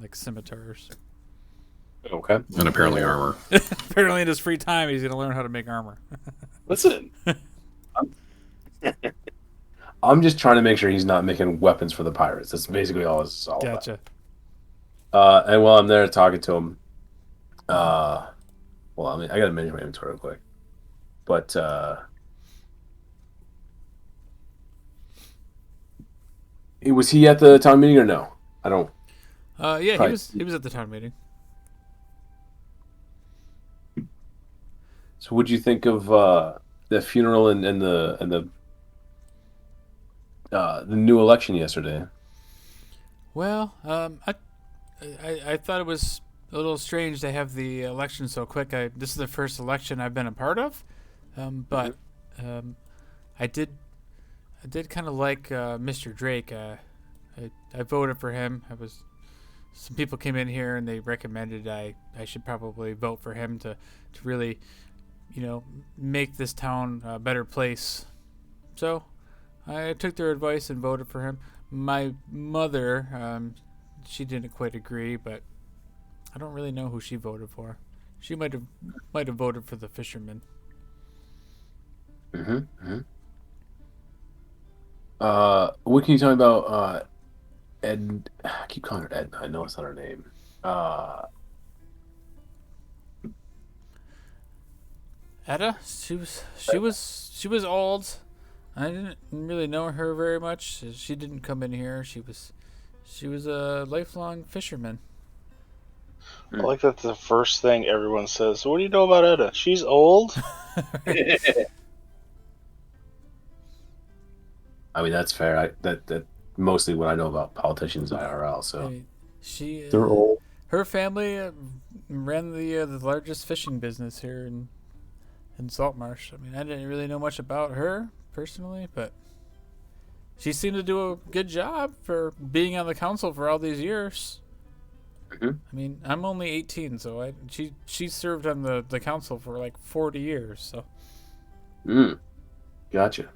like scimitars. Okay. And apparently armor. Apparently, in his free time, he's going to learn how to make armor. Listen, I'm just trying to make sure he's not making weapons for the pirates. That's basically all it's all Gotcha. about. And while I'm there talking to him, well, I mean, I got to manage my inventory real quick, but was he at the town meeting or no? I don't. Yeah, Probably. he was at the town meeting. So, what'd you think of the funeral and the new election yesterday? Well, I thought it was a little strange to have the election so quick. This is the first election I've been a part of, but I did kind of like Mr. Drake. I voted for him. Some people came in here and they recommended I should probably vote for him to really, make this town a better place. So I took their advice and voted for him. My mother, she didn't quite agree, but I don't really know who she voted for. She might have voted for the fisherman. Mm-hmm. What can you tell me about Ed? I keep calling her Edna. I know it's not her name. Etta, she was old. I didn't really know her very much. She didn't come in here. She was a lifelong fisherman. I like that the first thing everyone says. So what do you know about Edda? She's old. I mean, that's fair. That mostly what I know about politicians IRL. So I mean, they're old. Her family ran the largest fishing business here in Saltmarsh. I mean, I didn't really know much about her personally, but she seemed to do a good job for being on the council for all these years. Mm-hmm. I mean, I'm only 18, so she served on the council for like 40 years. So. Gotcha.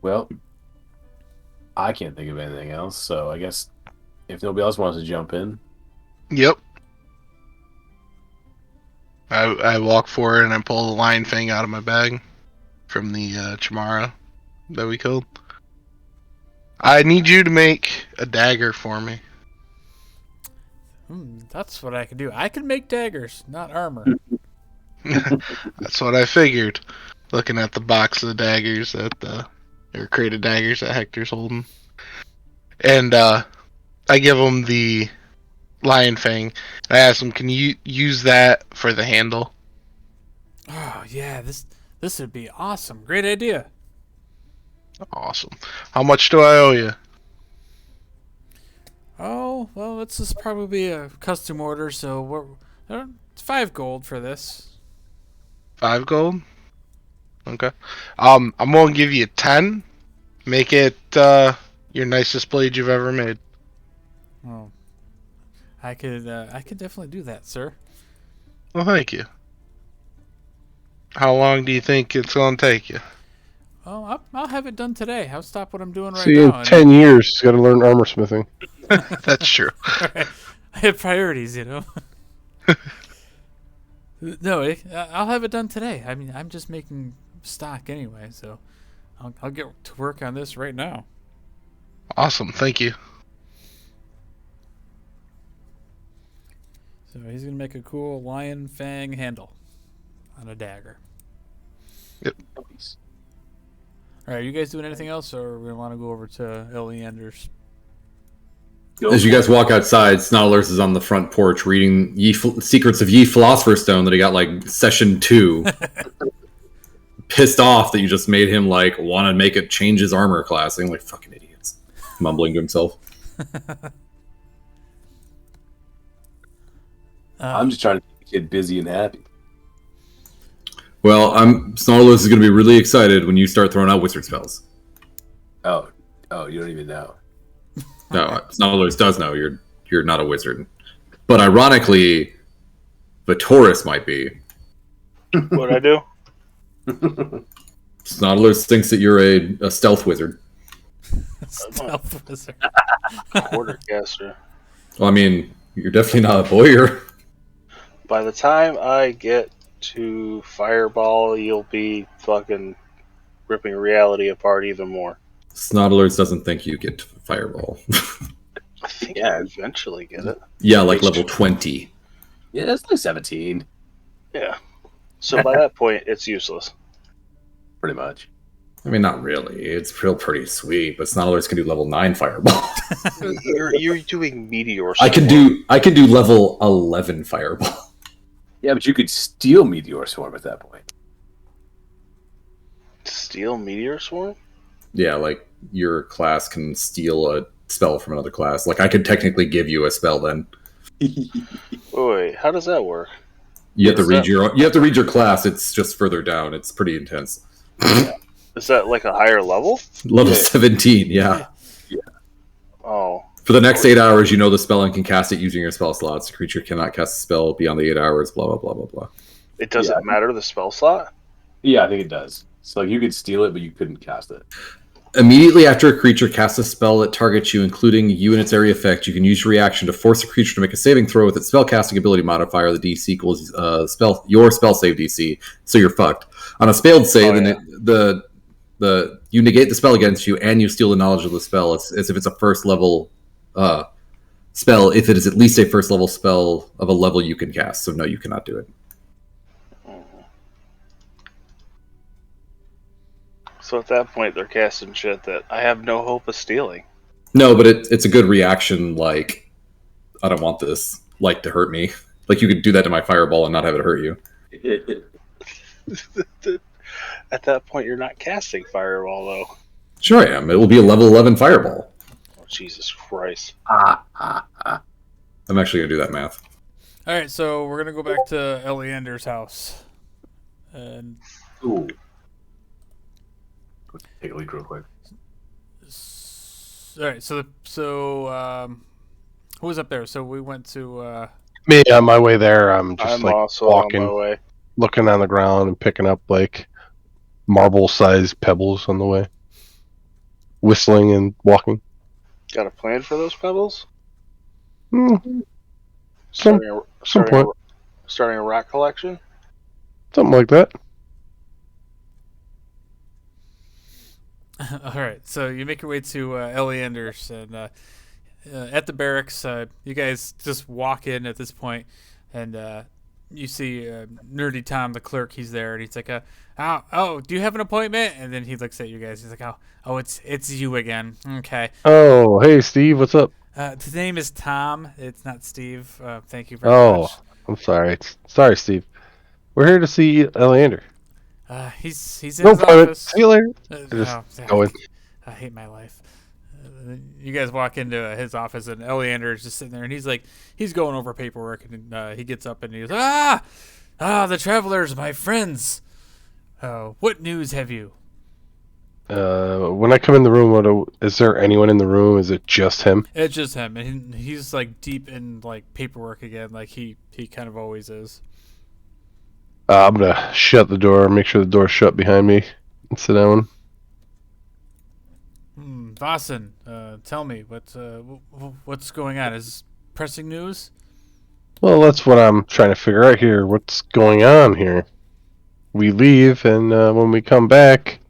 Well, I can't think of anything else, so I guess if nobody else wants to jump in. Yep. I walk forward and I pull the lion fang out of my bag from the Chamara that we killed. I need you to make a dagger for me. That's what I can do. I can make daggers, not armor. That's what I figured. Looking at the box of daggers or crate of daggers that Hector's holding. And I give him the lion fang. I ask him, can you use that for the handle? Oh, yeah, this would be awesome. Great idea. Awesome. How much do I owe you? Oh, well, this is probably a custom order, so it's 5 gold for this. 5 gold? Okay. I'm gonna give you 10. Make it your nicest blade you've ever made. Oh, I could definitely do that, sir. Well, thank you. How long do you think it's gonna take you? Oh, I'll have it done today. I'll stop what I'm doing right See, now. in 10 years, he's got to learn armor smithing. That's true. I have priorities, No, I'll have it done today. I mean, I'm just making stock anyway, so I'll get to work on this right now. Awesome, thank you. So he's gonna make a cool lion fang handle on a dagger. Yep. All right, you guys doing anything else, or we want to go over to Eleander's? As you guys walk outside, Snodlers is on the front porch reading Secrets of Ye Philosopher's Stone that he got like session 2. Pissed off that you just made him like want to make it change his armor classing, like fucking idiots. Mumbling to himself. I'm just trying to keep the kid busy and happy. Well, Snarlos is going to be really excited when you start throwing out wizard spells. Oh, you don't even know. No, Snarlos does know you're not a wizard. But ironically, Vitoris might be. What'd I do? Snarlos thinks that you're a stealth wizard. Stealth wizard. Quartercaster. Well, I mean, you're definitely not a voyeur. By the time I get to Fireball, you'll be fucking ripping reality apart even more. Snarlos doesn't think you get to Fireball. I think I eventually get it. Yeah, like level 20. Yeah, that's like 17. Yeah. So by that point, it's useless. Pretty much. I mean, not really. It's pretty sweet, but Snarlos can do level 9 Fireball. You're doing Meteor I can do level 11 Fireball. Yeah, but you could steal Meteor Swarm at that point. Steal Meteor Swarm? Yeah, like your class can steal a spell from another class. Like I could technically give you a spell then. Wait, how does that work? You have to read your class. It's just further down. It's pretty intense. Is that like a higher level? Level 17, yeah. Oh. For the next 8 hours, you know the spell and can cast it using your spell slots. The creature cannot cast a spell beyond the 8 hours, blah, blah, blah, blah, blah. It doesn't matter the spell slot? Yeah, I think it does. So like you could steal it, but you couldn't cast it. Immediately after a creature casts a spell that targets you, including you and its area effect, you can use your reaction to force a creature to make a saving throw with its spellcasting ability modifier. The DC equals your spell save DC, so you're fucked. On a failed save, you negate the spell against you, and you steal the knowledge of the spell as if it's a first level spell. If it is at least a first level spell of a level you can cast, so no, you cannot do it. So at that point, they're casting shit that I have no hope of stealing. No, but it's a good reaction. Like, I don't want this to hurt me. Like you could do that to my fireball and not have it hurt you. At that point, you're not casting Fireball, though. Sure I am. It will be a level 11 fireball. Oh, Jesus Christ. I'm actually going to do that math. All right, so we're going to go back to Eleander's house. And Ooh. Take a leak real quick. All right, so who was up there? So we went to Me on my way there. I'm just also walking, on my way. looking on the ground and picking up like marble-sized pebbles on the way, whistling and walking. Got a plan for those pebbles? Some point. Starting a rock collection? Something like that. all right, so you make your way to Eleander's, and at the barracks, you guys just walk in at this point, and you see Nerdy Tom, the clerk. He's there, and he's like, "Oh, do you have an appointment?" And then he looks at you guys. He's like, "Oh, it's you again. Okay." Oh, hey Steve, what's up? His name is Tom. It's not Steve. Thank you very much. I'm sorry. Sorry, Steve. We're here to see Eleander. He's in his office. See you later. Going. I hate my life. You guys walk into his office, and Eleander is just sitting there, and he's going over paperwork, and he gets up and he goes, the travelers, my friends. What news have you? When I come in the room, is there anyone in the room? Is it just him? It's just him, and he's like deep in like paperwork again, like he kind of always is. I'm gonna shut the door, make sure the door's shut behind me, and sit down. Vasen, tell me what's going on? Is this pressing news? Well, that's what I'm trying to figure out here. What's going on here? We leave, and when we come back,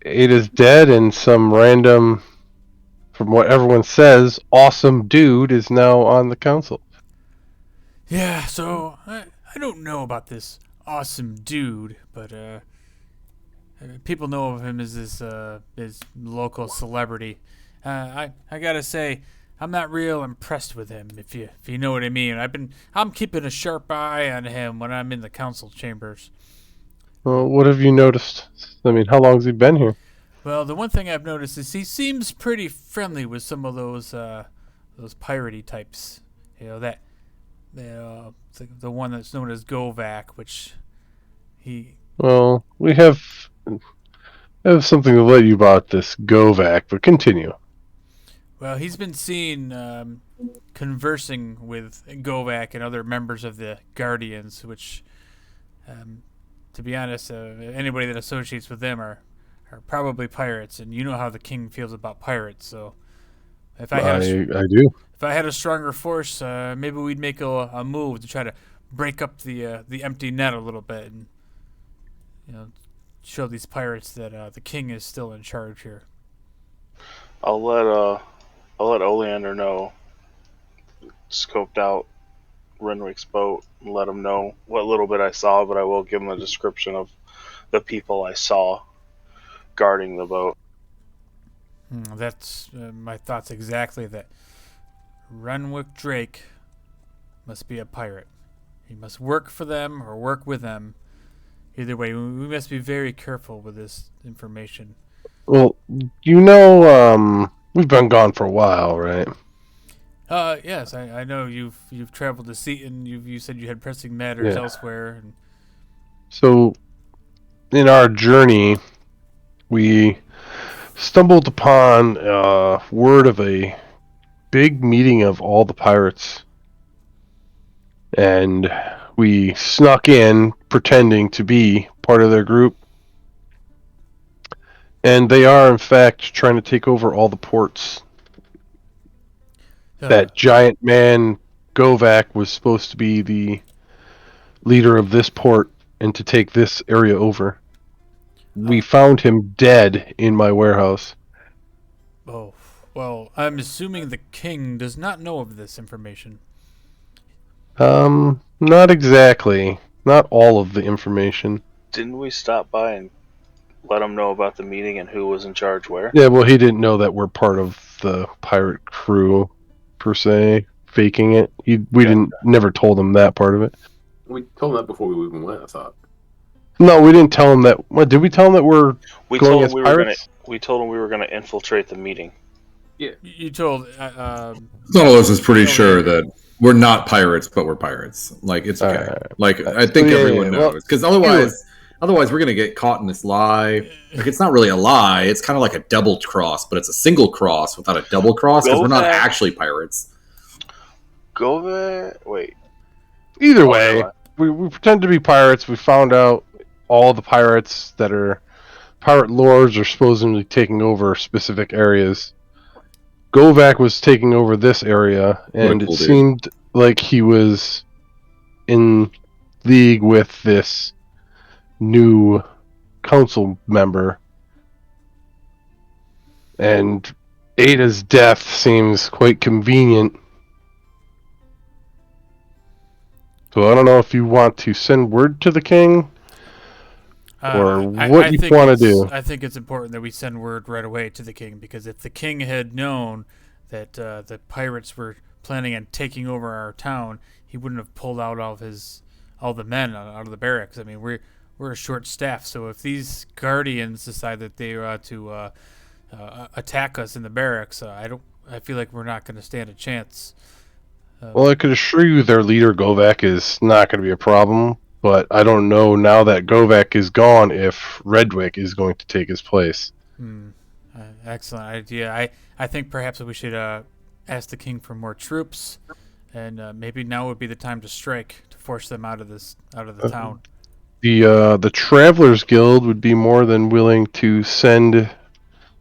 Ada's dead, and some random, from what everyone says, awesome dude is now on the council. Yeah, so I don't know about this awesome dude, but people know of him as this local celebrity. I gotta say, I'm not real impressed with him, if you know what I mean. I'm keeping a sharp eye on him when I'm in the council chambers. Well, what have you noticed? I mean, how long has he been here? Well, the one thing I've noticed is he seems pretty friendly with some of those piratey types. You know, the one that's known as Govak, which Well, we have something to let you about this Govac, but continue. Well, he's been seen conversing with Govac and other members of the Guardians, which, to be honest, anybody that associates with them are probably pirates, and you know how the king feels about pirates. So, if I had I do. If I had a stronger force, maybe we'd make a move to try to break up the empty net a little bit, and show these pirates that the king is still in charge here. I'll let Oleander know. Scoped out Renwick's boat and let him know what little bit I saw, but I will give him a description of the people I saw guarding the boat. That's my thoughts exactly. That Renwick Drake must be a pirate. He must work for them or work with them. Either way, we must be very careful with this information. Well, we've been gone for a while, right? Yes, I know you've traveled to Seaton. You said you had pressing matters elsewhere. And... So, in our journey, we stumbled upon word of a big meeting of all the pirates, and we snuck in, pretending to be part of their group. And they are, in fact, trying to take over all the ports. That giant man, Govac, was supposed to be the leader of this port and to take this area over. We found him dead in my warehouse. Oh, well, I'm assuming the king does not know of this information. Not exactly. Not all of the information. Didn't we stop by and let him know about the meeting and who was in charge where? Yeah, well, he didn't know that we're part of the pirate crew, per se, faking it. Never told him that part of it. We told him that before we even went, I thought. No, we didn't tell him that. What, did we tell him that we going told as him pirates? we told him we were going to infiltrate the meeting. Yeah. You told... Some of us is pretty sure that we're not pirates, but we're pirates. Like, it's okay. I think everyone knows. Because otherwise we're going to get caught in this lie. Like, it's not really a lie. It's kind of like a double cross, but it's a single cross without a double cross because we're not actually pirates. Wait. Either way, we pretend to be pirates. We found out all the pirates that are pirate lords are supposedly taking over specific areas. Govac was taking over this area, and it seemed like he was in league with this new council member. And Ada's death seems quite convenient. So I don't know if you want to send word to the king, or what you want to do. I think it's important that we send word right away to the king, because if the king had known that the pirates were planning on taking over our town, he wouldn't have pulled out all the men out of the barracks. I mean, we're a short staff, so if these guardians decide that they are to attack us in the barracks, I feel like we're not going to stand a chance. Well, I could assure you their leader, Govac, is not going to be a problem, but I don't know now that Govac is gone if Redwick is going to take his place. Excellent idea. I think perhaps we should ask the king for more troops, and maybe now would be the time to strike to force them out of the town. The Travelers Guild would be more than willing to send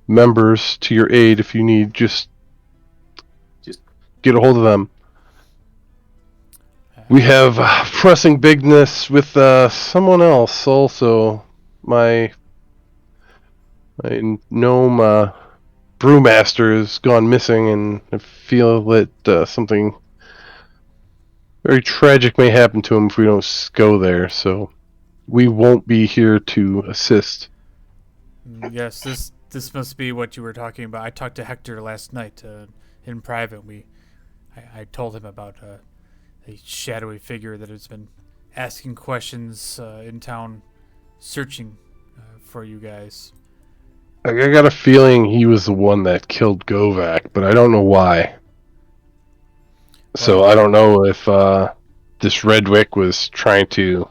members to your aid if you need. Just get a hold of them. We have pressing business with someone else also. My gnome brewmaster has gone missing, and I feel that something very tragic may happen to him if we don't go there. So we won't be here to assist. Yes, this must be what you were talking about. I talked to Hector last night in private. I told him about a shadowy figure that has been asking questions in town, searching for you guys. I got a feeling he was the one that killed Govac, but I don't know why. So I don't know if this Redwick was trying to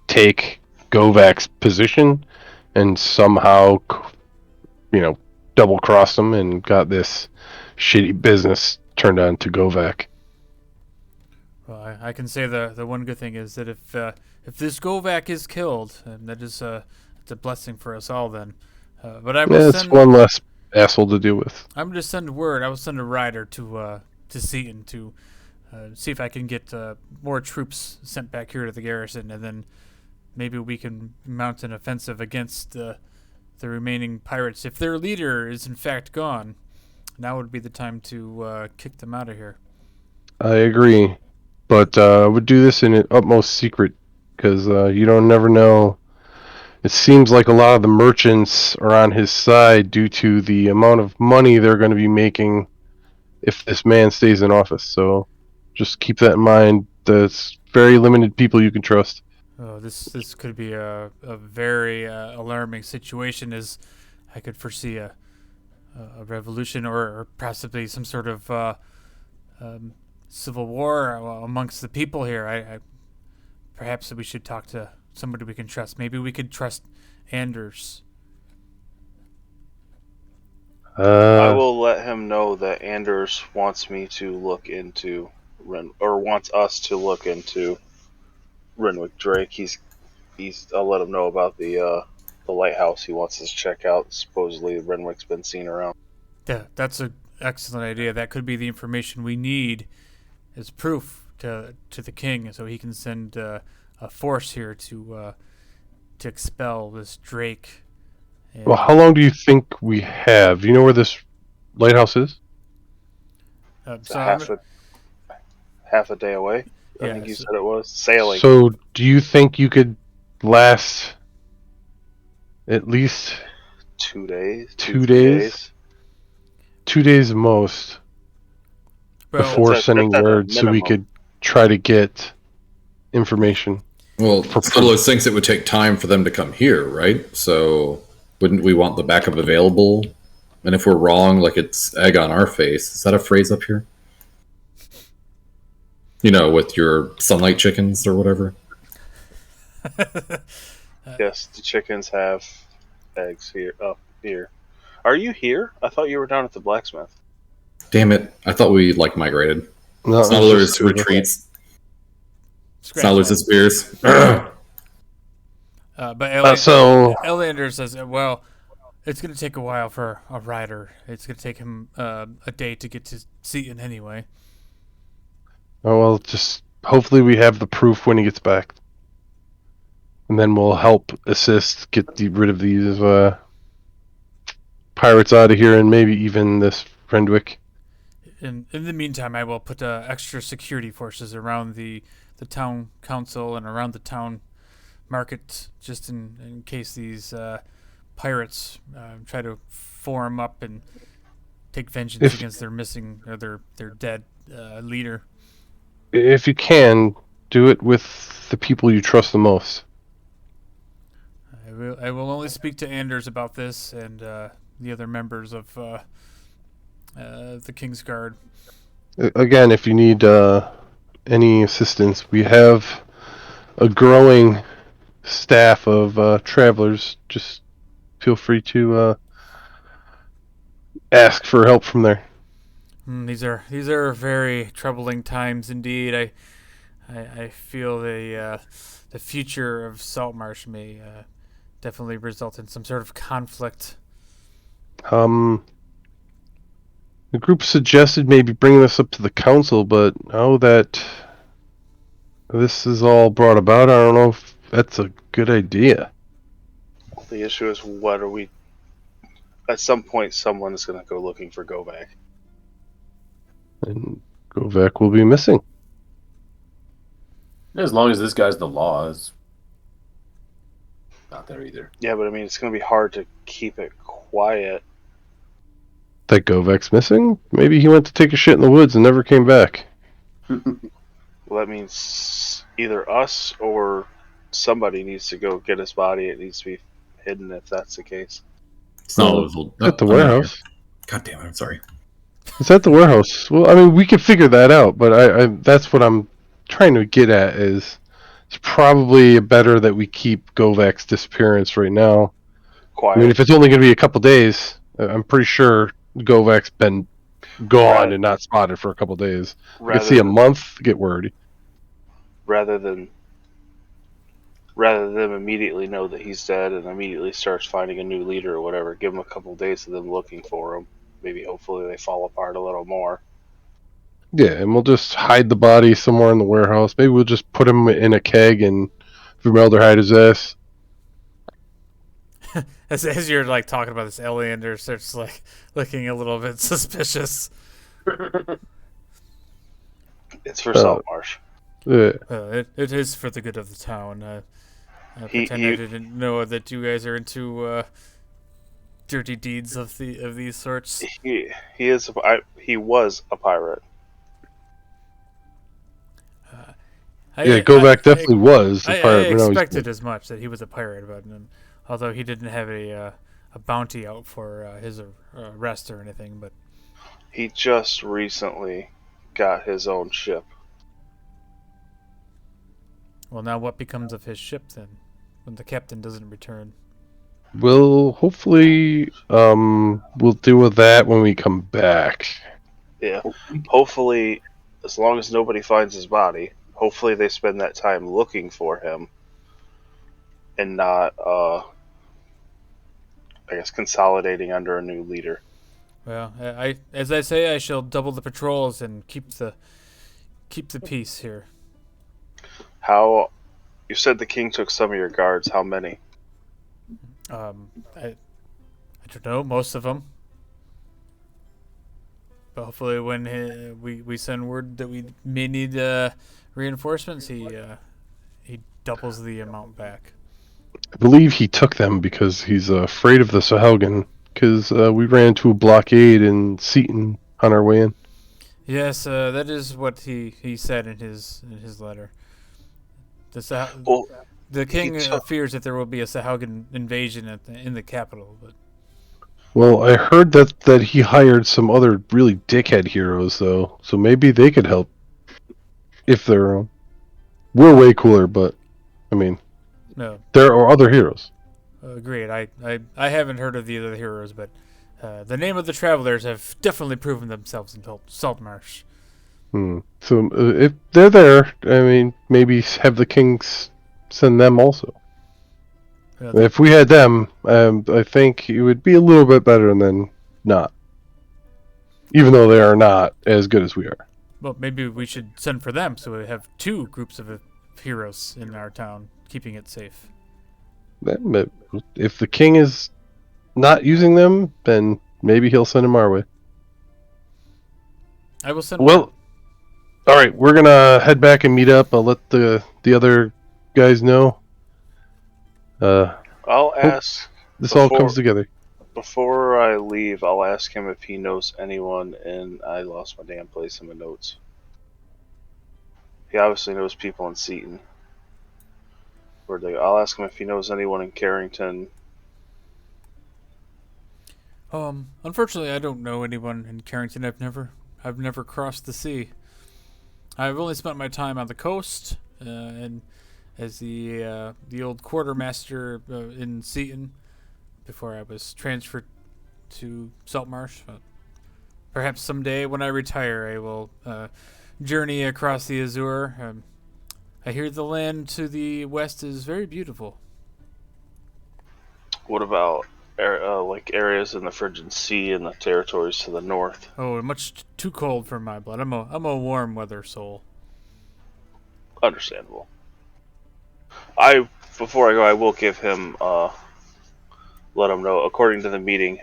take Govak's position and somehow, double crossed him and got this shitty business turned on to Govak. Well, I can say the one good thing is that if this Govak is killed, that is it's a blessing for us all. Then, but I will It's one less asshole to deal with. I'm going to send word. I will send a rider to Seaton to see if I can get more troops sent back here to the garrison, and then maybe we can mount an offensive against the remaining pirates. If their leader is in fact gone, now would be the time to kick them out of here. I agree, but I would do this in an utmost secret because you don't never know. It seems like a lot of the merchants are on his side due to the amount of money they're going to be making if this man stays in office. So just keep that in mind. There's very limited people you can trust. Oh, this could be a very alarming situation, as I could foresee a revolution or possibly some sort of civil war amongst the people here. I perhaps we should talk to somebody we can trust. Maybe we could trust Anders. I will let him know that Anders wants me to look into wants us to look into Renwick Drake. I'll let him know about the lighthouse he wants us to check out. Supposedly Renwick's been seen around. Yeah, that's an excellent idea. That could be the information we need as proof to the king, so he can send a force here to expel this Drake. And well, how long do you think we have? Do you know where this lighthouse is? Half a day away. I think you said it was sailing. So, do you think you could last at least 2 days? 2 days? 2 days at most. Well, before sending word, so we could try to get information. Well, Scuttler thinks it would take time for them to come here, right? So, wouldn't we want the backup available? And if we're wrong, like it's egg on our face. Is that a phrase up here? You know, with your sunlight chickens or whatever. Yes, the chickens have eggs here. Up here. Are you here? I thought you were down at the blacksmith. Damn it! I thought we migrated. No, Snuttler's retreats. Snuttler disappears. But Elander says, "Well, it's going to take a while for a rider. It's going to take him a day to get to Seaton anyway." Oh well, just hopefully we have the proof when he gets back, and then we'll help assist get rid of these pirates out of here, and maybe even this Renwick. In the meantime, I will put extra security forces around the town council and around the town market, just in case these pirates try to form up and take vengeance against their missing or their dead leader. If you can, do it with the people you trust the most. I will only speak to Anders about this and the other members of the King's Guard. Again, if you need any assistance, we have a growing staff of travelers. Just feel free to ask for help from there. These are very troubling times indeed. I feel the future of Saltmarsh may definitely result in some sort of conflict. The group suggested maybe bringing this up to the council, but now that this is all brought about, I don't know if that's a good idea. The issue is, what are we... At some point, someone is going to go looking for Govak. And Govak will be missing. As long as this guy's the law, it's not there either. Yeah, but I mean, it's going to be hard to keep it quiet. That Govak's missing? Maybe he went to take a shit in the woods and never came back. Well, that means either us or somebody needs to go get his body. It needs to be hidden if that's the case. It's not at the warehouse. God damn it, I'm sorry. It's at the warehouse. Well, I mean, we could figure that out, but I that's what I'm trying to get at is it's probably better that we keep Govak's disappearance right now. Quiet. I mean, if it's only going to be a couple days, I'm pretty sure Govak's been gone and not spotted for a couple days. I could see a month, get worried. Rather than immediately know that he's dead and immediately starts finding a new leader or whatever, give them a couple days of them looking for him. Maybe hopefully they fall apart a little more. Yeah, and we'll just hide the body somewhere in the warehouse. Maybe we'll just put him in a keg and formaldehyde his ass. As you're like talking about this, Eleander starts like looking a little bit suspicious. It's for Saltmarsh. Yeah. It is for the good of the town. I pretend I didn't know that you guys are into dirty deeds of these sorts. He was a pirate. Govak definitely was a pirate. I expected as much that he was a pirate, but although he didn't have a bounty out for his arrest or anything, but he just recently got his own ship. Well, now what becomes of his ship then, when the captain doesn't return? Well, hopefully, we'll deal with that when we come back. Yeah, hopefully, as long as nobody finds his body, hopefully they spend that time looking for him and not, I guess, consolidating under a new leader. Well, as I say, I shall double the patrols and keep the peace here. How? You said the king took some of your guards. How many? I don't know, most of them. But hopefully, when we send word that we may need reinforcements, he doubles the amount back. I believe he took them because he's afraid of the Sahuagin. Because we ran into a blockade in Seaton on our way in. Yes, that is what he said in his letter. The king fears that there will be a Sahuagin invasion in the capital. But well, I heard that he hired some other really dickhead heroes, though, so maybe they could help. If they're we're way cooler, but I mean, no, there are other heroes. Agreed. I haven't heard of the other heroes, but the name of the travelers have definitely proven themselves in Saltmarsh. So if they're there, I mean, maybe have the kings send them also. If we had them, I think it would be a little bit better than not. Even though they are not as good as we are. Well, maybe we should send for them so we have two groups of heroes in our town, keeping it safe. If the king is not using them, then maybe he'll send them our way. I will send. Well, all right, we're gonna head back and meet up. I'll let the other guys know. I'll ask. This all comes together. Before I leave, I'll ask him if he knows anyone in. I lost my damn place in my notes. He obviously knows people in Seaton. I'll ask him if he knows anyone in Carrington. Unfortunately, I don't know anyone in Carrington. I've never crossed the sea. I've only spent my time on the coast, and as the old quartermaster in Seaton before I was transferred to Saltmarsh. Perhaps someday when I retire, I will journey across the Azure. I hear the land to the west is very beautiful. What about areas in the Frigid Sea and the territories to the north? Oh, much too cold for my blood. I'm a warm weather soul. Understandable. Before I go, I will give him let him know according to the meeting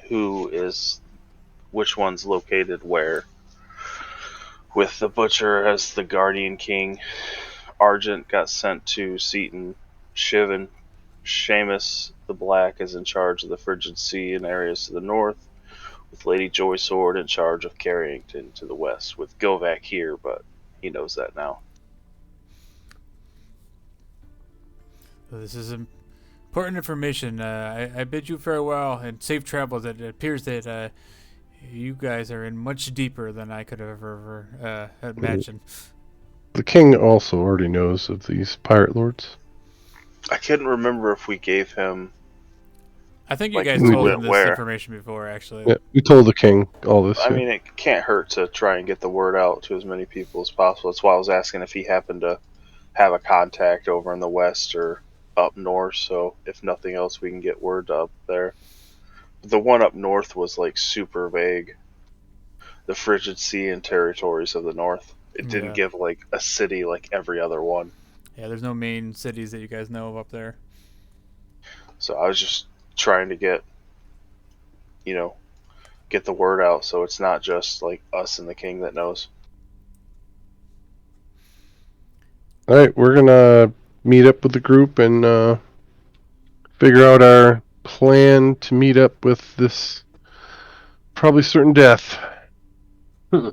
which one's located where. With the butcher as the guardian king, Argent got sent to Seaton, Shiv and Seamus the Black is in charge of the Frigid Sea and areas to the north, with Lady Joy Sword in charge of Carrington to the west, with Govak here, but he knows that now. This is important information. I bid you farewell and safe travels. It appears that you guys are in much deeper than I could have ever imagined. the king also already knows of these pirate lords. I couldn't remember if we gave him. I think you Like, guys who told did him this where? information before, actually. Yeah, we told the king all this. I yeah. mean, it can't hurt to try and get the word out to as many people as possible. That's why I was asking if he happened to have a contact over in the west or up north. So if nothing else, we can get word up there. The one up north was like super vague. The frigid sea and territories of the north. It didn't Yeah. give like a city like every other one. Yeah, there's no main cities that you guys know of up there. So I was just trying to get the word out so it's not just like us and the king that knows. All right, we're gonna meet up with the group and figure out our plan to meet up with this probably certain death. All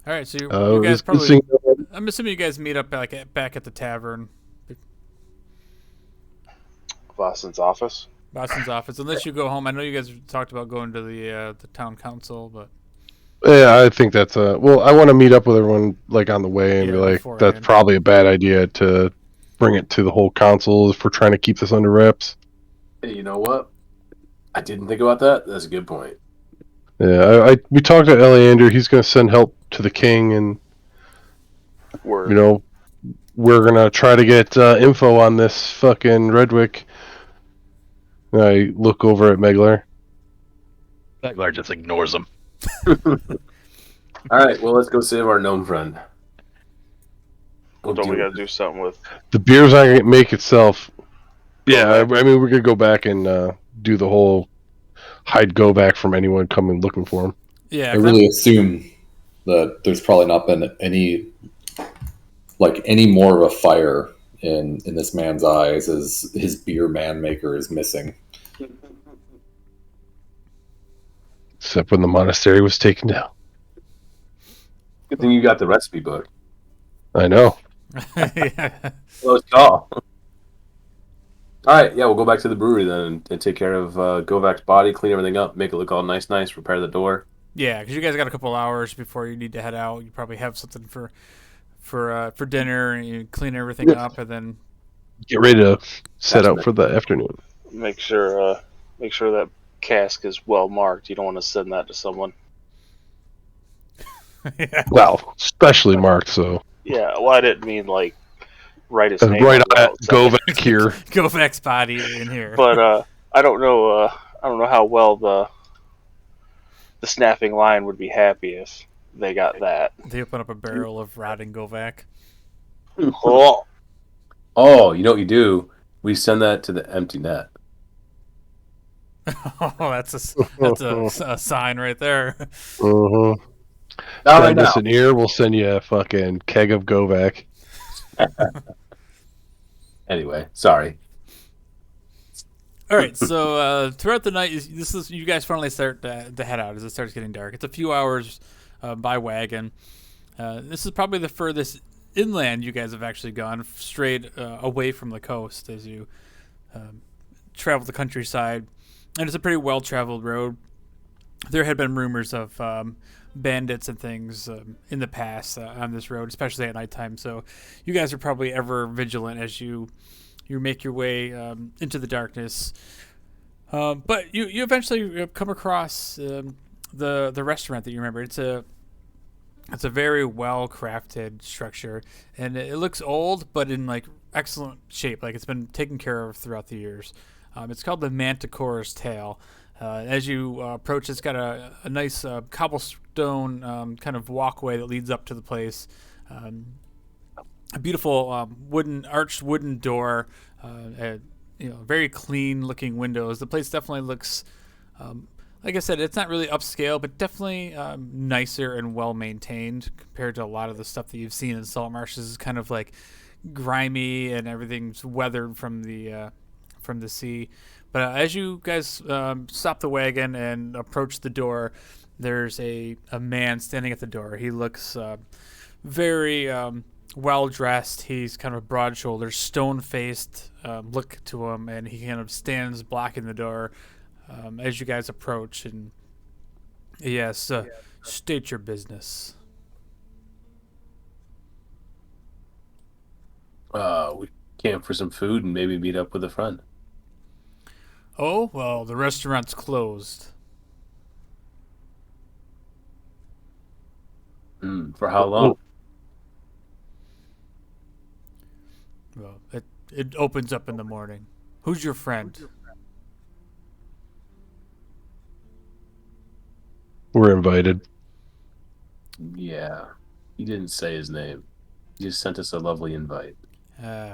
right, so you guys probably. I'm assuming you guys meet up back at the tavern. Boston's office. Boston's office. Unless you go home. I know you guys talked about going to the town council, but Yeah, I think that's well, I want to meet up with everyone like on the way and be like, beforehand. that's probably a bad idea to bring it to the whole council if we're trying to keep this under wraps. Hey, you know what? I didn't think about that. That's a good point. Yeah, we talked to Eleander. He's going to send help to the king, and Word. we're going to try to get info on this fucking Redwick. I look over at Megler. Megler just ignores him. All right, well, let's go save our gnome friend. Don't we gotta do something with? The beer's not going to make itself. Yeah, I mean, we're going to go back and do the whole hide go back from anyone coming looking for him. Yeah, I really assume that there's probably not been any more of a fire in this man's eyes as his beer man maker is missing. Except when the monastery was taken down. Good thing you got the recipe book. I know. Yeah. Close call. All right, yeah, we'll go back to the brewery then and take care of Govac's body, clean everything up, make it look all nice, repair the door. Yeah, because you guys got a couple hours before you need to head out. You probably have something for dinner, and you clean everything up, and then get ready to set out for the afternoon. Make sure that cask is well marked. You don't want to send that to someone. Yeah. Well, specially marked, so. Yeah, well, I didn't mean like write his name right on on Govac here. Govac's body in here. But I don't know how well the snapping line would be happy if they got that. They open up a barrel of rotting Govac. Oh, you know what you do? We send that to the empty net. Oh, that's a sign right there. Mm-hmm. Send us an ear, we'll send you a fucking keg of Govac. Anyway, sorry. All right, so throughout the night, you guys finally start to head out as it starts getting dark. It's a few hours by wagon. This is probably the furthest inland you guys have actually gone, straight away from the coast as you travel the countryside. And it's a pretty well-traveled road. There had been rumors of bandits and things in the past on this road, especially at nighttime. So you guys are probably ever vigilant as you make your way into the darkness. But you eventually come across the restaurant that you remember. It's a very well crafted structure, and it looks old, but in like excellent shape. Like it's been taken care of throughout the years. It's called the Manticore's Tail. As you approach, it's got a nice cobblestone kind of walkway that leads up to the place. A beautiful arched wooden door. Very clean looking windows. The place definitely looks, like I said, it's not really upscale, but definitely nicer and well maintained compared to a lot of the stuff that you've seen in Saltmarsh. This is kind of like grimy and everything's weathered from the sea. But as you guys stop the wagon and approach the door, there's a man standing at the door. He looks very well dressed. He's kind of broad shouldered, stone faced look to him, and he kind of stands blocking the door as you guys approach. And yes, state your business. We camp for some food and maybe meet up with a friend. Oh, well, the restaurant's closed. For how long? Well, it opens up in the morning. Who's your friend? We're invited. Yeah. He didn't say his name. He just sent us a lovely invite.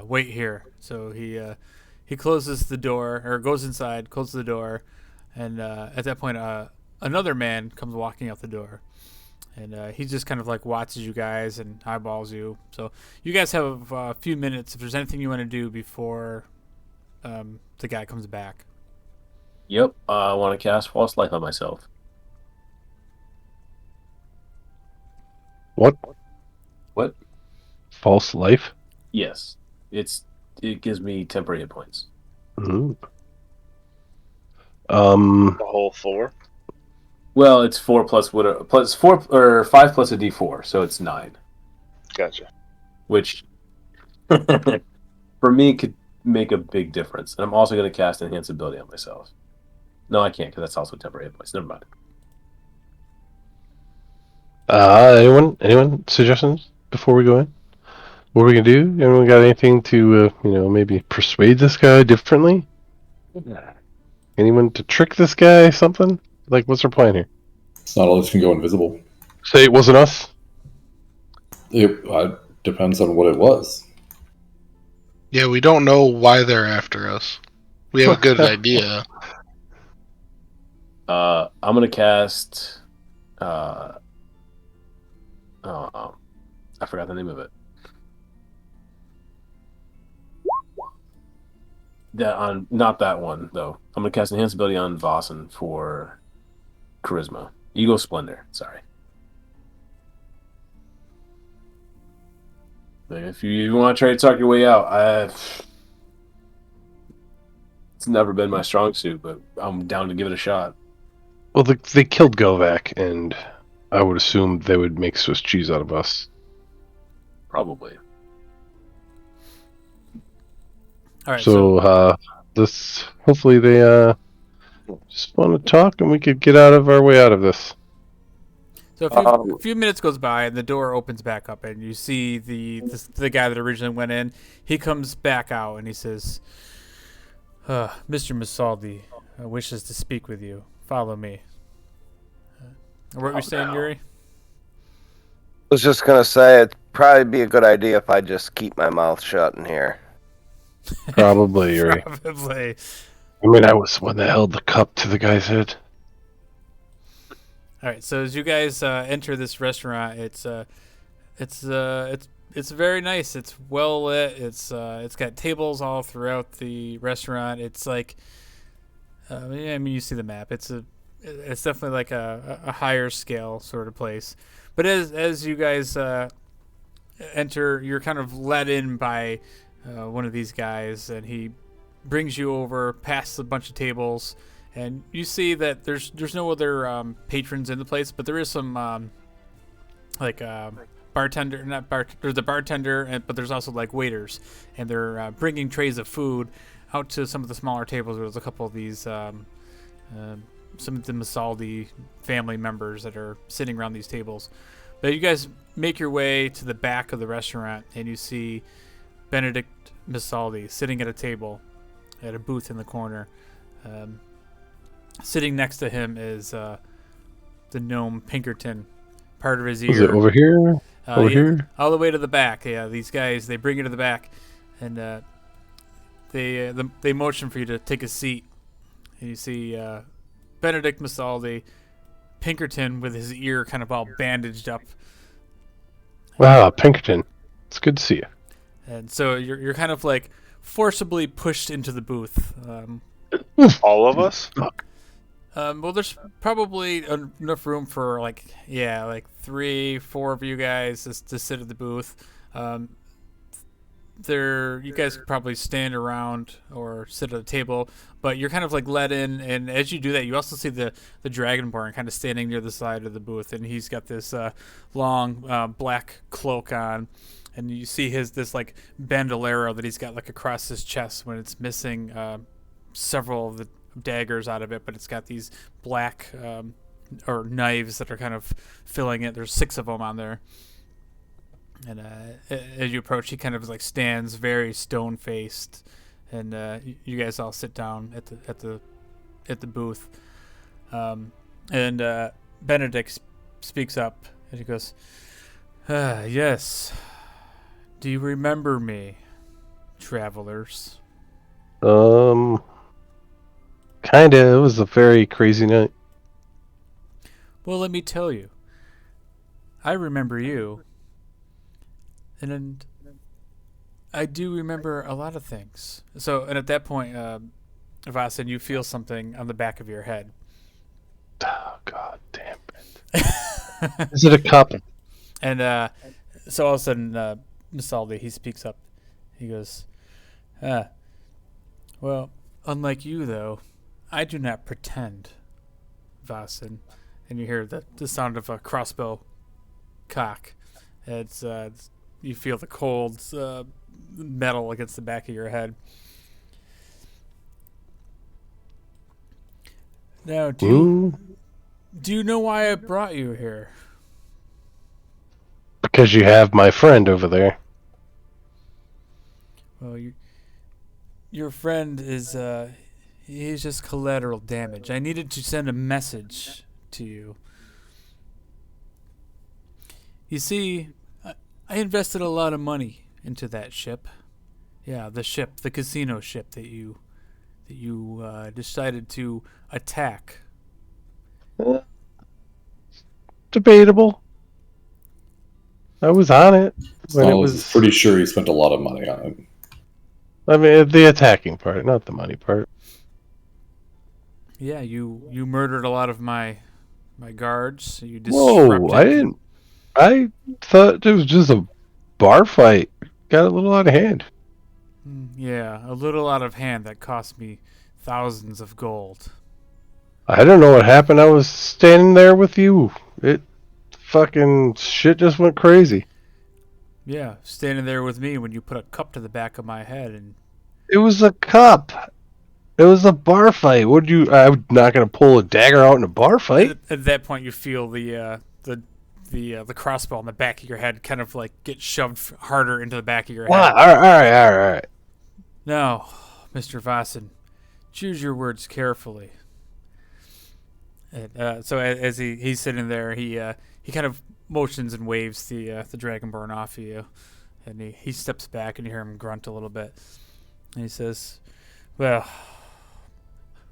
Wait here. So he closes the door, or goes inside, closes the door, and at that point, another man comes walking out the door. And he just kind of like watches you guys and eyeballs you. So you guys have a few minutes if there's anything you want to do before the guy comes back. Yep, I want to cast False Life on myself. What? What? False life? Yes. It gives me temporary hit points. Mm-hmm. The whole 4? Well, it's 4 plus 4 or 5 plus a d4, so it's 9. Gotcha. Which for me could make a big difference. And I'm also going to cast Enhance Ability on myself. No, I can't, because that's also temporary hit points. Never mind. Anyone suggestions before we go in? What are we gonna do? Anyone got anything to maybe persuade this guy differently? Anyone to trick this guy? Something like, what's our plan here? It's not all just can go invisible. Say it wasn't us. It depends on what it was. Yeah, we don't know why they're after us. We have a good idea. I'm going to cast... I forgot the name of it. Not that one, though. I'm going to cast Enhance Ability on Vossen for Charisma. Ego Splendor, sorry. If you want to try to talk your way out, it's never been my strong suit, but I'm down to give it a shot. Well, they killed Govak, and I would assume they would make Swiss cheese out of us. Probably. All right. So this hopefully they just want to talk, and we could get out of our way out of this. So a few minutes goes by, and the door opens back up, and you see the guy that originally went in. He comes back out, and he says, "Mr. Musaldi wishes to speak with you. Follow me." What were you saying, Yuri? I was just gonna say it'd probably be a good idea if I just keep my mouth shut in here. Probably, Yuri. Probably. I mean, I was the one that held the cup to the guy's head. All right. So as you guys enter this restaurant, it's very nice. It's well lit. It's got tables all throughout the restaurant. It's like, I mean, you see the map. It's definitely like a higher scale sort of place. But as you guys enter, you're kind of led in by one of these guys, and he brings you over past a bunch of tables, and you see that there's no other patrons in the place, but there is some bartender, not bar. There's a bartender, but there's also like waiters, and they're bringing trays of food out to some of the smaller tables. Where there's a couple of these some of the Musaldi family members that are sitting around these tables. But you guys make your way to the back of the restaurant, and you see Benedict Musaldi sitting at a table at a booth in the corner. Sitting next to him is the gnome Pinkerton. Part of his ear. Is it over here? Over here? All the way to the back. Yeah, these guys, they bring you to the back, and they motion for you to take a seat. And you see Benedict Musaldi, Pinkerton with his ear kind of all bandaged up. Wow, Pinkerton. It's good to see you. And so you're kind of like forcibly pushed into the booth. All of us? Well, there's probably enough room for like 3-4 of you guys to sit at the booth. You guys could probably stand around or sit at a table, but you're kind of like let in, and as you do that, you also see the Dragonborn kind of standing near the side of the booth, and he's got this long black cloak on, and you see this like bandolero that he's got like across his chest when it's missing several of the daggers out of it, but it's got these black or knives that are kind of filling it. There's 6 of them on there. And as you approach, he kind of like stands very stone faced, and you guys all sit down at the booth. And Benedict speaks up, and he goes, "Yes. Do you remember me, travelers?" Kinda. It was a very crazy night. Well, let me tell you. I remember you. And I do remember a lot of things. So, and at that point, Vasen, you feel something on the back of your head. Oh, God damn it. Is it a cup? And so all of a sudden, Musaldi, he speaks up. He goes, well, unlike you, though, I do not pretend, Vasen. And you hear the sound of a crossbow cock. It's you feel the cold metal against the back of your head. Now, do you know why I brought you here? Because you have my friend over there. Well, your friend is he's just collateral damage. I needed to send a message to you. You see, I invested a lot of money into that ship. Yeah, the casino ship that you decided to attack. Debatable. I was on it. When it was pretty sure he spent a lot of money on it. I mean, the attacking part, not the money part. Yeah, you murdered a lot of my guards. You disrupted. Whoa, I didn't. I thought it was just a bar fight. Got a little out of hand. Yeah, a little out of hand that cost me thousands of gold. I don't know what happened. I was standing there with you. It fucking shit just went crazy. Yeah, standing there with me when you put a cup to the back of my head, and it was a cup. It was a bar fight. I'm not gonna pull a dagger out in a bar fight. At that point, you feel the crossbow on the back of your head kind of like get shoved harder into the back of your head. All right. Now, Mr. Vasen, choose your words carefully. And, so as he's sitting there, he kind of motions and waves the Dragonborn off of you, and he steps back, and you hear him grunt a little bit. And he says, "Well,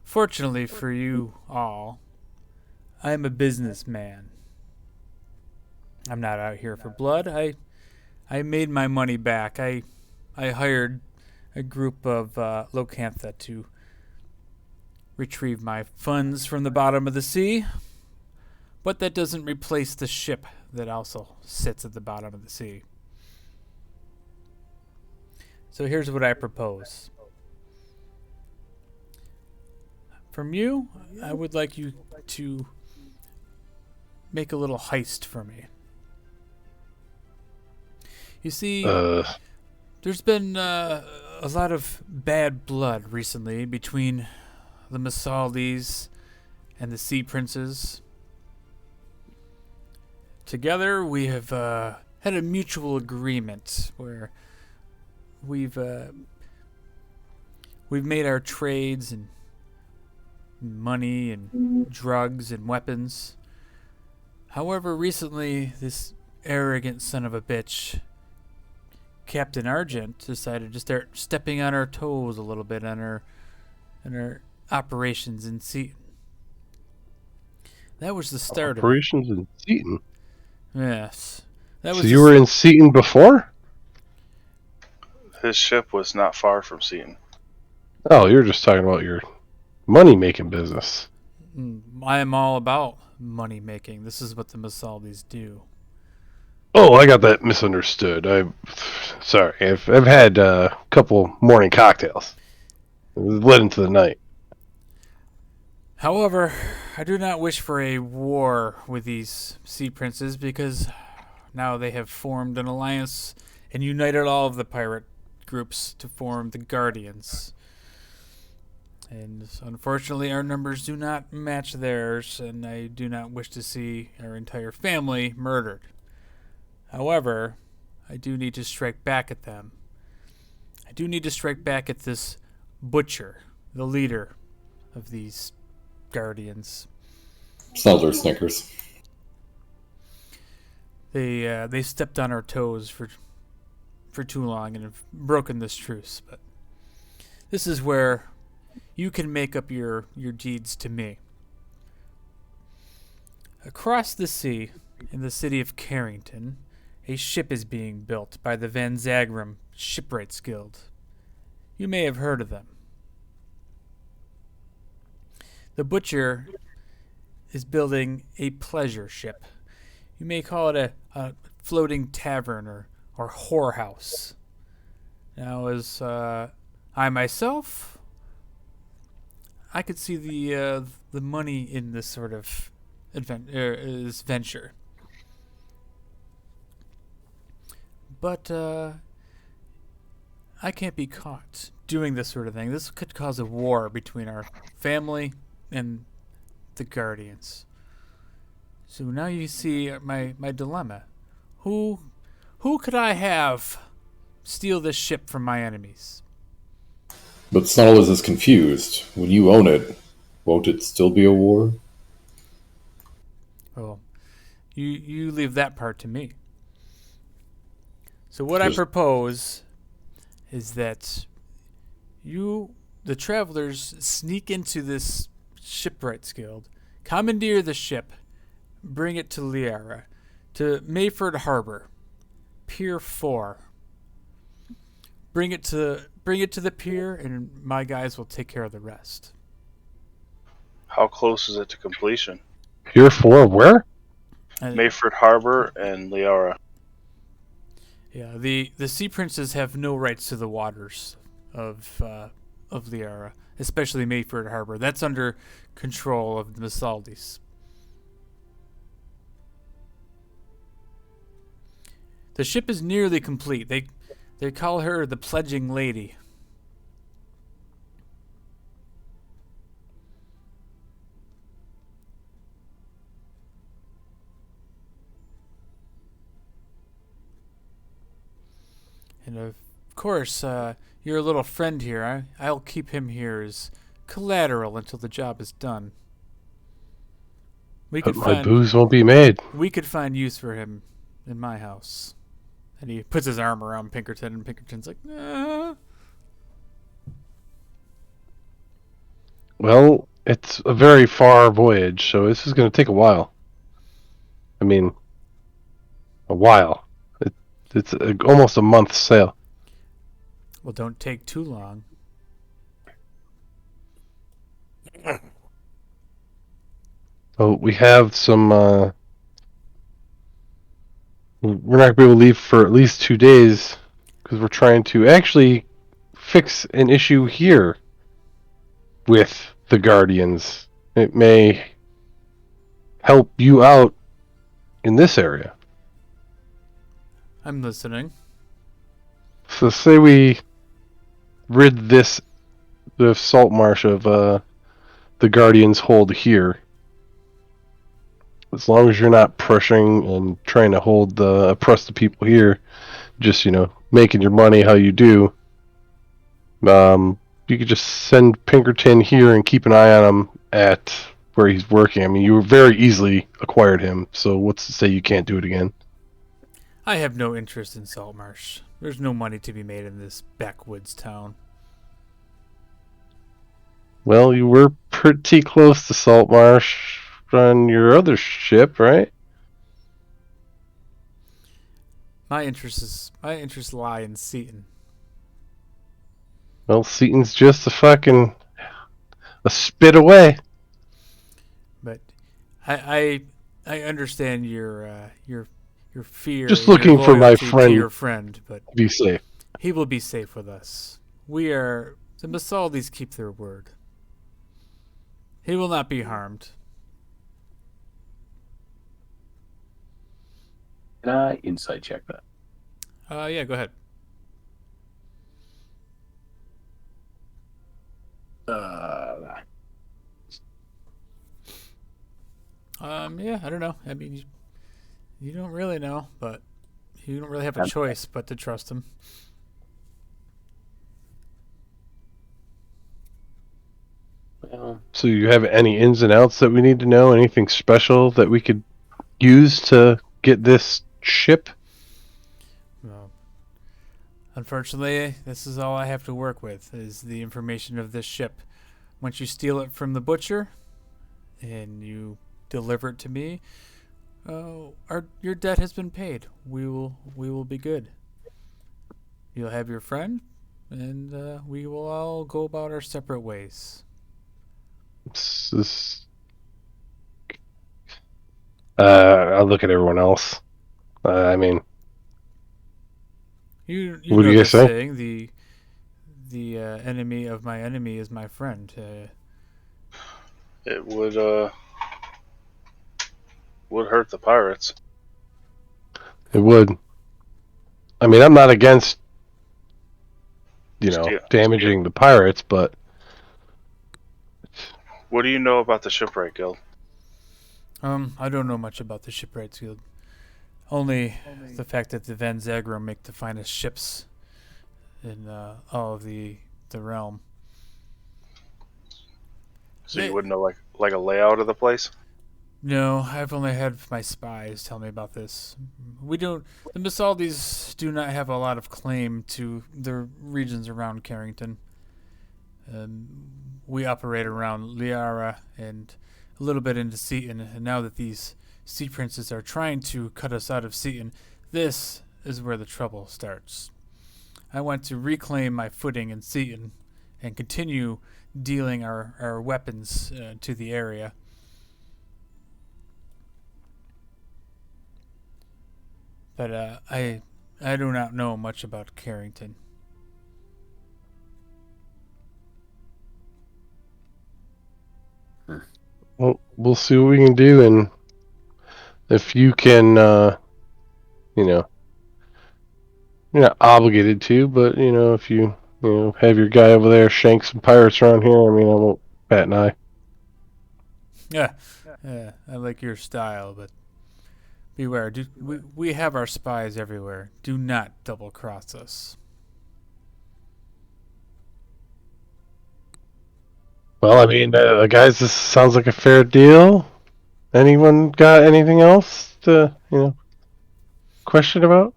fortunately for you all, I am a businessman. I'm not out here for blood. I made my money back. I hired a group of Locantha to retrieve my funds from the bottom of the sea, but that doesn't replace the ship that also sits at the bottom of the sea. So here's what I propose. From you, I would like you to make a little heist for me. You see, there's been a lot of bad blood recently between the Musaldis and the Sea Princes. Together, we have had a mutual agreement where we've made our trades and money and drugs and weapons. However, recently, this arrogant son of a bitch, Captain Argent, decided to start stepping on our toes a little bit on our operations in Seaton. That was the start operations in Seaton? Yes. That was so you were in Seaton before? His ship was not far from Seaton. Oh, you're just talking about your money-making business. I am all about money-making. This is what the Musaldis do. Oh, I got that misunderstood. Sorry. I've had a couple morning cocktails. It was led into the night. However, I do not wish for a war with these sea princes because now they have formed an alliance and united all of the pirate groups to form the Guardians. And unfortunately, our numbers do not match theirs, and I do not wish to see our entire family murdered. However, I do need to strike back at them. I do need to strike back at this butcher, the leader of these Guardians. Sneldler snickers. They stepped on our toes for too long and have broken this truce. But this is where you can make up your deeds to me. Across the sea, in the city of Carrington, a ship is being built by the Van Zagrum Shipwrights Guild. You may have heard of them. The butcher is building a pleasure ship. You may call it a floating tavern or whorehouse. Now, as I myself, I could see the money in this sort of this venture. But I can't be caught doing this sort of thing. This could cause a war between our family and the Guardians. So now you see my dilemma. Who could I have steal this ship from my enemies? But Snarls is confused. When you own it, won't it still be a war? Well, you leave that part to me. So what I propose is that you, the travelers, sneak into this shipwrights guild, commandeer the ship, bring it to Liara, to Mayford Harbor, Pier 4. Bring it to the pier, and my guys will take care of the rest. How close is it to completion? Pier 4 where? Mayford Harbor and Liara. Yeah, the Sea Princes have no rights to the waters of Liara, especially Mayford Harbor. That's under control of the Musaldis. The ship is nearly complete. They call her the Pledging Lady. And of course, your little friend here, I'll keep him here as collateral until the job is done. But my booze won't be made. We could find use for him in my house. And he puts his arm around Pinkerton, and Pinkerton's like, nah. Well, it's a very far voyage, so this is going to take a while. I mean, a while. It's almost a month's sail. Well, don't take too long. Oh, we have some. We're not going to be able to leave for at least 2 days because we're trying to actually fix an issue here with the Guardians. It may help you out in this area. I'm listening. So say we rid the Saltmarsh of the Guardians' hold here. As long as you're not pushing and trying to oppress the people here, just, making your money how you do, you could just send Pinkerton here and keep an eye on him at where he's working. I mean, you very easily acquired him, so what's to say you can't do it again? I have no interest in Saltmarsh. There's no money to be made in this backwoods town. Well, you were pretty close to Saltmarsh on your other ship, right? My interests lie in Seaton. Well, Seaton's just a spit away. But I understand your fear. Just your looking for my friend. To your friend, but be safe. He will be safe with us. The Musaldis keep their word. He will not be harmed. Can I insight check that? Yeah, go ahead. Yeah, I don't know. I mean, you don't really know, but you don't really have a choice but to trust him. Well, So you have any ins and outs that we need to know? Anything special that we could use to get this ship? Well, unfortunately, this is all I have to work with, is the information of this ship. Once you steal it from the butcher, and you deliver it to me, your debt has been paid. We will be good. You'll have your friend, and we will all go about our separate ways. This, I'll look at everyone else. I mean, You what do know you the guys say? saying, the enemy of my enemy is my friend. It would hurt the pirates. It would. I mean, I'm not against, Steal. damaging the pirates, but What do you know about the shipwright guild? I don't know much about the shipwrights guild. Only the fact that the Van Zagro make the finest ships in all of the realm. So you wouldn't know like a layout of the place? No, I've only had my spies tell me about this. We don't. The Musaldis do not have a lot of claim to the regions around Carrington. We operate around Liara and a little bit into Seaton, and now that these sea princes are trying to cut us out of Seaton, this is where the trouble starts. I want to reclaim my footing in Seaton and continue dealing our weapons to the area. But I do not know much about Carrington. well, we'll see what we can do, and if you can, you're not obligated to, but if you, have your guy over there shank some pirates around here, I mean, I won't bat an eye. Yeah, I like your style, but beware. We have our spies everywhere. Do not double cross us. Well, I mean, guys, this sounds like a fair deal. Anyone got anything else to, question about?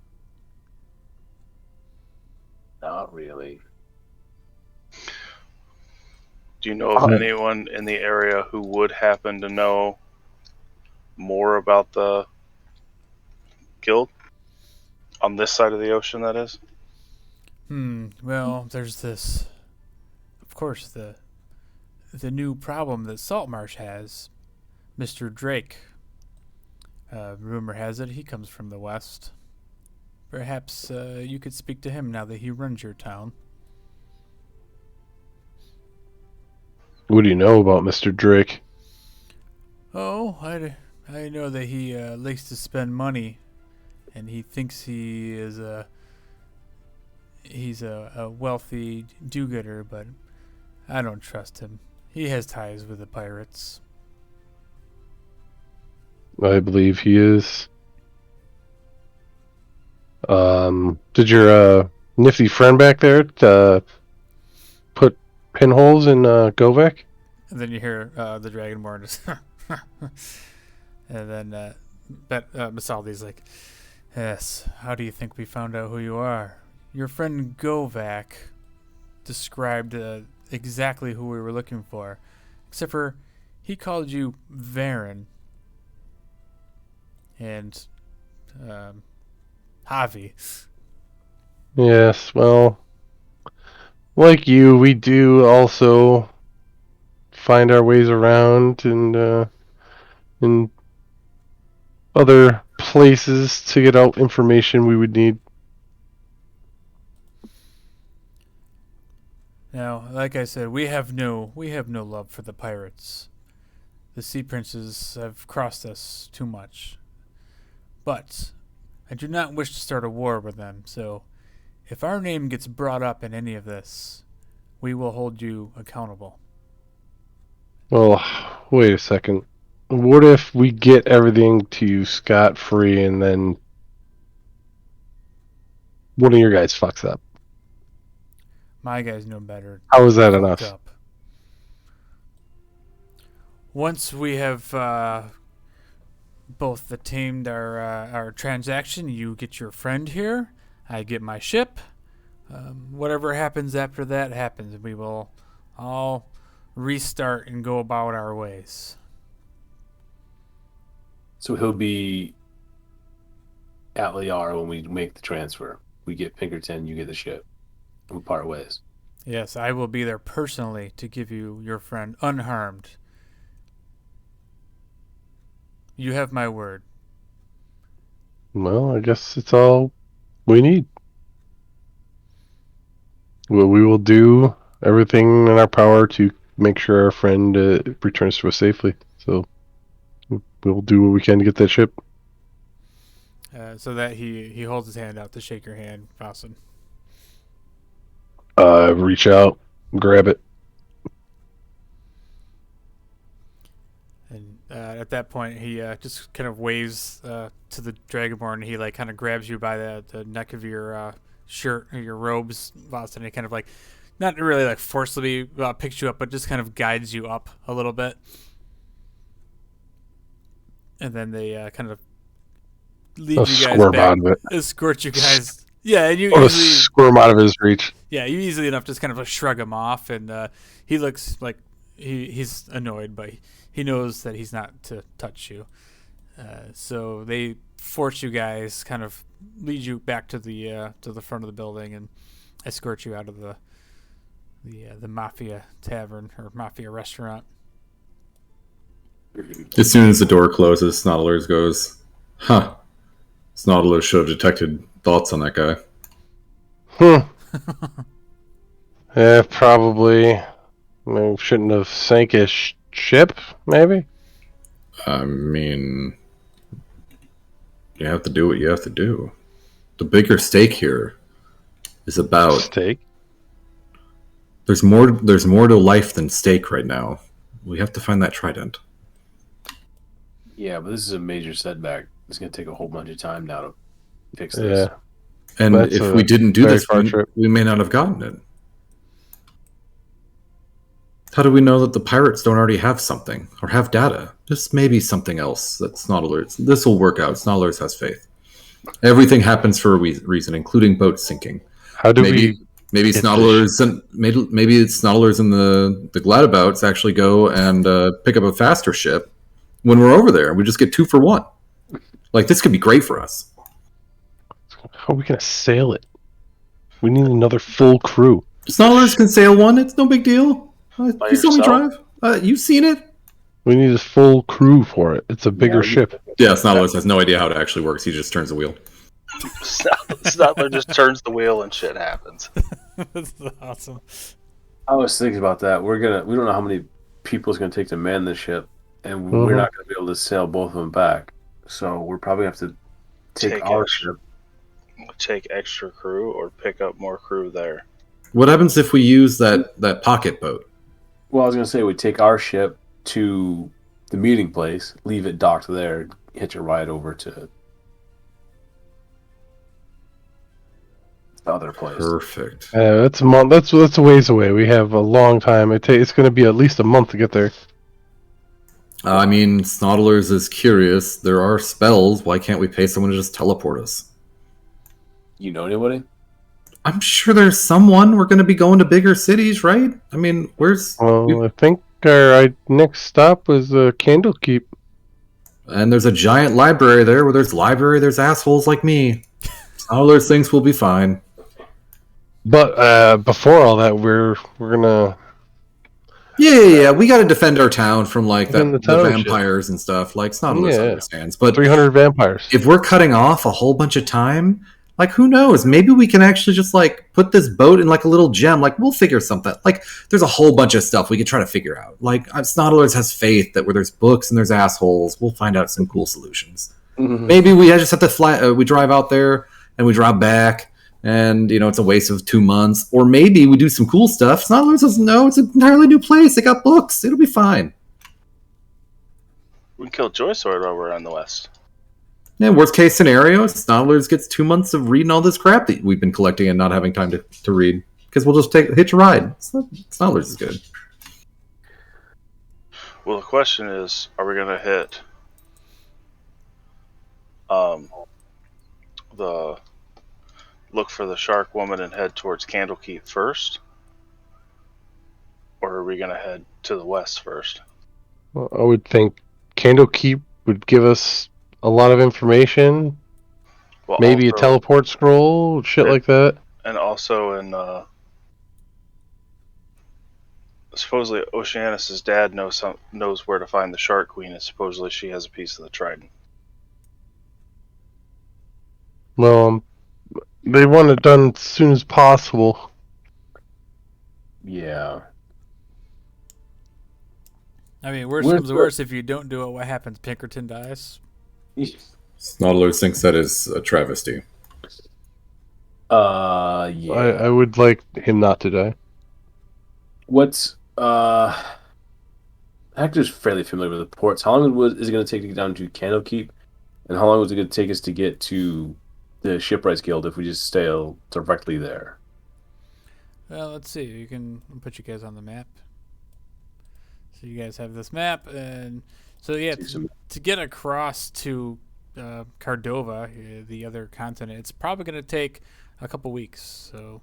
not really. Do you know of anyone in the area who would happen to know more about the guild? On this side of the ocean, that is? Well, there's this. Of course, the new problem that Saltmarsh has. Mr. Drake. Rumor has it he comes from the west. Perhaps you could speak to him now that he runs your town. What do you know about Mr. Drake? Oh, I know that he likes to spend money, and he thinks he's a wealthy do-gooder, but I don't trust him. He has ties with the pirates. I believe he is. Did your nifty friend back there put pinholes in Govek? And then you hear the Dragonborn just and then Musaldi's like, yes, how do you think we found out who you are? Your friend Govak described exactly who we were looking for, except for he called you Varen and Javi. Yes, well, like you, we do also find our ways around and in other places to get out information we would need. Now, like I said, we have no love for the pirates. The sea princes have crossed us too much. But I do not wish to start a war with them, so if our name gets brought up in any of this, we will hold you accountable. Well, wait a second. What if we get everything to you scot-free and then one of your guys fucks up? My guys know better. How is that Fucked enough? up. Once we have both attained our transaction, you get your friend here, I get my ship. Whatever happens after that happens. We will all restart and go about our ways. So he'll be at Liara when we make the transfer. We get Pinkerton, you get the ship. We part ways. Yes, I will be there personally to give you your friend unharmed. You have my word. Well, I guess it's all we need. Well, we will do everything in our power to make sure our friend returns to us safely. So we'll do what we can to get that ship. So that he holds his hand out to shake your hand, Fawcett. Reach out, grab it. And at that point, he just kind of waves to the Dragonborn. He like kind of grabs you by the neck of your shirt or your robes, Fawcett, and he kind of like, not really like forcibly picks you up, but just kind of guides you up a little bit. And then they kind of lead you guys back, out of it. escort you guys. Yeah, and you Or easily squirm out of his reach. Yeah, you easily enough just kind of shrug him off, and he looks like he's annoyed, but he knows that he's not to touch you. So they force you guys, kind of lead you back to the front of the building and escort you out of the Mafia Tavern or Mafia Restaurant. As soon as the door closes, Snodlers goes, "Huh. Snodlers should have detected thoughts on that guy." Yeah, probably. Maybe shouldn't have sank his ship, maybe? I mean, you have to do what you have to do. The bigger stake here is about Steak? there's more to life than steak right now. We have to find that trident. Yeah, but this is a major setback. It's going to take a whole bunch of time now to fix this. Yeah. And That's if a we didn't do very this, far trip. we may not have gotten it. How do we know that the pirates don't already have something or have data? This may be something else that Snodlers. This will work out. Snodlers has faith. Everything happens for a reason, including boat sinking. How do Maybe Snodlers and maybe Snodlers and the Gladabouts actually go and pick up a faster ship when we're over there. We just get 2 for 1. Like, this could be great for us. How are we going to sail it? We need another full crew. Snodlers can sail one. It's no big deal. By You saw me yourself? drive. You've seen it. We need a full crew for it. It's a bigger ship. Yeah, Snodlers has no idea how it actually works. He just turns the wheel. Snodler just turns the wheel and shit happens. That's awesome. I was thinking about that. We don't know how many people it's going to take to man the ship, and we're not going to be able to sail both of them back. So we're probably going to have to take our ship. Take extra crew or pick up more crew there. What happens if we use that pocket boat? Well, I was going to say we take our ship to the meeting place, leave it docked there, hitch a ride over to the other place. Perfect. That's a month. That's a ways away. We have a long time. It's going to be at least a month to get there. I mean, Snodlers is curious. There are spells. Why can't we pay someone to just teleport us? You know anybody? I'm sure there's someone. We're going to be going to bigger cities, right? I mean, where's... Well, I think our next stop was Candlekeep. And there's a giant library there. Where there's library, there's assholes like me. Snodlers thinks we'll be fine. But before all that, we're gonna. Yeah. We got to defend our town from like Defend the the town vampires and stuff. Like Snodlers understands, but 300 vampires. if we're cutting off a whole bunch of time, like who knows? Maybe we can actually just like put this boat in like a little gem. Like we'll figure something. Like there's a whole bunch of stuff we could try to figure out. Like Snodlers has faith that where there's books and there's assholes, we'll find out some cool solutions. Maybe we just have to fly. We drive out there and we drive back, and it's a waste of 2 months. Or maybe we do some cool stuff. Snodlers doesn't know. It's an entirely new place. They got books. It'll be fine. We can kill Joy Sword while we're on the west. Yeah, worst case scenario, Snodlers gets 2 months of reading all this crap that we've been collecting and not having time to read. Because we'll just hitch a ride. Snodlers is good. Well, the question is, are we going to hit the look for the shark woman and head towards Candlekeep first? Or are we going to head to the west first? Well, I would think Candlekeep would give us a lot of information. Well, Maybe also, a teleport scroll, shit like that. And also in supposedly Oceanus' dad knows where to find the Shark Queen, and supposedly she has a piece of the trident. Well, they want it done as soon as possible. Yeah. I mean, worst comes to worst, if you don't do it, what happens? Pinkerton dies? Snodlers thinks that is a travesty. Yeah. I would like him not to die. What's Hector's fairly familiar with the ports. How long is it going to take to get down to Candlekeep, and how long was it going to take us to get to the Shipwrights Guild if we just stay directly there? Well, let's see. You can put you guys on the map. So you guys have this map, and so yeah, to get across to Cardova, the other continent, it's probably going to take a couple weeks. So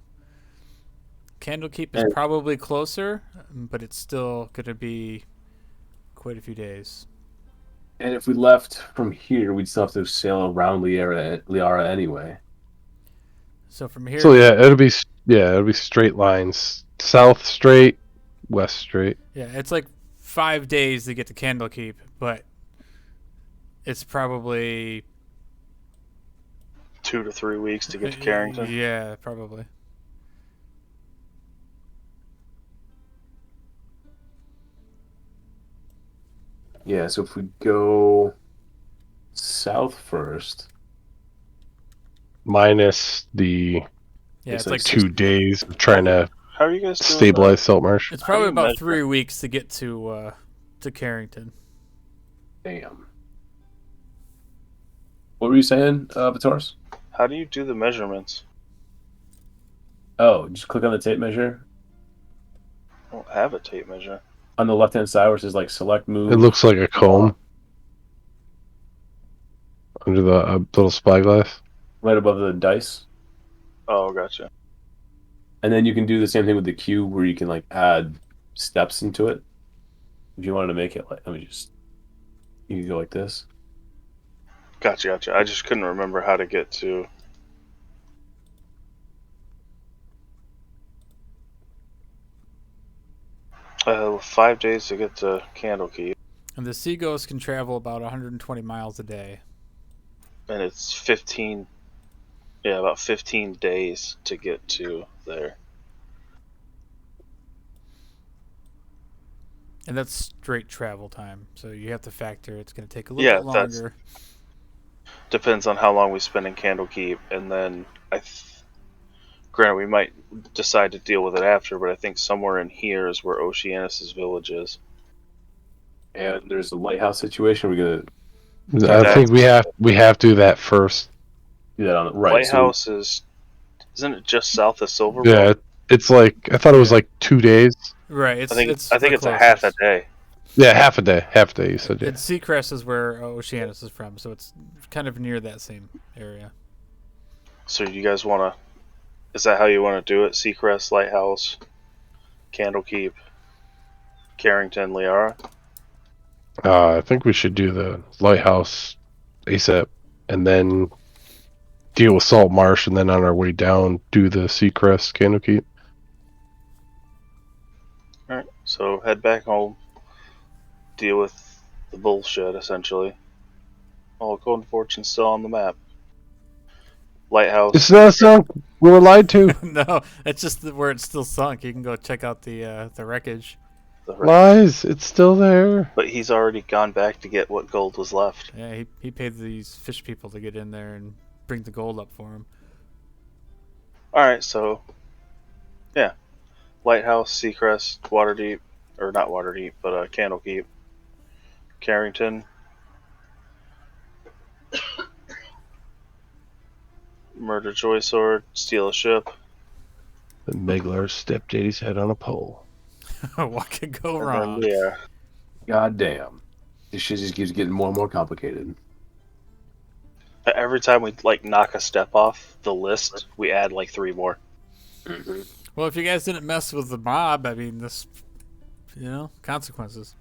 Candlekeep is probably closer, but it's still going to be quite a few days. And if we left from here, we'd still have to sail around Liara anyway. So from here. So it'll be straight lines, south straight, west straight. Yeah, it's like 5 days to get to Candlekeep, but it's probably 2 to 3 weeks to get to Carrington. Yeah, probably. Yeah, so if we go south first, minus the it's like 2 days of trying to how are you guys doing stabilize Saltmarsh. It's probably about 3 weeks to get to Carrington. Damn. What were you saying, Vitoris? How do you do the measurements? Oh, just click on the tape measure. I don't have a tape measure. On the left-hand side where it says, like, select move. It looks like a comb. Under the little spyglass. Right above the dice. Oh, gotcha. And then you can do the same thing with the cube where you can, like, add steps into it. If you wanted to make it, like, you can go like this. Gotcha. I just couldn't remember how to get to... 5 days to get to Candlekeep. And the Sea Ghost can travel about 120 miles a day. And it's 15... Yeah, about 15 days to get to there. And that's straight travel time. So you have to factor it's going to take a little bit longer. Depends on how long we spend in Candlekeep. And then, granted, we might decide to deal with it after, but I think somewhere in here is where Oceanus' village is. And there's a lighthouse situation. We're gonna. I think we have to do that first. Do that on the right. Lighthouse isn't it just south of Silverbolt? Yeah, it's like I thought it was like 2 days. Right. I think it's a half a day. Yeah, half a day. Half a day. You said. Yeah. And Seacrest is where Oceanus is from, so it's kind of near that same area. So you guys want to? Is that how you want to do it? Seacrest, Lighthouse, Candlekeep, Carrington, Liara? I think we should do the Lighthouse ASAP, and then deal with Saltmarsh, and then on our way down, do the Seacrest Candlekeep. Alright, so head back home, deal with the bullshit, essentially. Oh, Golden Fortune's still on the map. Lighthouse. It's not sunk. We were lied to. No, it's just where it's still sunk. You can go check out the wreckage. the rest. Lies. It's still there. But he's already gone back to get what gold was left. Yeah, he paid these fish people to get in there and bring the gold up for him. Alright, so yeah. Lighthouse, Seacrest, Waterdeep, or not Waterdeep, but Candlekeep, Carrington, murder Joy Sword, steal a ship. The Meglar stepdaddy's head on a pole. What could go And wrong? then, yeah. God damn. This shit just keeps getting more and more complicated. Every time we like knock a step off the list, we add like 3 more. Well, if you guys didn't mess with the mob, I mean, this, consequences.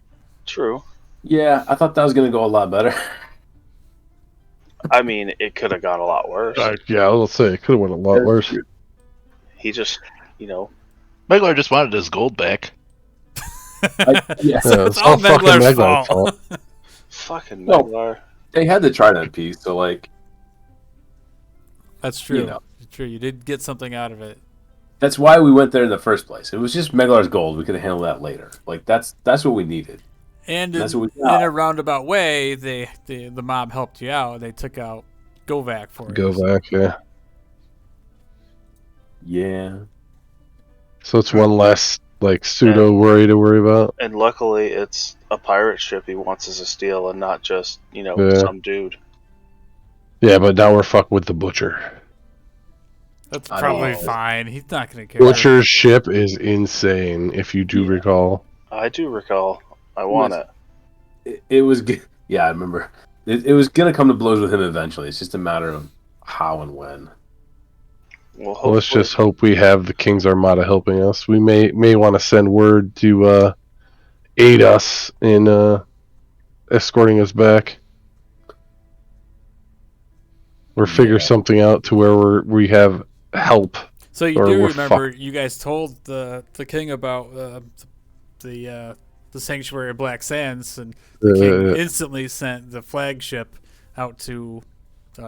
True. Yeah, I thought that was gonna go a lot better. I mean, it could have gone a lot worse. Yeah, let's say it could have went a lot worse. He just, Meglar just wanted his gold back. Yeah. Yeah, It's all fucking Meglar's Meglar's fault. fucking No. Meglar. They had the Trident piece, so like, That's true. You know. It's true. You did get something out of it. that's why we went there in the first place. It was just Meglar's gold. We could have handled that later. Like that's what we needed. And That's in, what we in got. a roundabout way, the mob helped you out. They took out Govac for you. Go back, yeah. Yeah. So it's one less pseudo worry to worry about. And luckily, it's a pirate ship he wants as a steal and not just, Yeah. some dude. Yeah, but now we're fucked with the Butcher. That's I probably know. fine. He's not going to care. Butcher's ship is insane, if you do recall. I do recall. I want it. It was good. Yeah, I remember. It was gonna come to blows with him eventually. It's just a matter of how and when. Well, Well, let's hopefully- just hope we have the King's Armada helping us. We may want to send word to aid us in escorting us back. Or figure Yeah. something out to where we have help. So you or do we're remember you guys told the king about the sanctuary of Black Sands, and the king instantly sent the flagship out to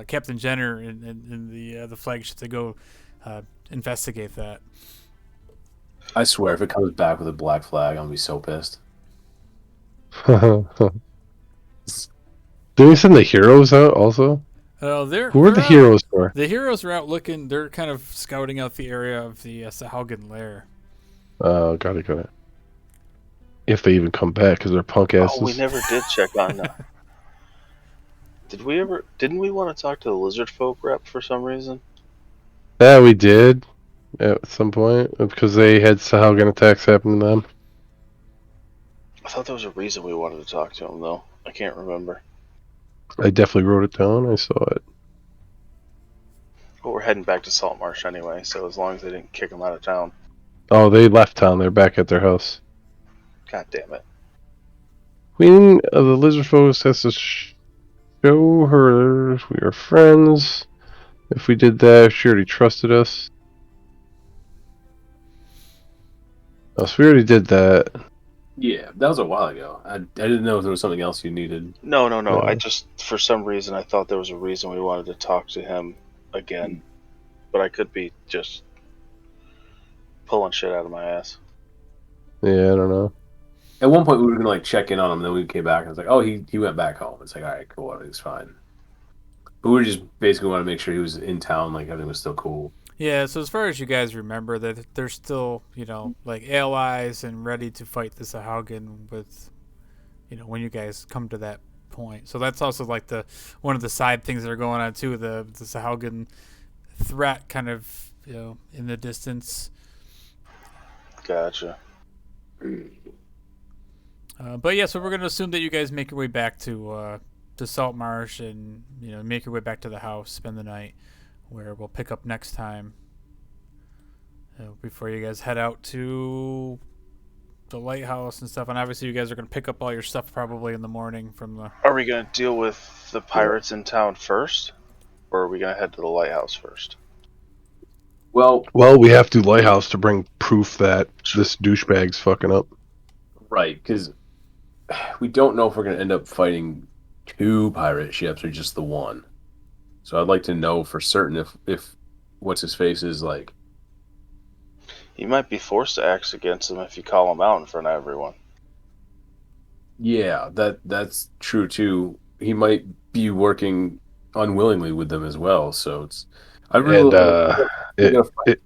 Captain Jenner in the flagship to go investigate that. I swear, if it comes back with a black flag, I'm gonna be so pissed. Did we send the heroes out also? Who are the heroes for? The heroes are out looking. They're kind of scouting out the area of the Sahaugen lair. Oh, got it. If they even come back, because they're punk asses. Oh, we never did check on that. Didn't we want to talk to the lizard folk rep for some reason? Yeah, we did at some point because they had Sahaugen attacks happen to them. I thought there was a reason we wanted to talk to him, though. I can't remember. I definitely wrote it down. I saw it. But we're heading back to Saltmarsh anyway, so as long as they didn't kick him out of town. Oh, they left town. They're back at their house. God damn it. Queen of the Lizard Folks has to show her we are friends. If we did that, she already trusted us. Oh, so we already did that. Yeah, that was a while ago. I didn't know if there was something else you needed. No. Yeah. I just, for some reason, I thought there was a reason we wanted to talk to him again. But I could be just pulling shit out of my ass. Yeah, I don't know. At one point, we were gonna check in on him, and then we came back and it's like, oh, he went back home. It's like, all right, cool, everything's fine. But we just basically want to make sure he was in town, like everything was still cool. Yeah, so as far as you guys remember, that they're still, allies and ready to fight the Sahaugen with, when you guys come to that point. So that's also one of the side things that are going on too. The Sahaugen threat kind of, in the distance. Gotcha. But yeah, so we're gonna assume that you guys make your way back to Saltmarsh and make your way back to the house, spend the night, where we'll pick up next time. Before you guys head out to the lighthouse and stuff, and obviously you guys are gonna pick up all your stuff probably in the morning from the. Are we going to deal with the pirates in town first? Or are we going to head to the lighthouse first? Well, we have to lighthouse to bring proof that this douchebag's fucking up. right, because we don't know if we're gonna end up fighting 2 pirate ships or just the one. So I'd like to know for certain if what's his face is like. You might be forced to act against him if you call him out in front of everyone. Yeah, that's true too. He might be working unwillingly with them as well. So it's I really And we gotta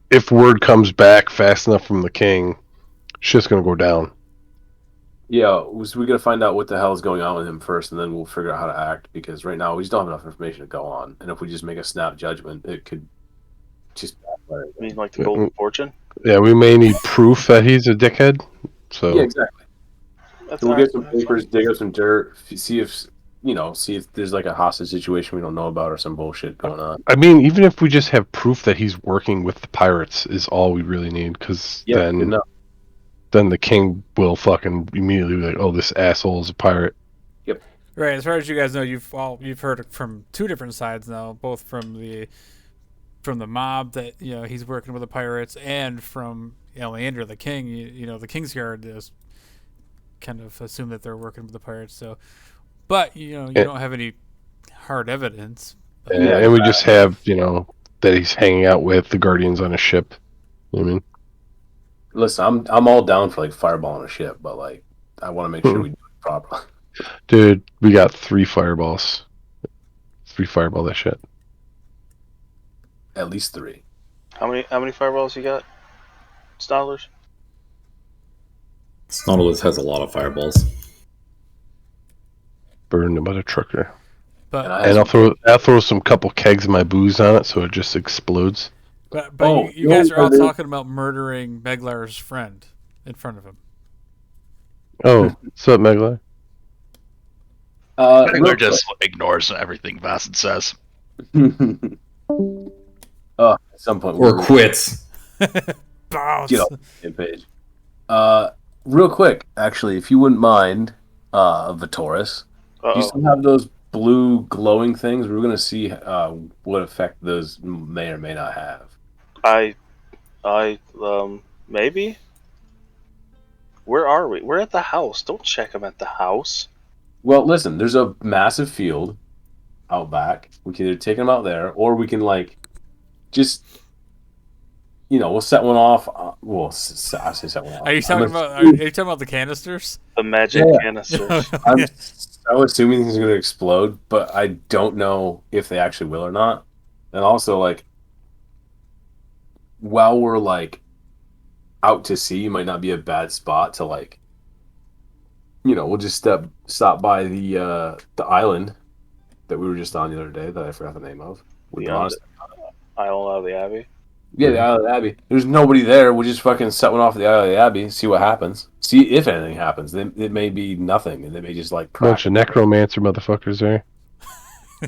if word comes back fast enough from the king, shit's gonna go down. yeah, we gotta find out what the hell is going on with him first, and then we'll figure out how to act. Because right now we just don't have enough information to go on, and if we just make a snap judgment, it could just backfire. I mean, like the Golden Fortune. Yeah, we may need proof that he's a dickhead. So Yeah, exactly. That's So we'll get some that's papers, fine. dig up some dirt, see if there's like a hostage situation we don't know about or some bullshit going on. I mean, even if we just have proof that he's working with the pirates, is all we really need. Because Yeah, good enough. then the king will fucking immediately be like, "Oh, this asshole is a pirate." Right. As far as you guys know, you've heard it from two different sides now, both from the mob that he's working with the pirates, and from Leander the king. The Kingsguard is kind of assume that they're working with the pirates. So, but you don't have any hard evidence. And we just have that he's hanging out with the Guardians on a ship. You know what I mean? Listen, I'm all down for like fireballing a ship, but like I want to make sure we do it properly. Dude, we got 3 fireballs. 3 fireball that shit. At least 3. How many fireballs you got, Stallers? Nautilus has a lot of fireballs. Burn the mother trucker. But and I'll throw some couple kegs of my booze on it so it just explodes. But you guys are all talking about murdering Meglar's friend in front of him. Oh, what's up, Meglar? Meglar just ignores everything Vassen says. At some point, or quits. Bounce. Get off the page. Real quick, actually, if you wouldn't mind, Vitoris, do you still have those blue glowing things? We're going to see what effect those may or may not have. Maybe. Where are we? We're at the house. Don't check them at the house. Well, listen, there's a massive field out back. We can either take them out there, or we can just we'll set one off. I say set one off. Are you talking about the canisters? The magic canisters. I'm assuming things are going to explode, but I don't know if they actually will or not. And also, while we're out to sea, might not be a bad spot to we'll just stop by the island that we were just on the other day that I forgot the name of. Island of the Abbey. Yeah, the Isle of the Abbey. There's nobody there. We'll just fucking set one off at the Isle of the Abbey, see what happens. See if anything happens. It may be nothing, and they may just bunch of necromancer motherfuckers there.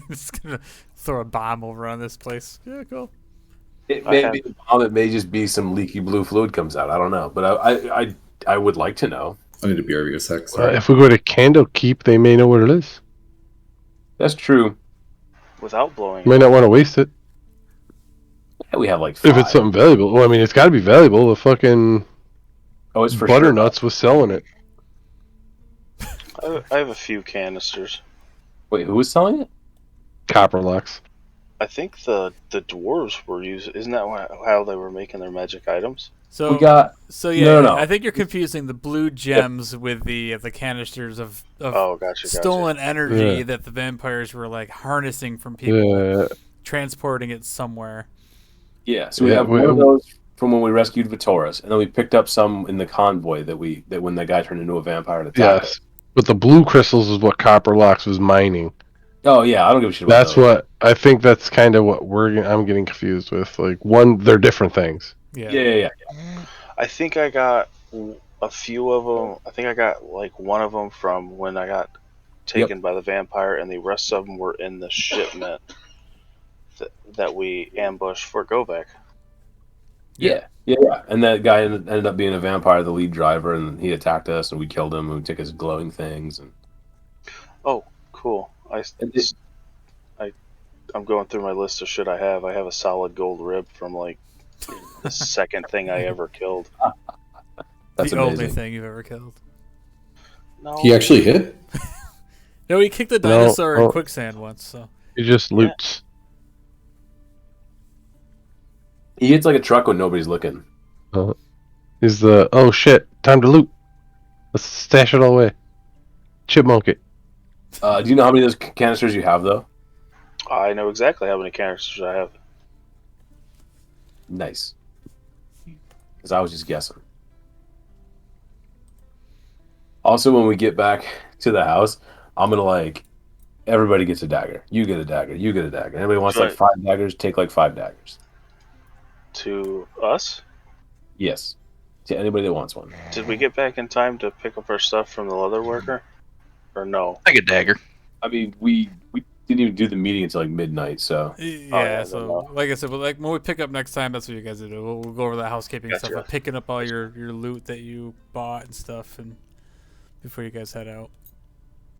Just gonna throw a bomb over on this place. Yeah, cool. It may be a bomb. It may just be some leaky blue fluid comes out. I don't know, but I would like to know. I need a BRB a sec. If we go to Candlekeep, they may know what it is. That's true. Without blowing. You might not want to waste it. Yeah, we have 5. If it's something valuable. Well, I mean, it's got to be valuable. The fucking it's for Butternuts was selling it. I have a few canisters. Wait, who was selling it? Copperlocks. I think the dwarves were using. Isn't that how they were making their magic items? So we got. No. I think you're confusing the blue gems with the canisters of stolen energy that the vampires were harnessing from people, transporting it somewhere. Yeah, so we have one of those from when we rescued Vitoris, and then we picked up some in the convoy that when the guy turned into a vampire to attack us. But the blue crystals is what Copperlocks was mining. Oh yeah, I don't give a shit about That's what I think. That's kind of what I'm getting confused with. They're different things. Yeah. I think I got a few of them. I think I got one of them from when I got taken by the vampire, and the rest of them were in the shipment that we ambushed for Govek. Yeah. And that guy ended up being a vampire, the lead driver, and he attacked us, and we killed him, and we took his glowing things. And oh, cool! I'm going through my list of shit I have. I have a solid gold rib from the second thing I ever killed. That's the amazing. only thing you've ever killed. No, he actually hit. No, he kicked the dinosaur in quicksand once. So he just loots. He hits like a truck when nobody's looking. Is oh shit, time to loot. Let's stash it all away. chipmunk it. Do you know how many of those canisters you have, though? I know exactly how many canisters I have. Nice. Because I was just guessing. Also, when we get back to the house, I'm gonna like everybody gets a dagger. You get a dagger. You get a dagger. Anybody wants like 5 daggers? Take like 5 daggers. To us? Yes. To anybody that wants one. Did we get back in time to pick up our stuff from the leather worker? Or no? Take a dagger. I mean, we didn't even do the meeting until like midnight, so. Yeah, so like I said, but like when we pick up next time, that's what you guys do. We'll go over the housekeeping stuff, and picking up all your loot that you bought and stuff, and before you guys head out.